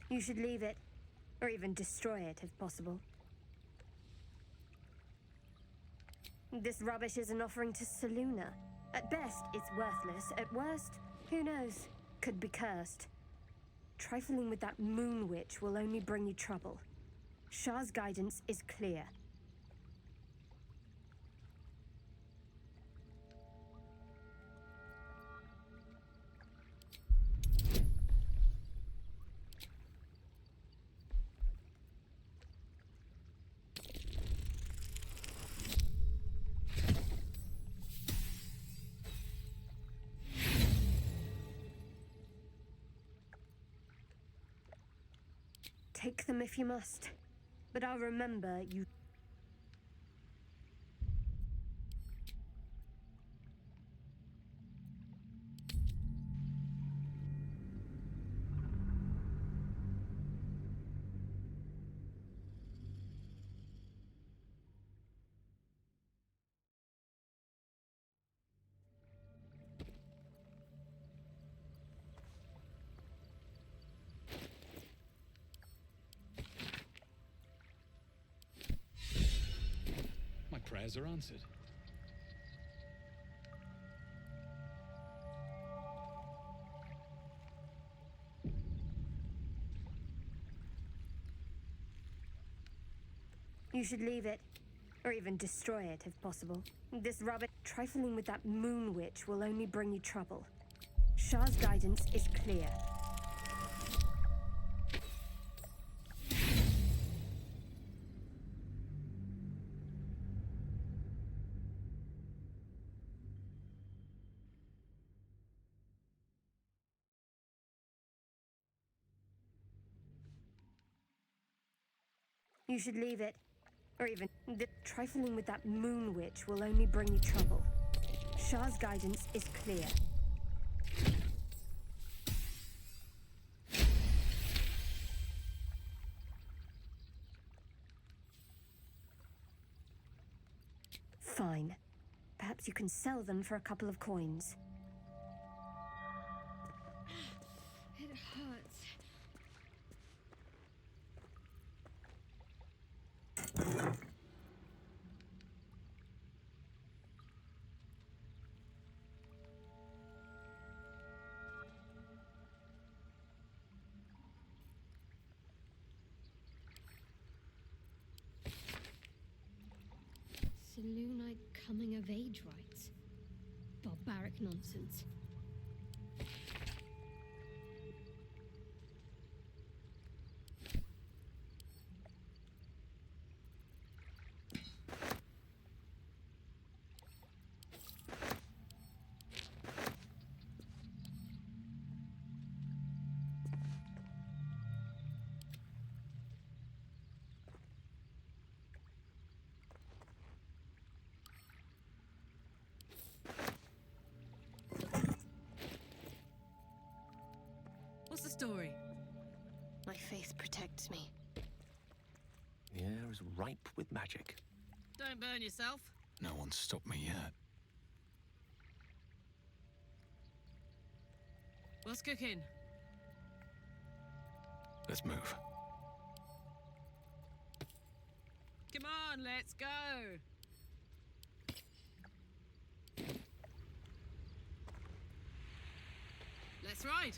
You should leave it, or even destroy it if possible. This rubbish is an offering to Seluna. At best, it's worthless. At worst, who knows? Could be cursed. Trifling with that moon witch will only bring you trouble. Shah's guidance is clear. Take them if you must, but I'll remember you.
Prayers are answered.
You should leave it, or even destroy it if possible. This rubbish, trifling with that moon witch will only bring you trouble. Shah's guidance is clear. You should leave it, or even trifling with that moon witch will only bring you trouble. Shah's guidance is clear. Fine. Perhaps you can sell them for a couple of coins.
It hurts. Selunite coming of age rites. Barbaric nonsense.
What's the story?
My faith protects me.
The air is ripe with magic.
Don't burn yourself.
No one's stopped me yet.
What's cooking?
Let's move.
Come on, let's go. Let's ride.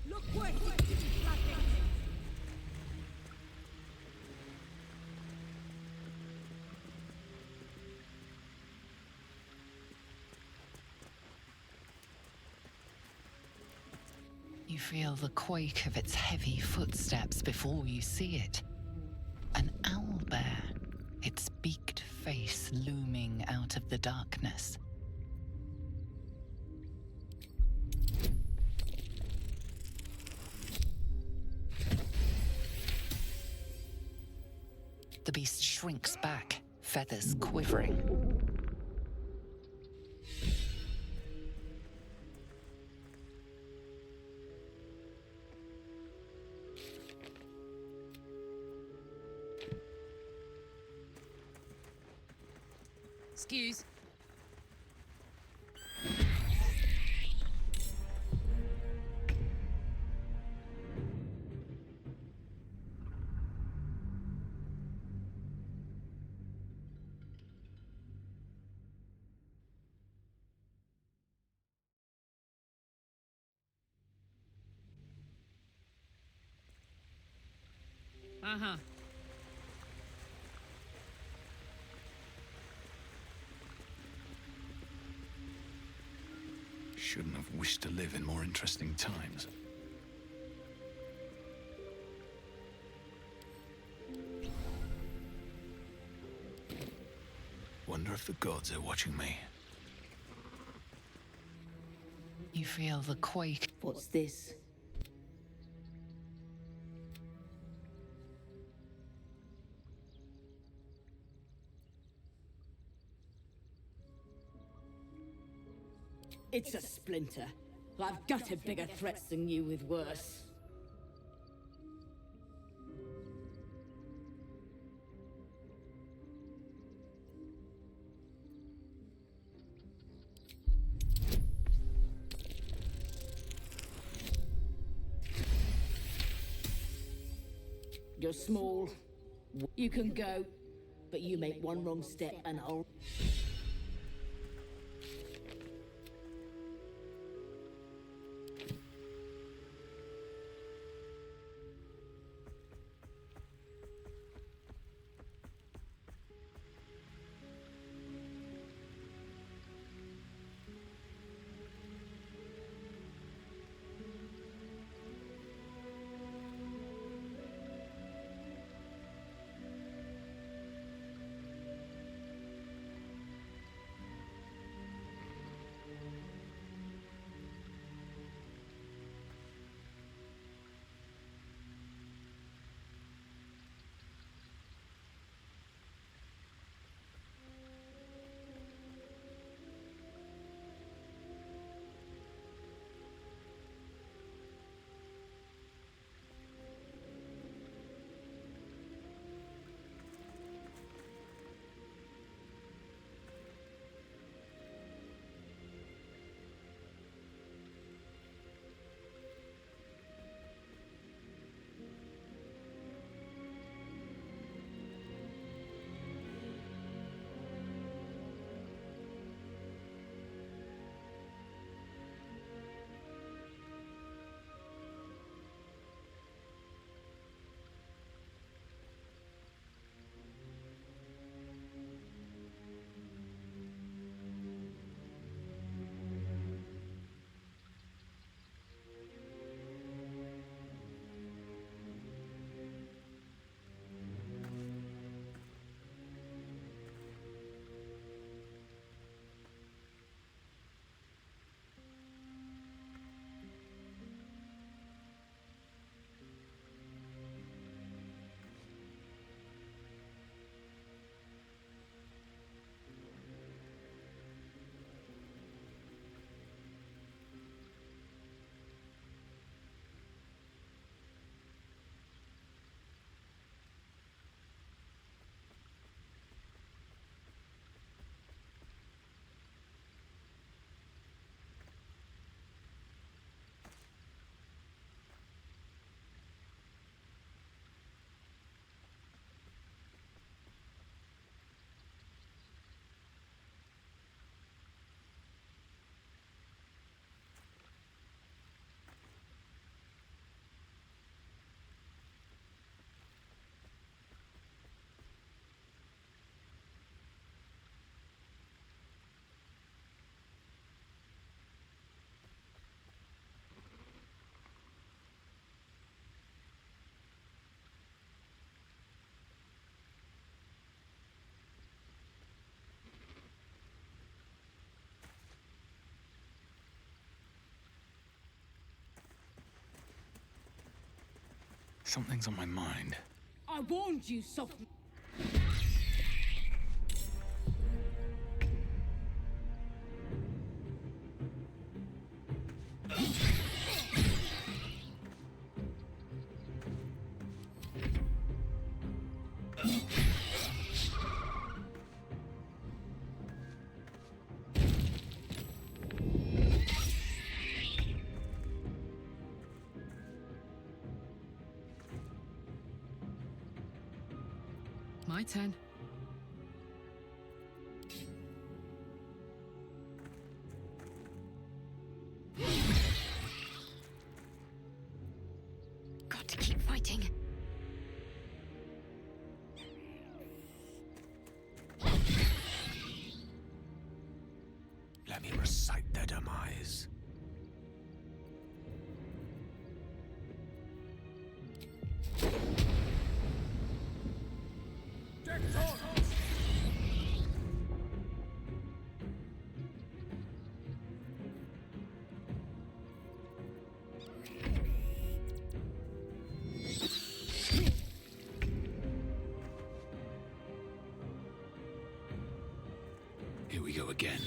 Look quick!
You feel the quake of its heavy footsteps before you see it. An owlbear, its beaked face looming out of the darkness. The beast shrinks back, feathers quivering.
Excuse. Uh-huh.
Shouldn't have wished to live in more interesting times. Wonder if the gods are watching me.
You feel the quake.
What's this?
It's a splinter. I've gutted bigger threats than you with worse. You're small. You can go, but you make one wrong step and I'll...
Something's on my mind.
I warned you, soft.
My turn.
Got to keep fighting.
Let me recite their demise.
Here we go again.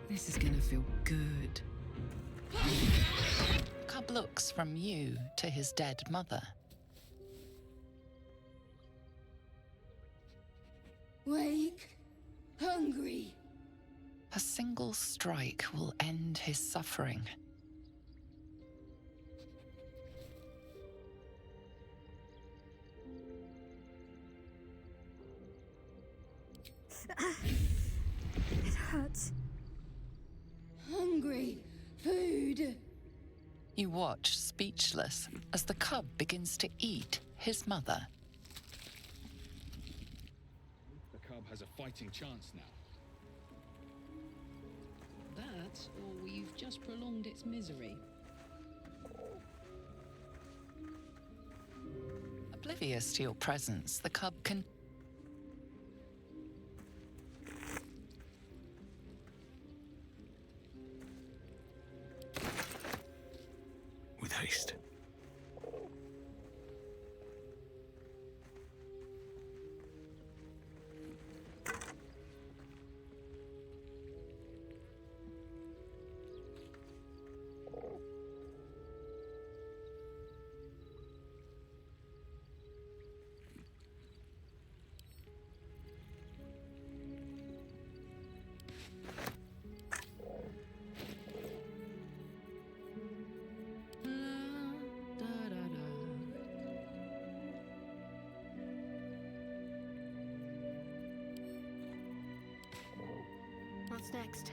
This is gonna feel good.
Cub looks from you to his dead mother.
Wake. Hungry.
A single strike will end his suffering.
It hurts.
Hungry. Food.
You watch speechless as the cub begins to eat his mother.
The cub has a fighting chance now.
That, or you've just prolonged its misery.
Oblivious to your presence, the cub can...
With haste.
What's next?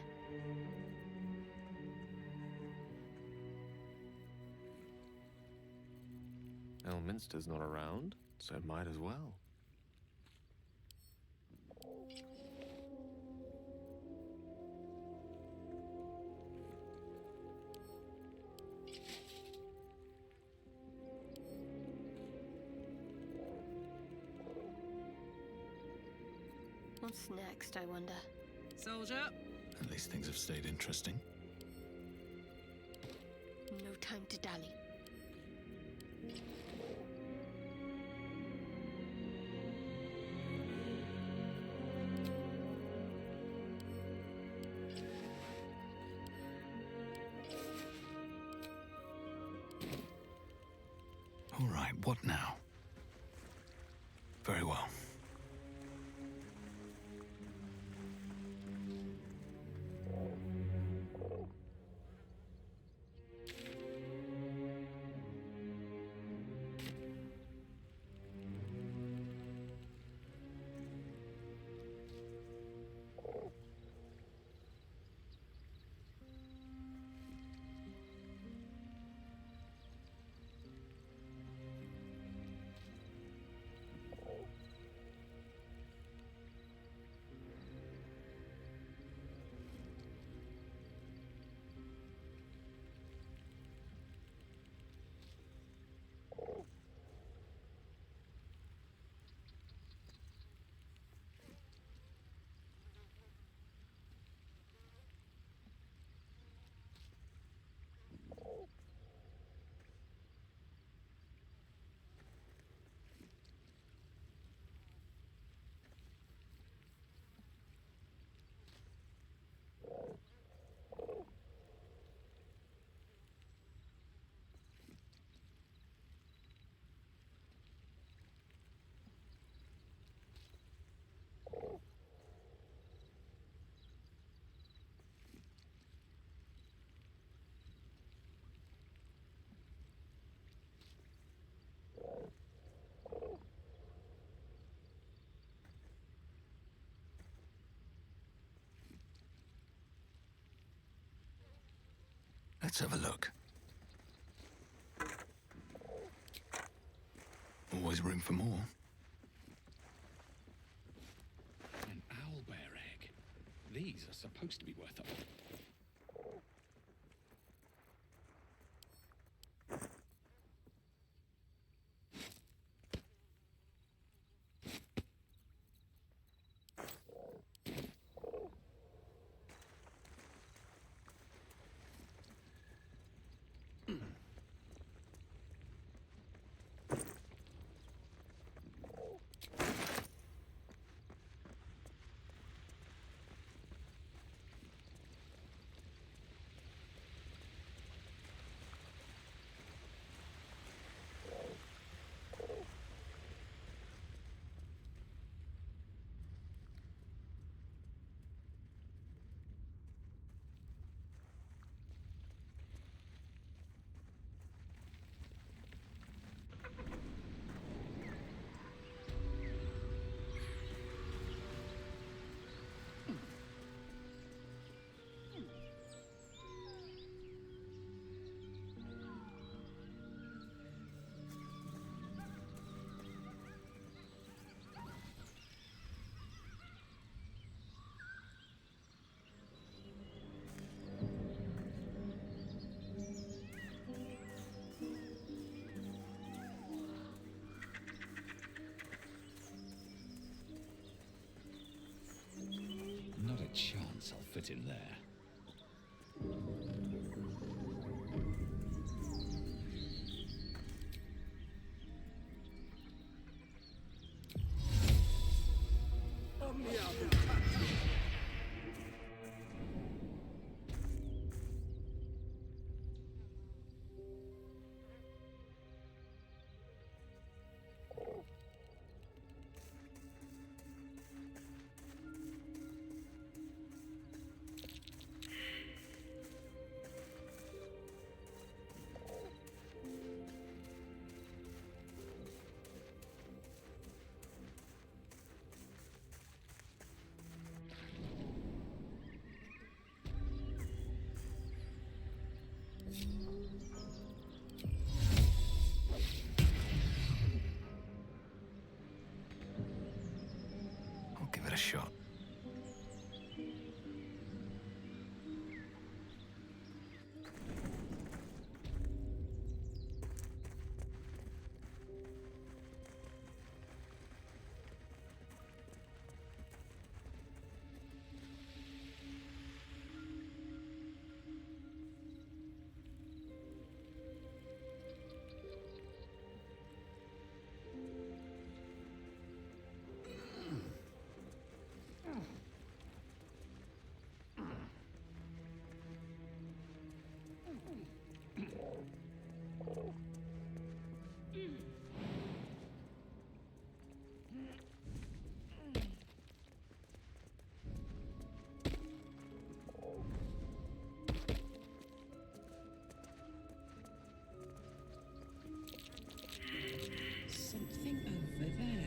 Elminster's not around, so might as well.
What's next, I wonder?
Soldier.
At least things have stayed interesting.
No time to dally.
All right, what now? Very well. Let's have a look. Always room for more.
An owlbear egg. These are supposed to be worth a... Not a chance I'll fit in there.
I'll give it a shot.
Something over there.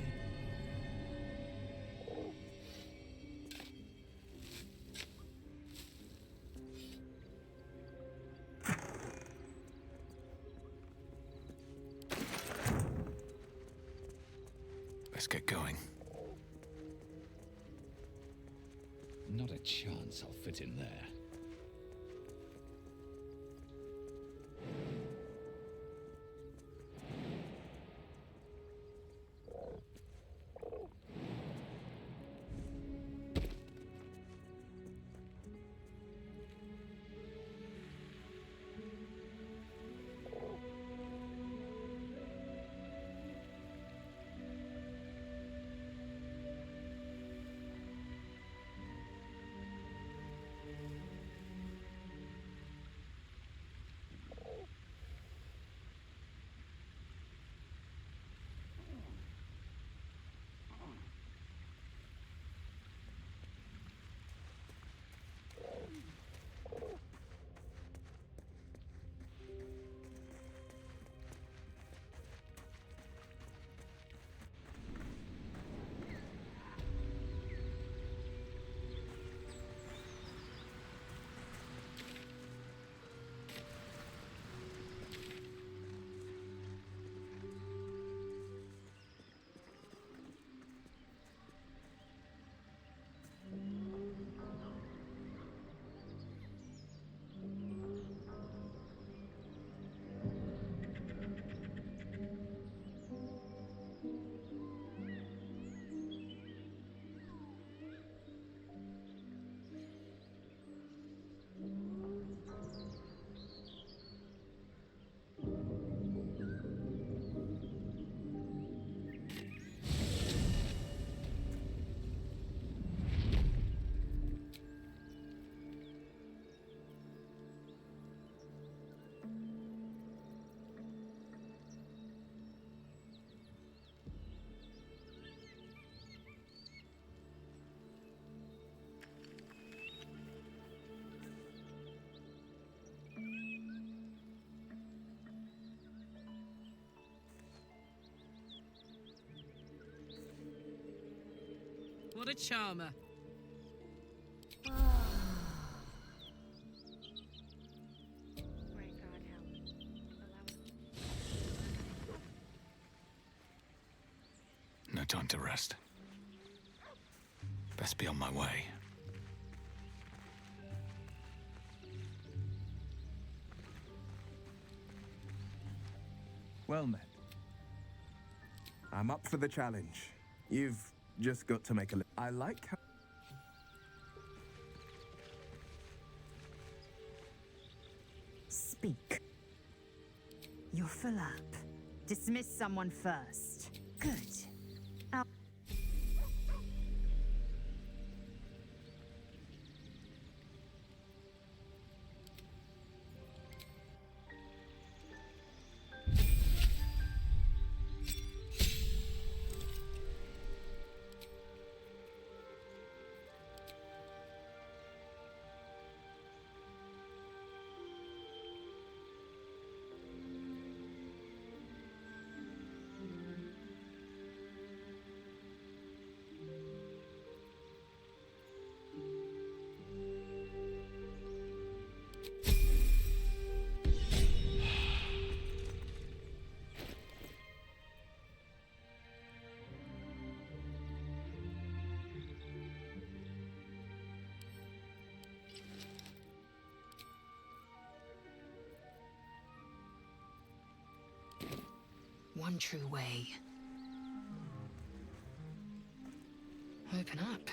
Let's get going.
Not a chance I'll fit in there.
What a charmer.
Great God, help.
No time to rest. Best be on my way.
Well met. I'm up for the challenge. You've just got to make a... I like how...
Speak. You're full up. Dismiss someone first. Good. Out.
One true way. Open up.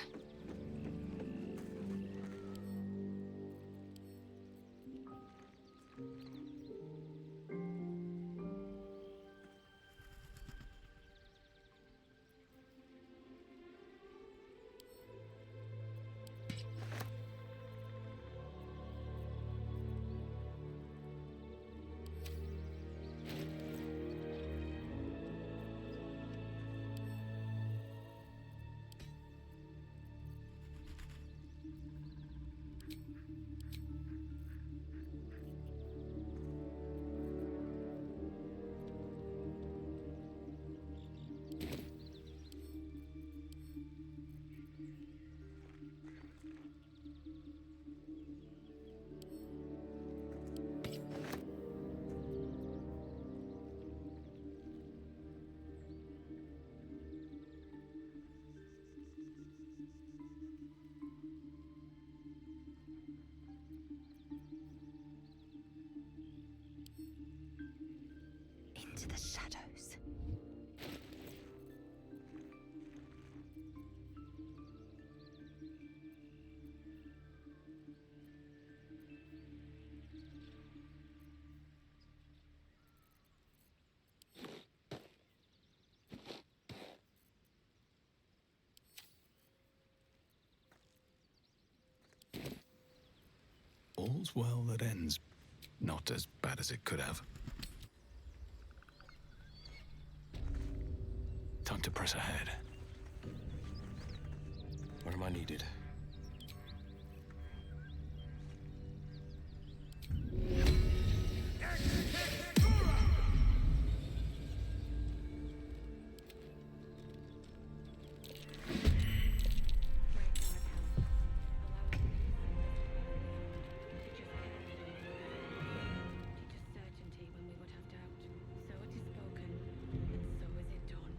Into the shadows.
All's well that ends. Not as bad as it could have. Time to press ahead.
Where am I needed?
Certainty when we would have doubt. So it is spoken, and so is it done.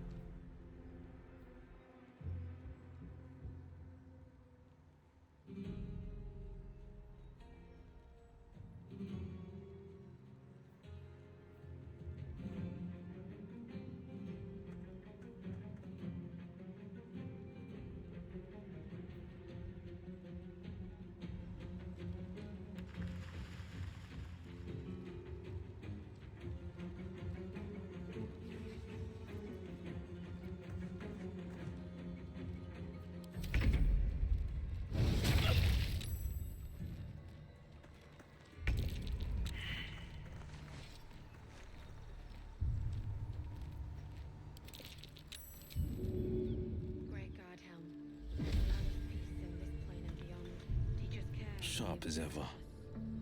Sharp as ever.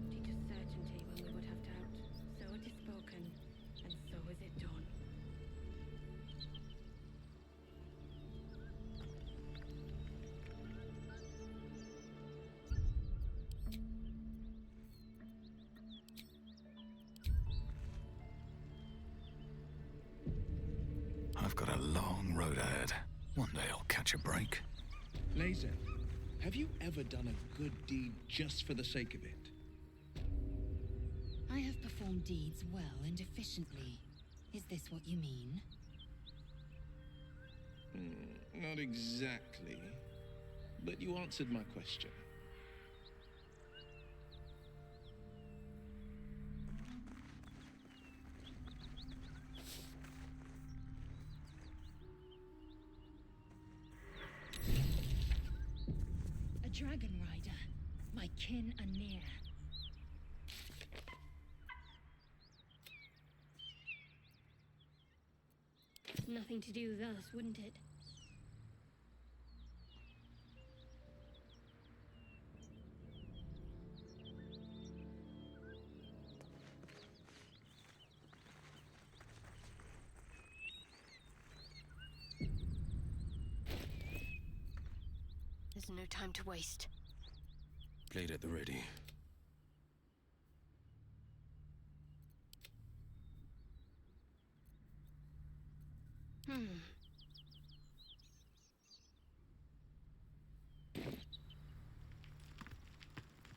Teach us certainty when we would have doubt. So it is spoken, and so is it done.
catch a break.
Lazen, have you ever done a good deed just for the sake of it?
I have performed deeds well and efficiently. Is this what you mean?
Not exactly, but you answered my question.
A dragon rider, my kin are near.
Nothing to do with us, wouldn't it? There's no time to waste.
Blade at the ready.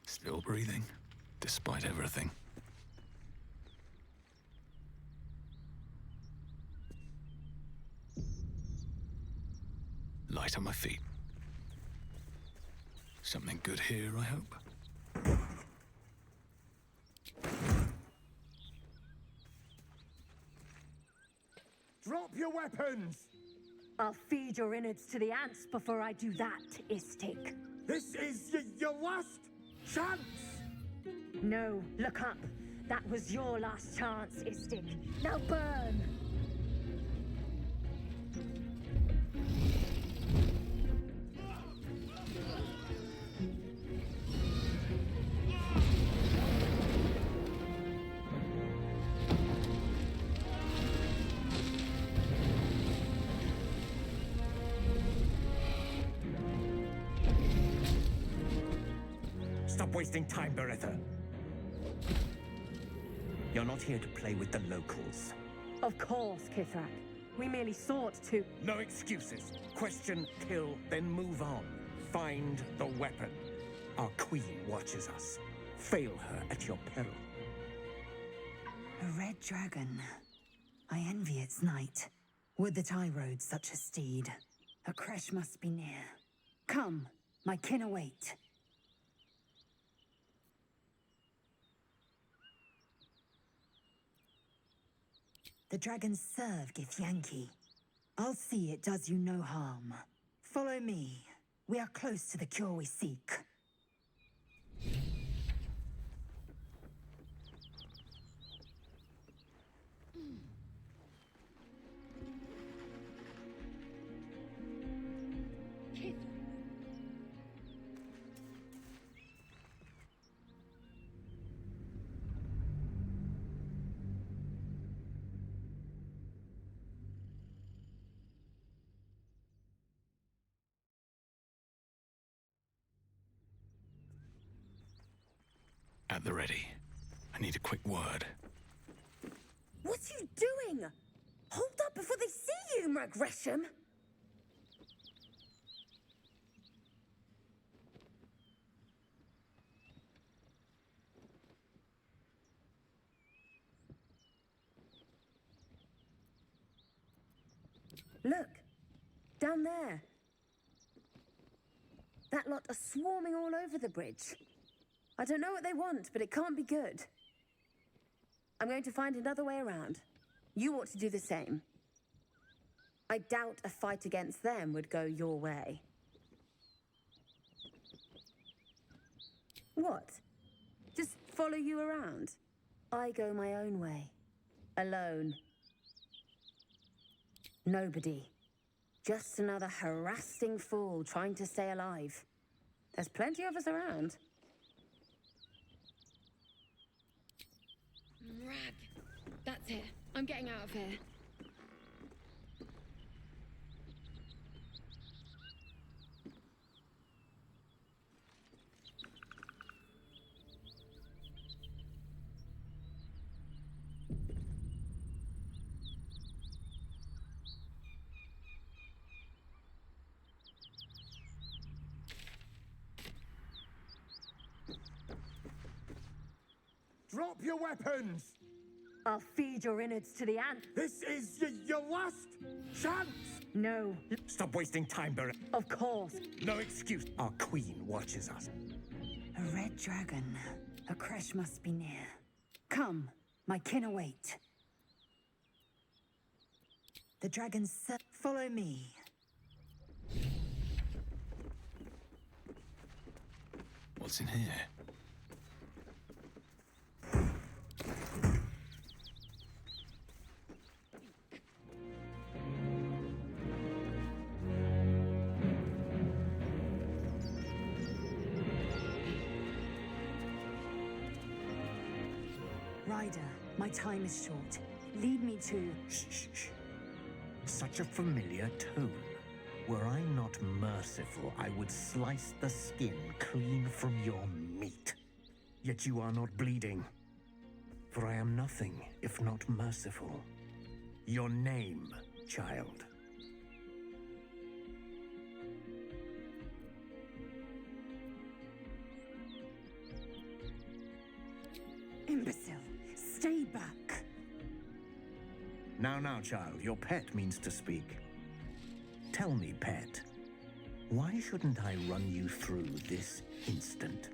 Still breathing, despite everything. Light on my feet. Something good here, I hope.
Drop your weapons!
I'll feed your innards to the ants before I do that, Istik.
This is your last chance!
No, look up. That was your last chance, Istik. Now burn!
Stop wasting time, Beretha. You're not here to play with the locals.
Of course, Kithrak. We merely sought to...
No excuses. Question, kill, then move on. Find the weapon. Our queen watches us. Fail her at your peril.
A red dragon. I envy its knight. Would that I rode such a steed. A crash must be near. Come, my kin await. The dragons serve Githyanki. I'll see it does you no harm. Follow me. We are close to the cure we seek.
At the ready. I need a quick word.
What are you doing? Hold up before they see you, Mag Gresham! Look, down there. That lot are swarming all over the bridge. I don't know what they want, but it can't be good. I'm going to find another way around. You ought to do the same. I doubt a fight against them would go your way. What? Just follow you around? I go my own way. Alone. Nobody. Just another harassing fool trying to stay alive. There's plenty of us around.
Rag. That's it. I'm getting out of here.
your weapons!
I'll feed your innards to the ant.
This is your last chance!
No.
Stop wasting time, Barrett.
Of course.
No excuse. Our queen watches us.
A red dragon. A crash must be near. Come, my kin await. The dragon's follow me.
What's in here?
Ryder, my time is short. Lead me to...
Shh, shh, shh. Such a familiar tone. Were I not merciful, I would slice the skin clean from your meat. Yet you are not bleeding. For I am nothing if not merciful. Your name, child.
Imbecile, stay back.
Now, child, your pet means to speak. Tell me, pet, why shouldn't I run you through this instant?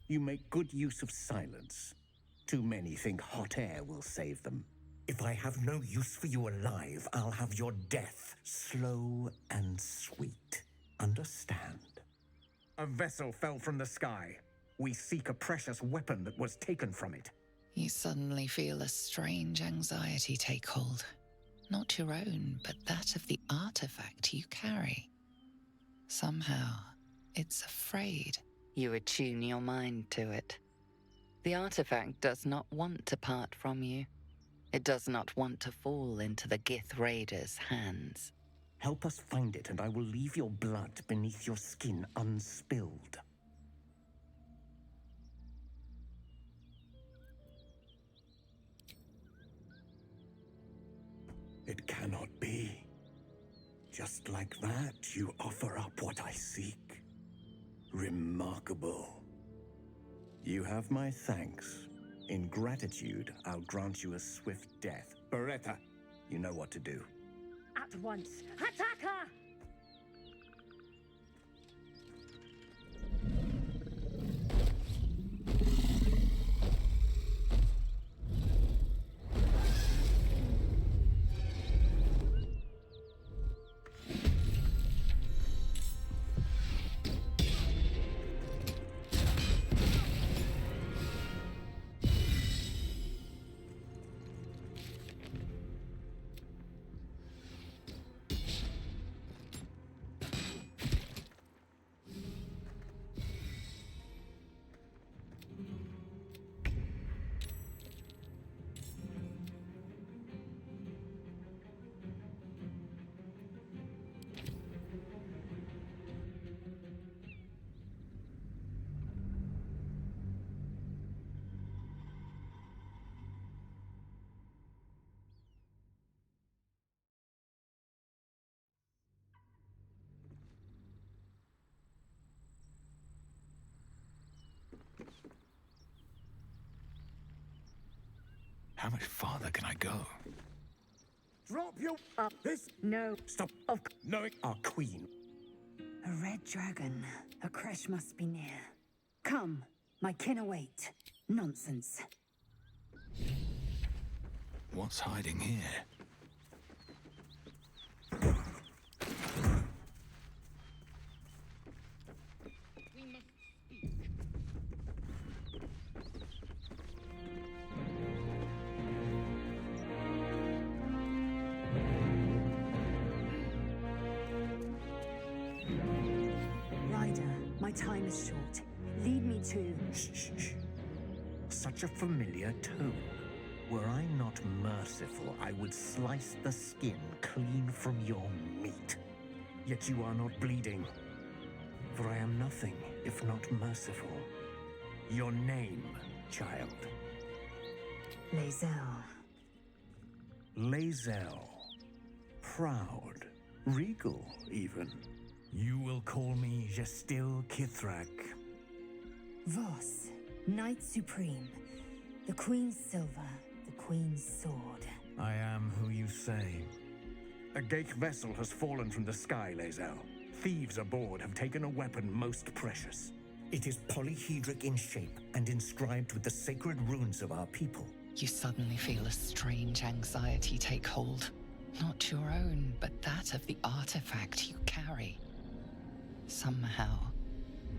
You make good use of silence. Too many think hot air will save them. If I have no use for you alive, I'll have your death slow and sweet. Understand? A vessel fell from the sky. We seek a precious weapon that was taken from it.
You suddenly feel a strange anxiety take hold. Not your own, but that of the artifact you carry. Somehow, it's afraid. You attune your mind to it. The artifact does not want to part from you. It does not want to fall into the Gith Raiders' hands.
Help us find it, and I will leave your blood beneath your skin unspilled. It cannot be. Just like that, you offer up what I seek. Remarkable. You have my thanks. In gratitude, I'll grant you a swift death. Beretta, you know what to do.
At once. Attack her!
How much farther can I go?
Drop your... This...
No.
Stop. No, our queen.
A red dragon. A crash must be near. Come, my kin await. Nonsense.
What's hiding here?
time is short. Lead me to...
Shh. Such a familiar tone. Were I not merciful, I would slice the skin clean from your meat. Yet you are not bleeding. For I am nothing if not merciful. Your name, child.
Lae'zel.
Lae'zel. Proud. Regal, even. You will call me Gestil Kithrak.
Vos, Knight Supreme. The Queen's silver, the Queen's sword.
I am who you say. A Geich vessel has fallen from the sky, Lae'zel. Thieves aboard have taken a weapon most precious. It is polyhedric in shape and inscribed with the sacred runes of our people.
You suddenly feel a strange anxiety take hold. Not your own, but that of the artifact you carry. Somehow,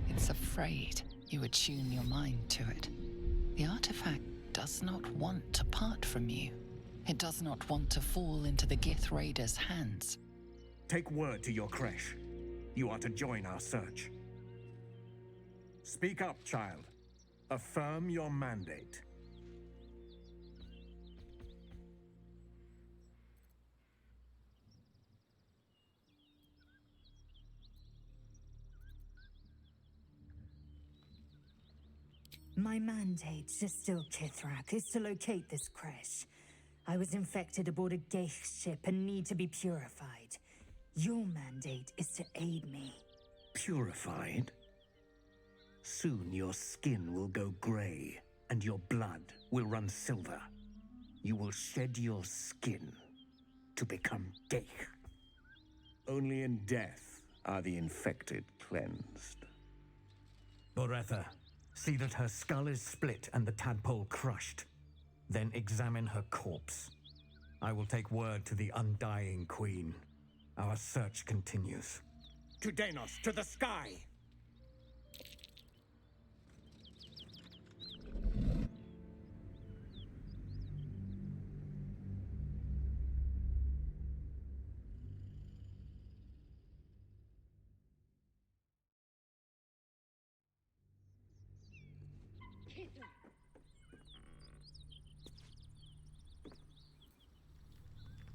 it's afraid. You attune your mind to it. The artifact does not want to part from you. It does not want to fall into the Gith Raiders' hands.
Take word to your creche. You are to join our search. Speak up, child. Affirm your mandate.
My mandate, Gestil Kithrak, is to locate this creche. I was infected aboard a Geich ship and need to be purified. Your mandate is to aid me.
Purified? Soon your skin will go grey, and your blood will run silver. You will shed your skin to become Geich. Only in death are the infected cleansed. Boretha, see that her skull is split and the tadpole crushed. Then examine her corpse. I will take word to the Undying Queen. Our search continues. To Denos, to the sky!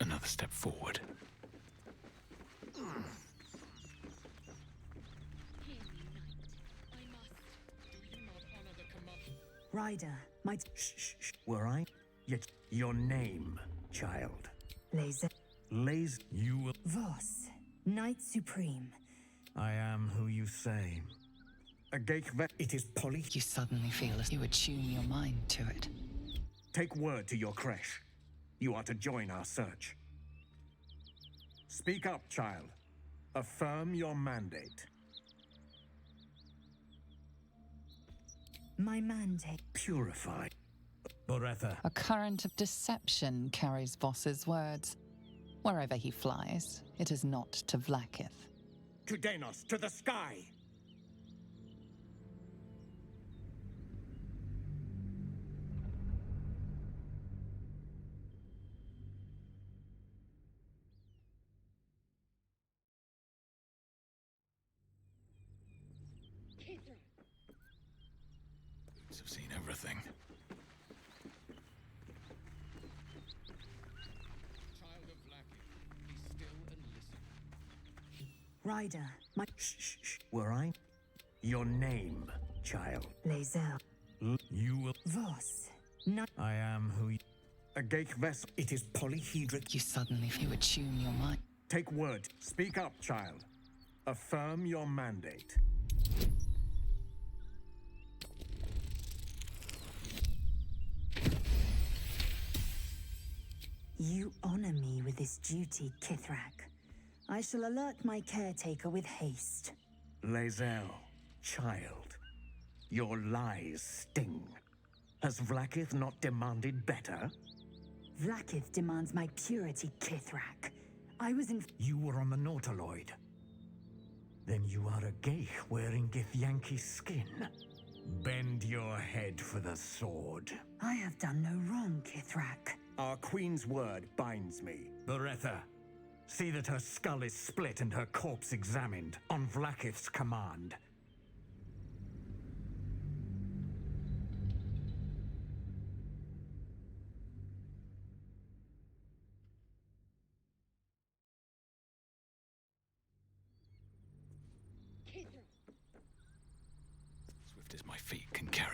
Another step forward.
Ryder, my...
Shh. Were I? Yet your name, child.
Lae'zel.
You will...
Vos, Knight Supreme.
I am who you say. A Geich it is poly...
You suddenly feel as you attune your mind to it.
Take word to your creche. You are to join our search. Speak up, child. Affirm your mandate.
My mandate.
Purify. Boretha.
A current of deception carries Voss's words. Wherever he flies, it is not to Vlaakith.
To Denos, to the sky!
I've seen everything.
Child of Vlaakith, be still and listen.
Ryder, my...
Shh. Were I? Your name, child.
Lae'zel.
You will...
Vos, Knight...
I am who you... A Geich vessel. It is polyhedric.
You suddenly feel attune your mind.
Take word. Speak up, child. Affirm your mandate.
You honor me with this duty, Kithrak. I shall alert my caretaker with haste.
Lae'zel, child. Your lies sting. Has Vlaakith not demanded better?
Vlaakith demands my purity, Kithrak. I was in...
You were on the Nautiloid. Then you are a Geich wearing Githyanki's skin. Bend your head for the sword.
I have done no wrong, Kithrak.
Our queen's word binds me. Boretha, see that her skull is split and her corpse examined, on Vlaakith's command.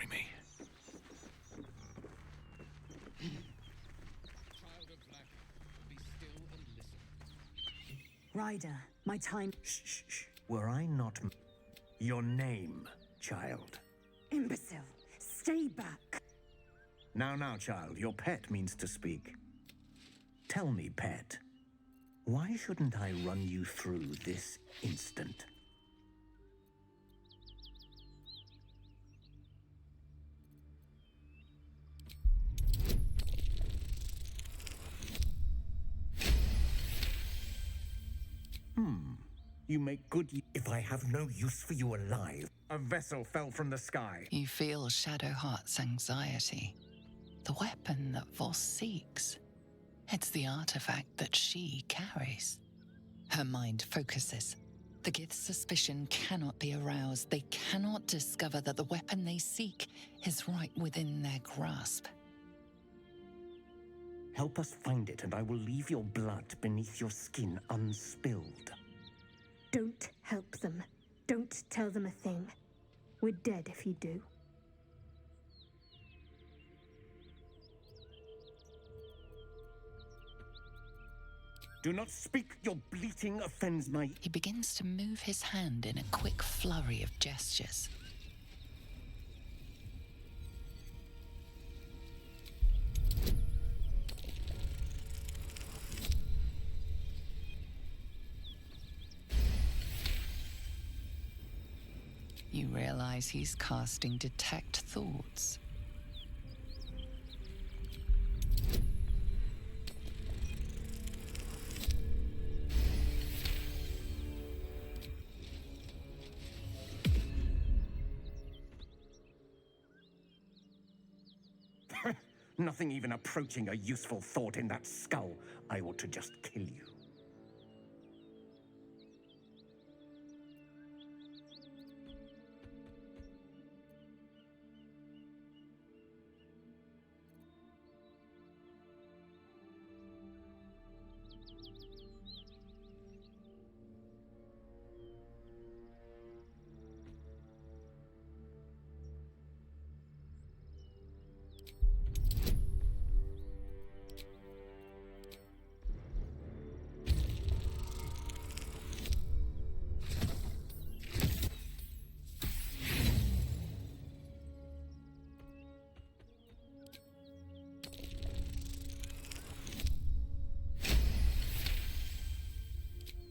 carry me.
Child of Black, be still and listen.
Ryder, my time.
Shh. Were I not... Your name, child.
Imbecile, stay back.
Now, child, your pet means to speak. Tell me, pet, why shouldn't I run you through this instant? You make good if I have no use for you alive. A vessel fell from the sky.
You feel Shadowheart's anxiety. The weapon that Voss seeks. It's the artifact that she carries. Her mind focuses. The Gith's suspicion cannot be aroused. They cannot discover that the weapon they seek is right within their grasp.
Help us find it, and I will leave your blood beneath your skin unspilled.
Don't help them. Don't tell them a thing. We're dead if you do.
Do not speak. Your bleating offends my...
He begins to move his hand in a quick flurry of gestures. You realize he's casting Detect Thoughts.
Nothing even approaching a useful thought in that skull. I ought to just kill you.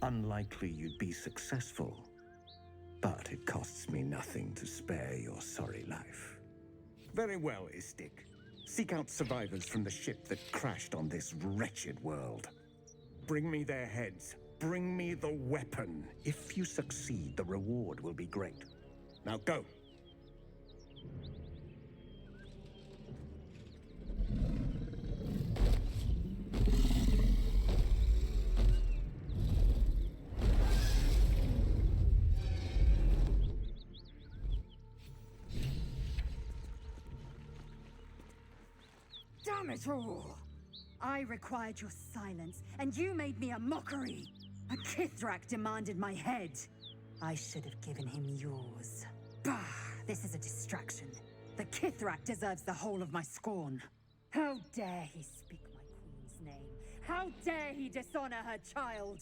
Unlikely you'd be successful, but it costs me nothing to spare your sorry life. Very well, Istik. Seek out survivors from the ship that crashed on this wretched world. Bring me their heads. Bring me the weapon. If you succeed, the reward will be great. Now go.
Damn it all! I required your silence, and you made me a mockery. A Kithrak demanded my head. I should have given him yours. Bah! This is a distraction. The Kithrak deserves the whole of my scorn. How dare he speak my queen's name? How dare he dishonor her child?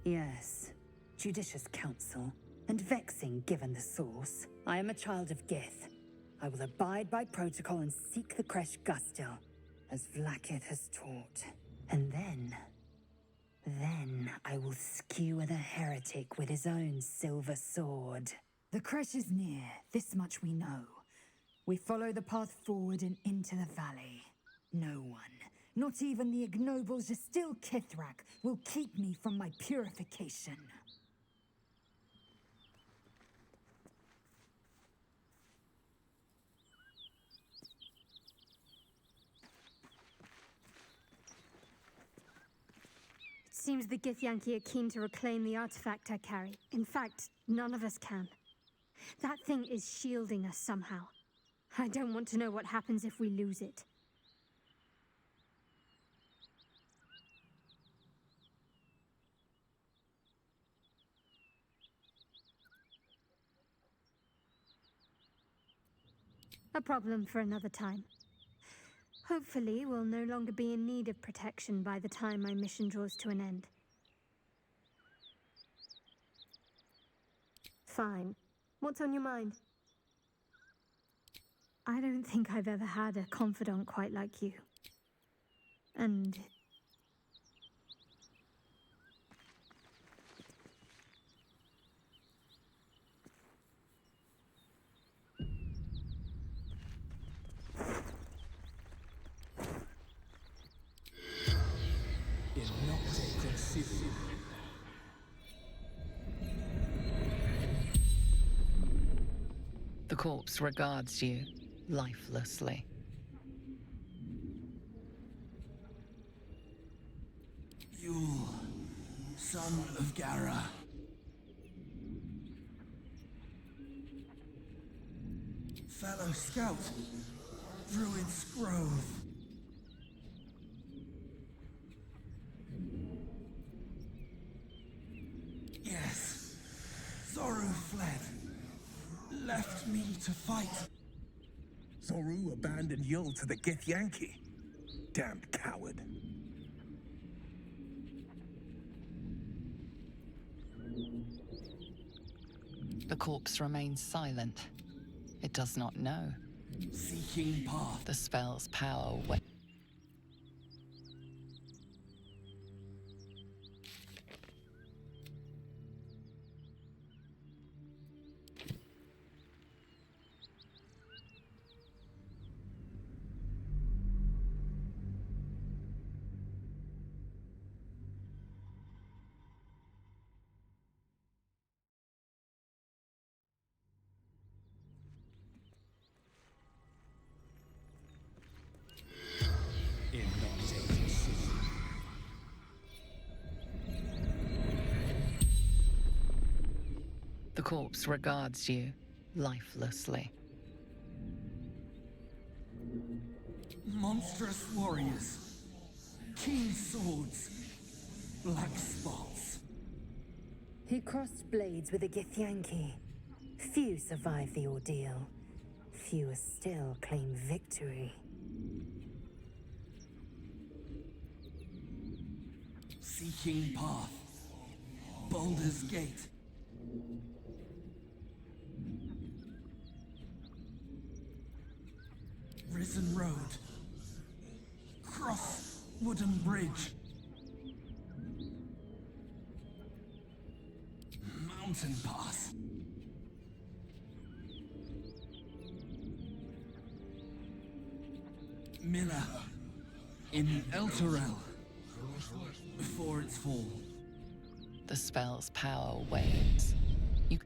Yes, judicious counsel, and vexing given the source. I am a child of Gith. I will abide by protocol and seek the Kresh Gustil, as Vlaakith has taught. And then I will skewer the heretic with his own silver sword. The Kresh is near, this much we know. We follow the path forward and into the valley. No one, not even the ignoble Jastil Kithrak, will keep me from my purification.
seems the Githyanki are keen to reclaim the artifact I carry. In fact, none of us can. That thing is shielding us somehow. I don't want to know what happens if we lose it. A problem for another time. Hopefully, we'll no longer be in need of protection by the time my mission draws to an end.
Fine. What's on your mind?
I don't think I've ever had a confidant quite like you. And
The corpse regards you lifelessly.
Yule, son of Gara. Fellow scout, Druid's Grove. Yes, Zoru fled. Left me to fight.
Zoru abandoned Yule to the Githyanki. Damned coward.
The corpse remains silent. It does not know.
Seeking path.
The spell's power The corpse regards you lifelessly.
Monstrous warriors. Keen swords. Black spots.
He crossed blades with a Githyanki. Few survive the ordeal. Fewer still claim victory.
Seeking path. Baldur's Gate. Risen Road. Cross Wooden Bridge. Mountain Pass. Miller. In Elturel. Before its fall.
The spell's power wanes. You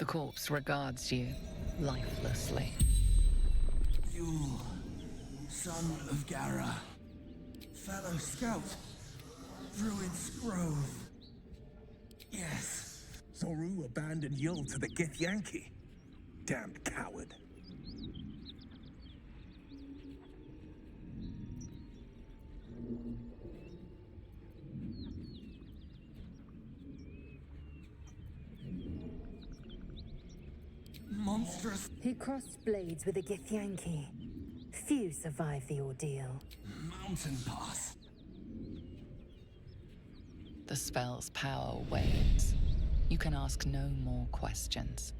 The corpse regards you lifelessly.
Yule, son of Gara. Fellow scout, Druid's Grove. Yes.
Zoru abandoned Yule to the Githyanki. Damned coward.
Monstrous.
He crossed blades with a Githyanki. Few survive the ordeal.
Mountain Pass.
The spell's power wanes. You can ask no more questions.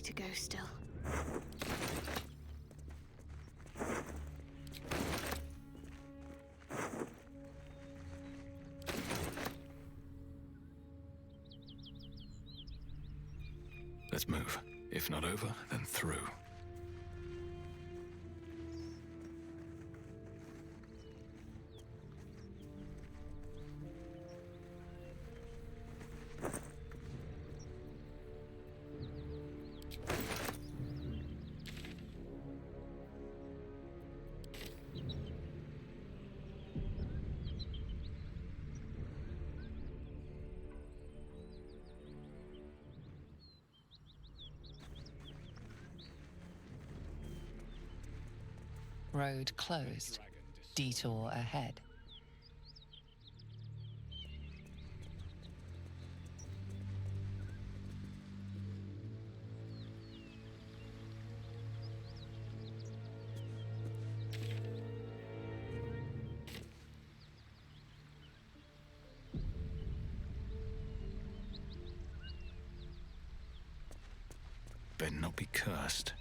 to go still.
Let's move. If not over, then through.
Road closed. Detour ahead.
Better not be cursed.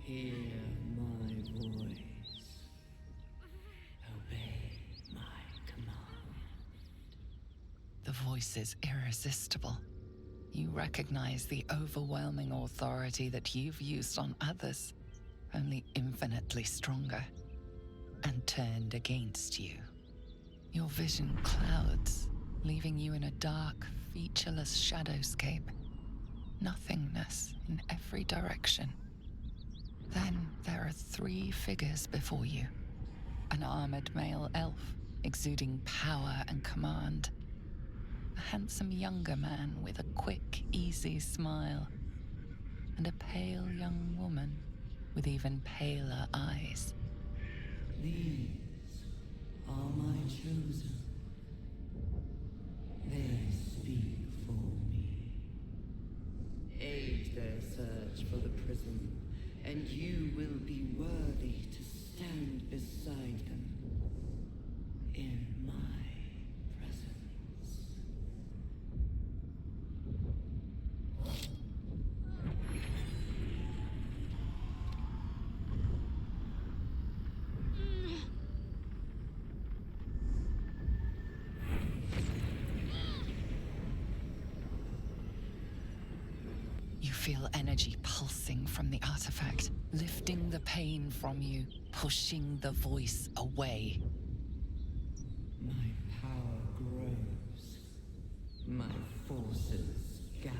Hear my voice. Obey my command.
The voice is irresistible. You recognize the overwhelming authority that you've used on others, only infinitely stronger, and turned against you. Your vision clouds, leaving you in a dark, featureless shadowscape. Nothingness in every direction. Then there are 3 figures before you. An armored male elf, exuding power and command. A handsome younger man with a quick, easy smile. And a pale young woman with even paler eyes.
These are my chosen. They speak for me. Aid their search for the prison, and you will be worthy to stand beside them in my presence.
You feel energy pulsing from the artifact, lifting the pain from you, pushing the voice away.
My power grows. My forces gather.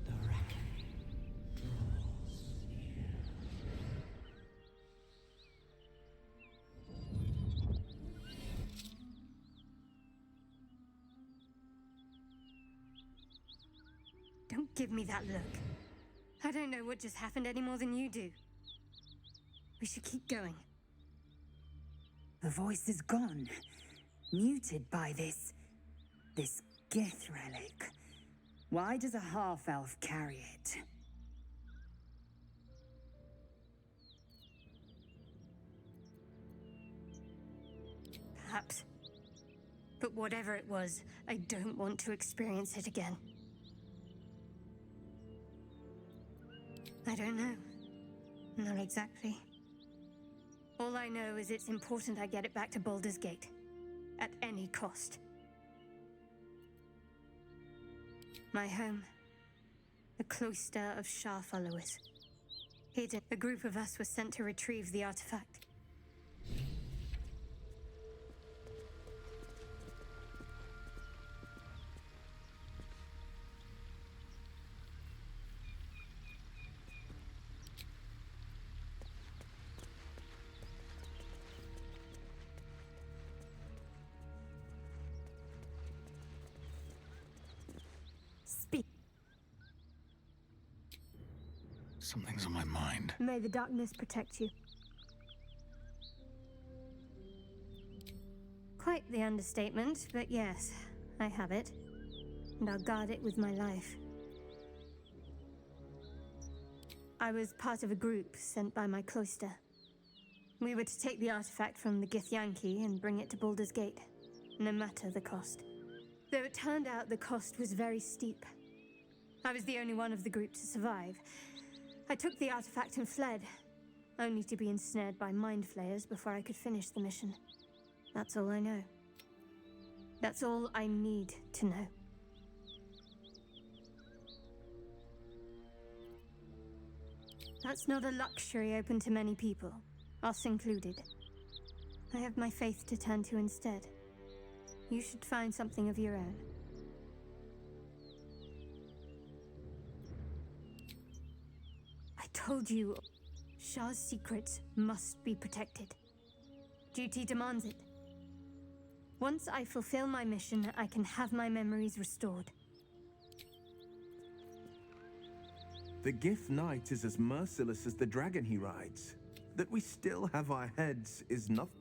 The reckoning draws near.
Don't give me that look. I don't know what just happened any more than you do. We should keep going.
The voice is gone, muted by this Gith relic. Why does a half-elf carry it?
Perhaps. But whatever it was, I don't want to experience it again. I don't know. Not exactly. All I know is it's important I get it back to Baldur's Gate. At any cost. My home. The cloister of Shah followers. Hidden, a group of us was sent to retrieve the artifact.
Something's on my mind.
May the darkness protect you. Quite the understatement, but yes, I have it. And I'll guard it with my life. I was part of a group sent by my cloister. We were to take the artifact from the Githyanki and bring it to Baldur's Gate, no matter the cost. Though it turned out the cost was very steep. I was the only one of the group to survive. I took the artifact and fled, only to be ensnared by mind flayers before I could finish the mission. That's all I know. That's all I need to know. That's not a luxury open to many people, us included. I have my faith to turn to instead. You should find something of your own. I told you, Shah's secrets must be protected. Duty demands it. Once I fulfill my mission, I can have my memories restored.
The Gith Knight is as merciless as the dragon he rides. That we still have our heads is nothing.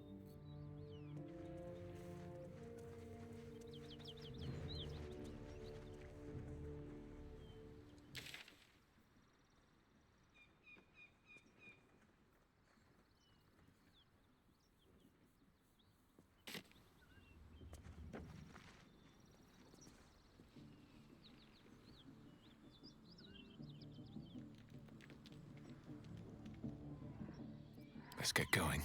Let's get going.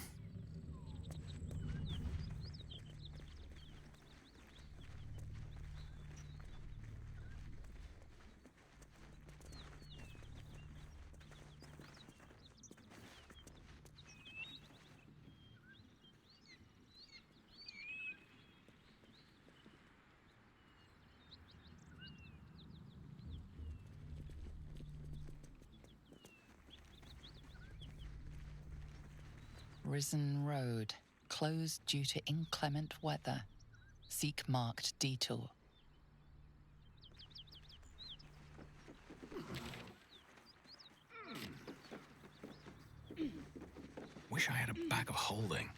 Risen Road, closed due to inclement weather. Seek marked detour.
Wish I had a bag of holding.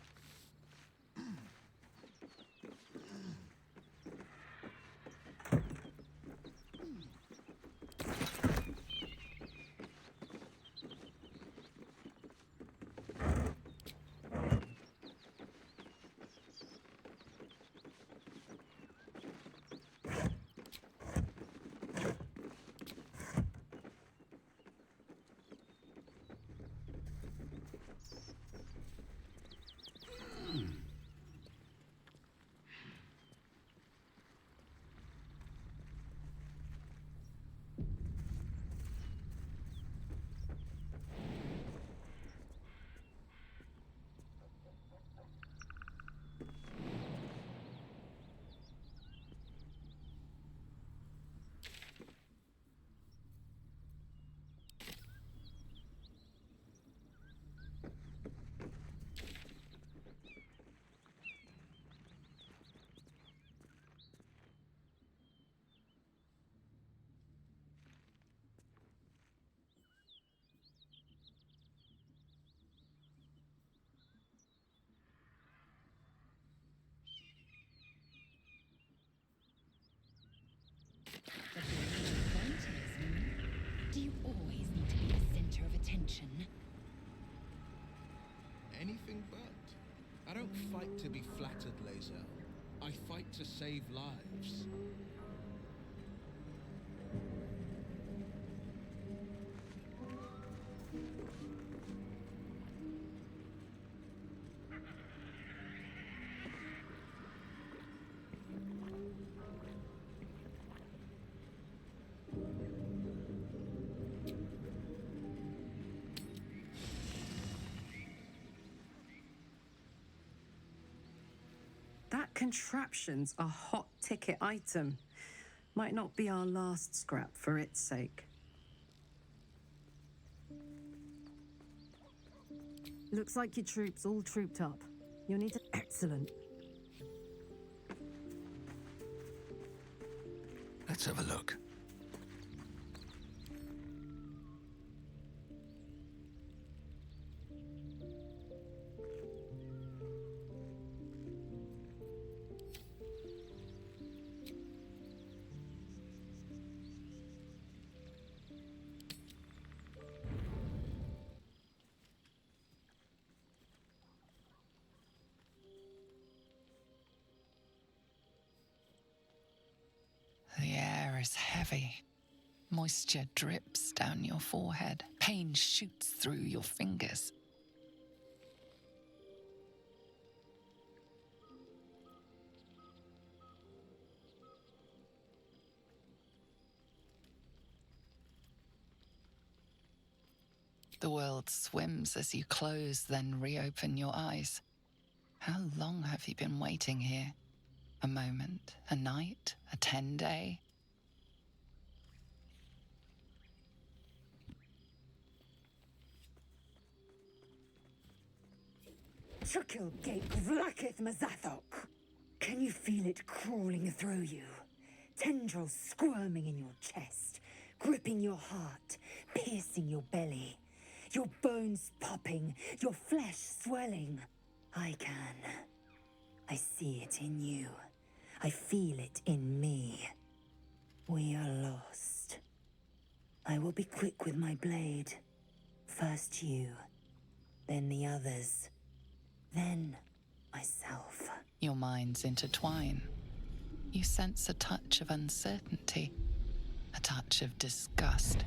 Do you always need to be the center of attention?
Anything but. I don't fight to be flattered, Lae'zel. I fight to save lives.
That contraption's a hot ticket item. Might not be our last scrap for its sake.
Looks like your troops all trooped up. You'll need to... Excellent.
Let's have a look.
heavy. Moisture drips down your forehead. Pain shoots through your fingers. The world swims as you close, then reopen your eyes. How long have you been waiting here? A moment, a night, a 10-day?
Chukil gate vlaketh Mazathok. Can you feel it crawling through you? Tendrils squirming in your chest, gripping your heart, piercing your belly. Your bones popping, your flesh swelling. I can. I see it in you. I feel it in me. We are lost. I will be quick with my blade. First you, then the others, then myself.
Your minds intertwine. You sense a touch of uncertainty, a touch of disgust.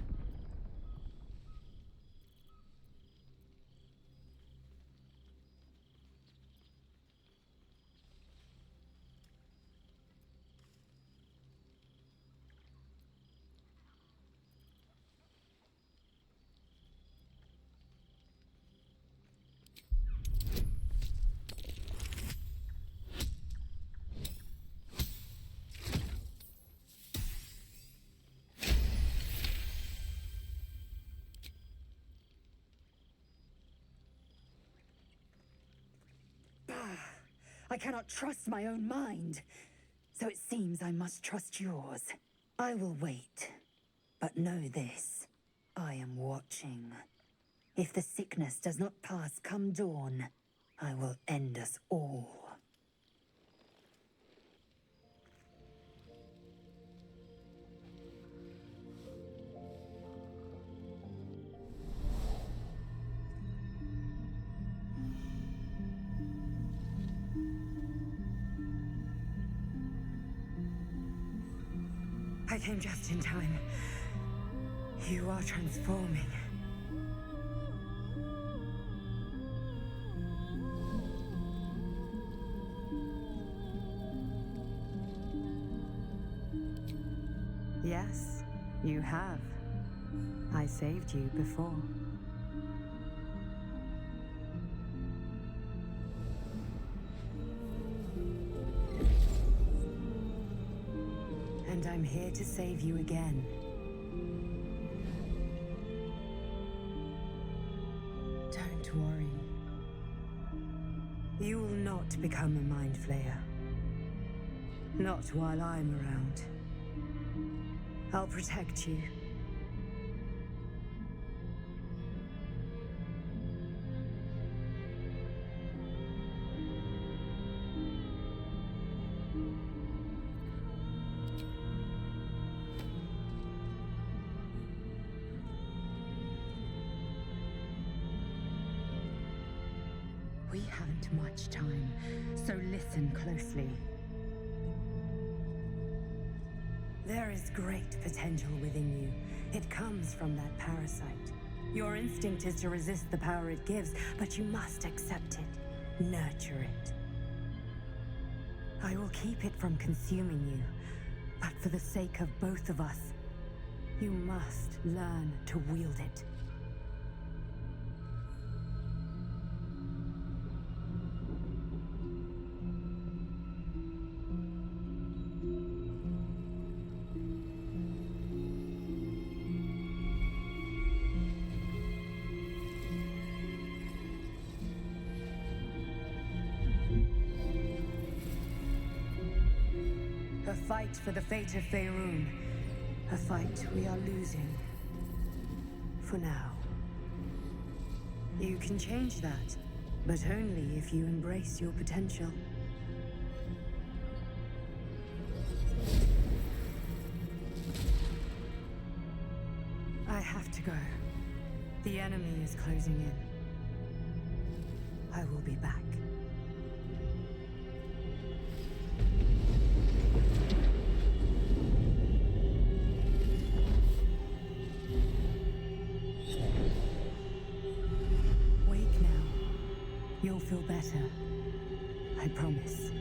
I cannot trust my own mind, so it seems I must trust yours. I will wait, but know this, I am watching. If the sickness does not pass come dawn, I will end us all. I came just in time. You are transforming.
Yes, you have. I saved you before. And I'm here to save you again. Don't worry. You will not become a mind flayer. Not while I'm around. I'll protect you. We haven't much time, so listen closely. There is great potential within you. It comes from that parasite. Your instinct is to resist the power it gives, but you must accept it, nurture it. I will keep it from consuming you, but for the sake of both of us, you must learn to wield it. A fight for the fate of Faerun. A fight we are losing. For now. You can change that, but only if you embrace your potential. I have to go. The enemy is closing in. I will be back. feel better. I promise.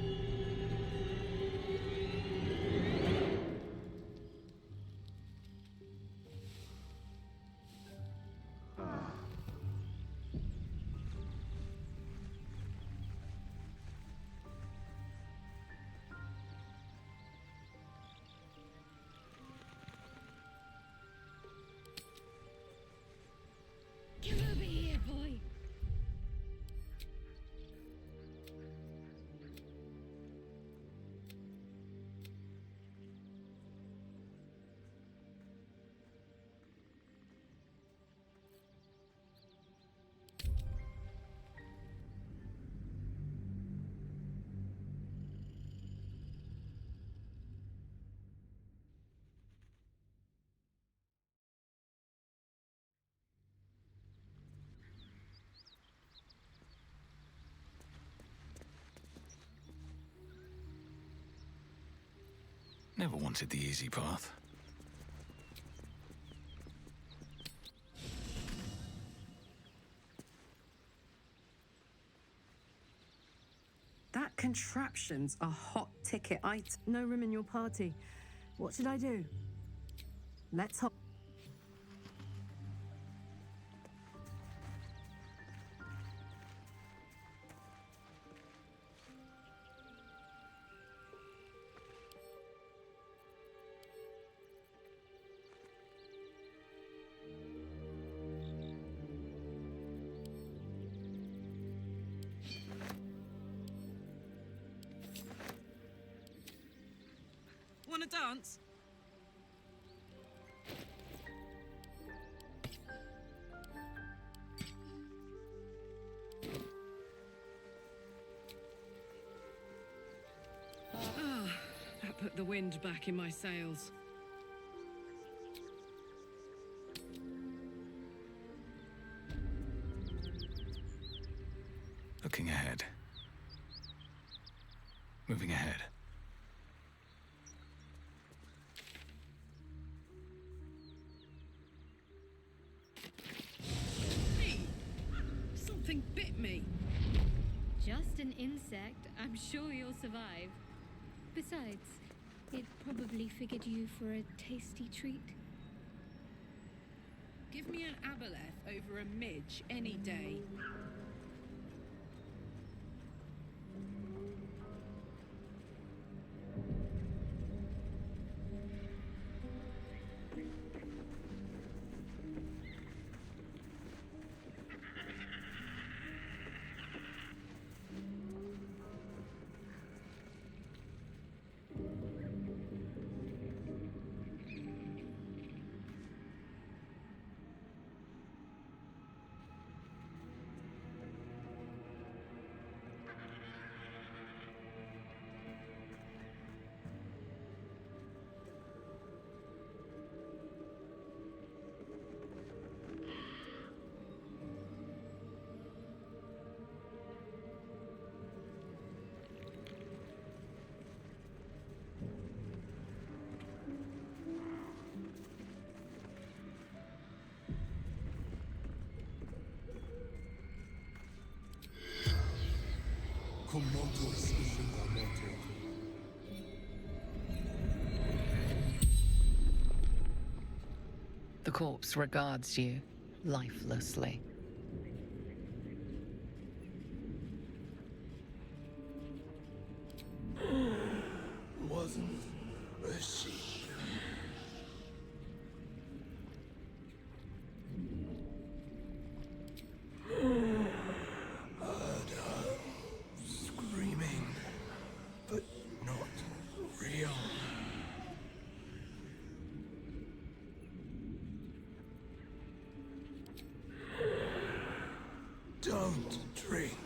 Come over here, boy.
Never wanted the easy path.
That contraption's a hot ticket item. No room in your party. What should I do? Let's hop.
Wanna dance? That put the wind back in my sails.
Looking ahead. Moving ahead.
Hey! Something bit me.
Just an insect. I'm sure you'll survive. Besides, it probably figured you for a tasty treat.
Give me an aboleth over a midge any day.
The corpse regards you lifelessly.
Wasn't a sheep. Heard her screaming, but not real. Don't drink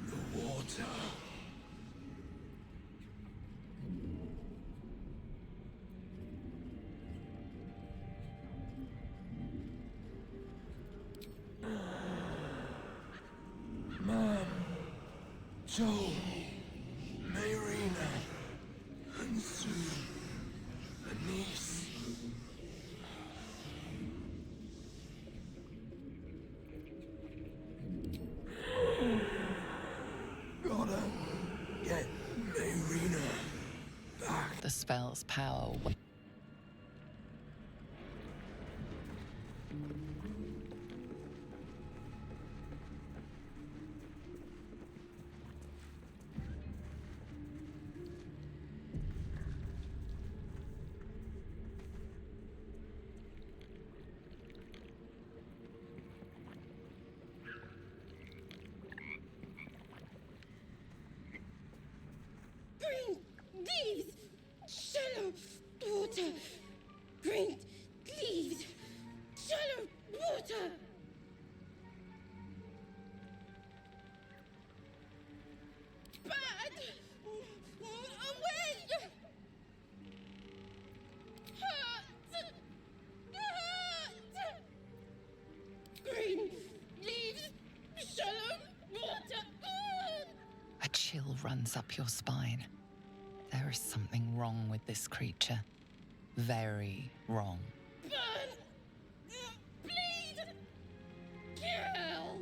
the water. Mom, Joel, Mayrina, and soon a niece. Get Mayrina back.
The spell's power.
Green leaves, shallow water. Green leaves, shallow water. Bad, away. Hurt, hurt. Green leaves, shallow water.
A chill runs up your spine. There is something wrong with this creature. Very wrong.
Burn! Bleed! Kill!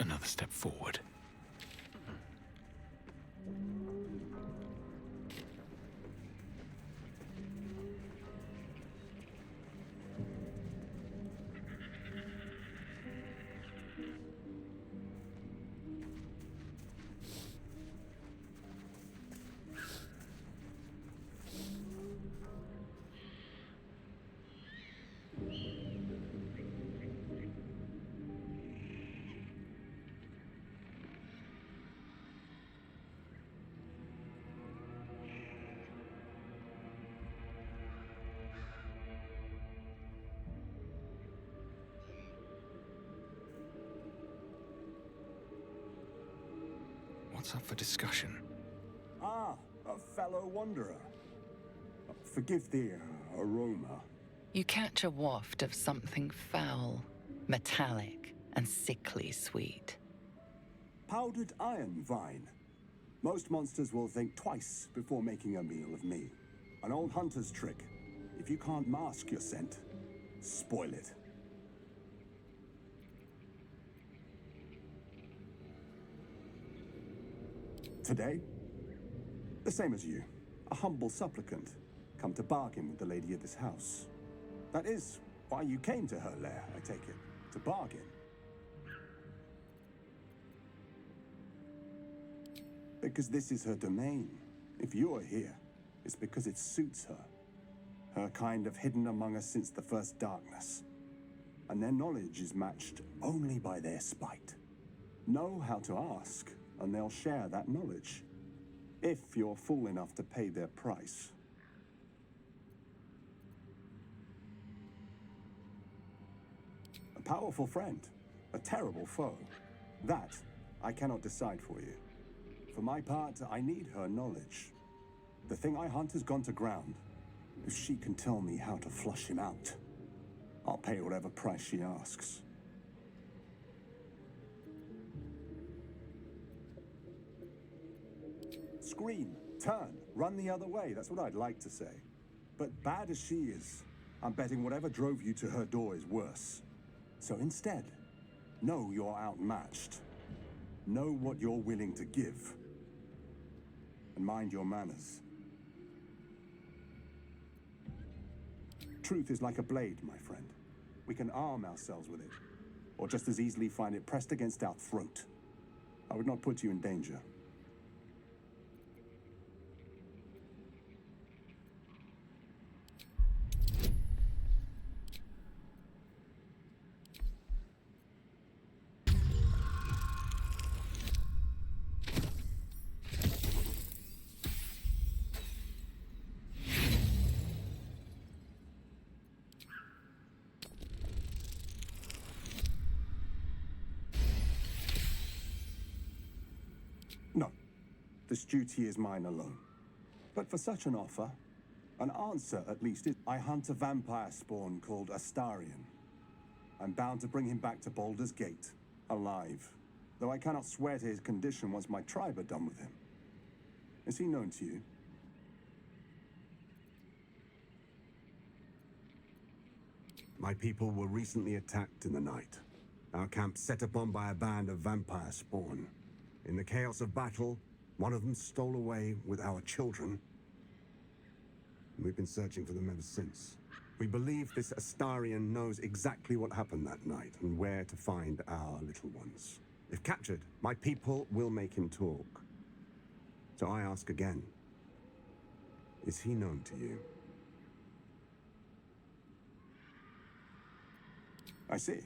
Another step forward. What's up for discussion?
Ah, a fellow wanderer. Forgive the aroma.
You catch a waft of something foul, metallic, and sickly sweet.
Powdered iron vine. Most monsters will think twice before making a meal of me. An old hunter's trick. If you can't mask your scent, spoil it. Today, the same as you, a humble supplicant, come to bargain with the lady of this house. That is why you came to her lair, I take it, to bargain. Because this is her domain. If you are here, it's because it suits her. Her kind have hidden among us since the first darkness. And their knowledge is matched only by their spite. Know how to ask, and they'll share that knowledge. If you're fool enough to pay their price. A powerful friend, a terrible foe. That I cannot decide for you. For my part, I need her knowledge. The thing I hunt has gone to ground. If she can tell me how to flush him out,
I'll pay whatever price she asks. Scream, turn, run the other way. That's what I'd like to say. But bad as she is, I'm betting whatever drove you to her door is worse. So instead, know you're outmatched. Know what you're willing to give. And mind your manners. Truth is like a blade, my friend. We can arm ourselves with it, or just as easily find it pressed against our throat. I would not put you in danger. No, this duty is mine alone. But for such an offer, an answer at least is I hunt a vampire spawn called Astarion. I'm bound to bring him back to Baldur's Gate, alive. Though I cannot swear to his condition once my tribe are done with him. Is he known to you?
My people were recently attacked in the night. Our camp set upon by a band of vampire spawn. In the chaos of battle, one of them stole away with our children. We've been searching for them ever since. We believe this Astarion knows exactly what happened that night and where to find our little ones. If captured, my people will make him talk. So I ask again, is he known to you?
I see.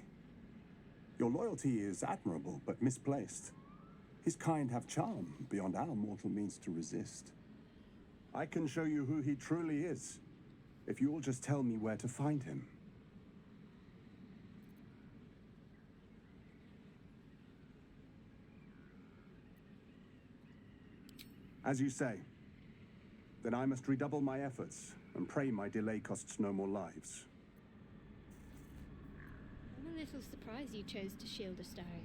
Your loyalty is admirable, but misplaced. His kind have charm beyond our mortal means to resist. I can show you who he truly is, if you will just tell me where to find him. As you say, then I must redouble my efforts and pray my delay costs no more lives.
I'm a little surprised you chose to shield Astarion.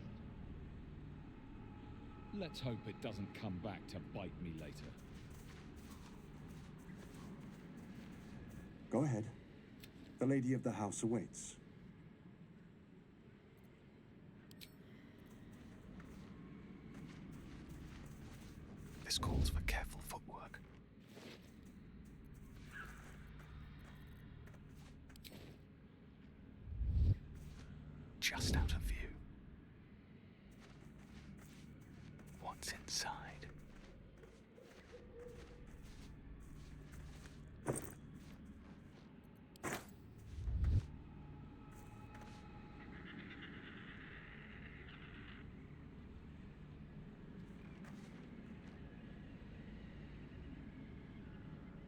Let's hope it doesn't come back to bite me later.
Go ahead. The lady of the house awaits.
This calls for careful footwork. Just out of view. What's inside?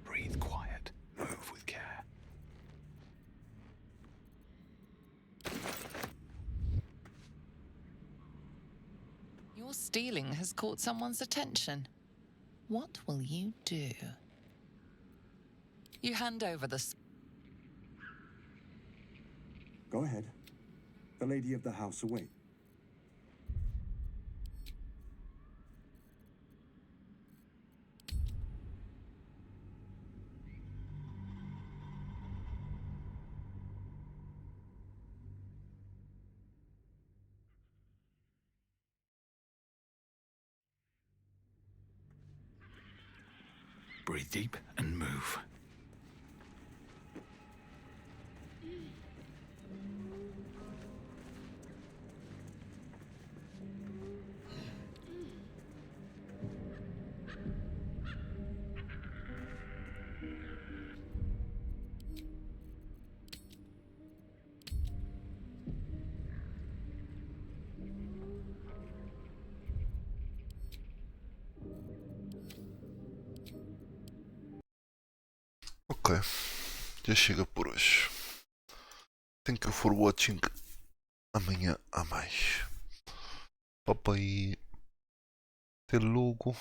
Breathe quiet. Move with care.
Your stealing has caught someone's attention. What will you do? You hand over the...
Go ahead. The lady of the house awaits.
Breathe deep and move.
Ok, já chega por hoje. Thank you for watching. Amanhã há mais. Papai ter logo.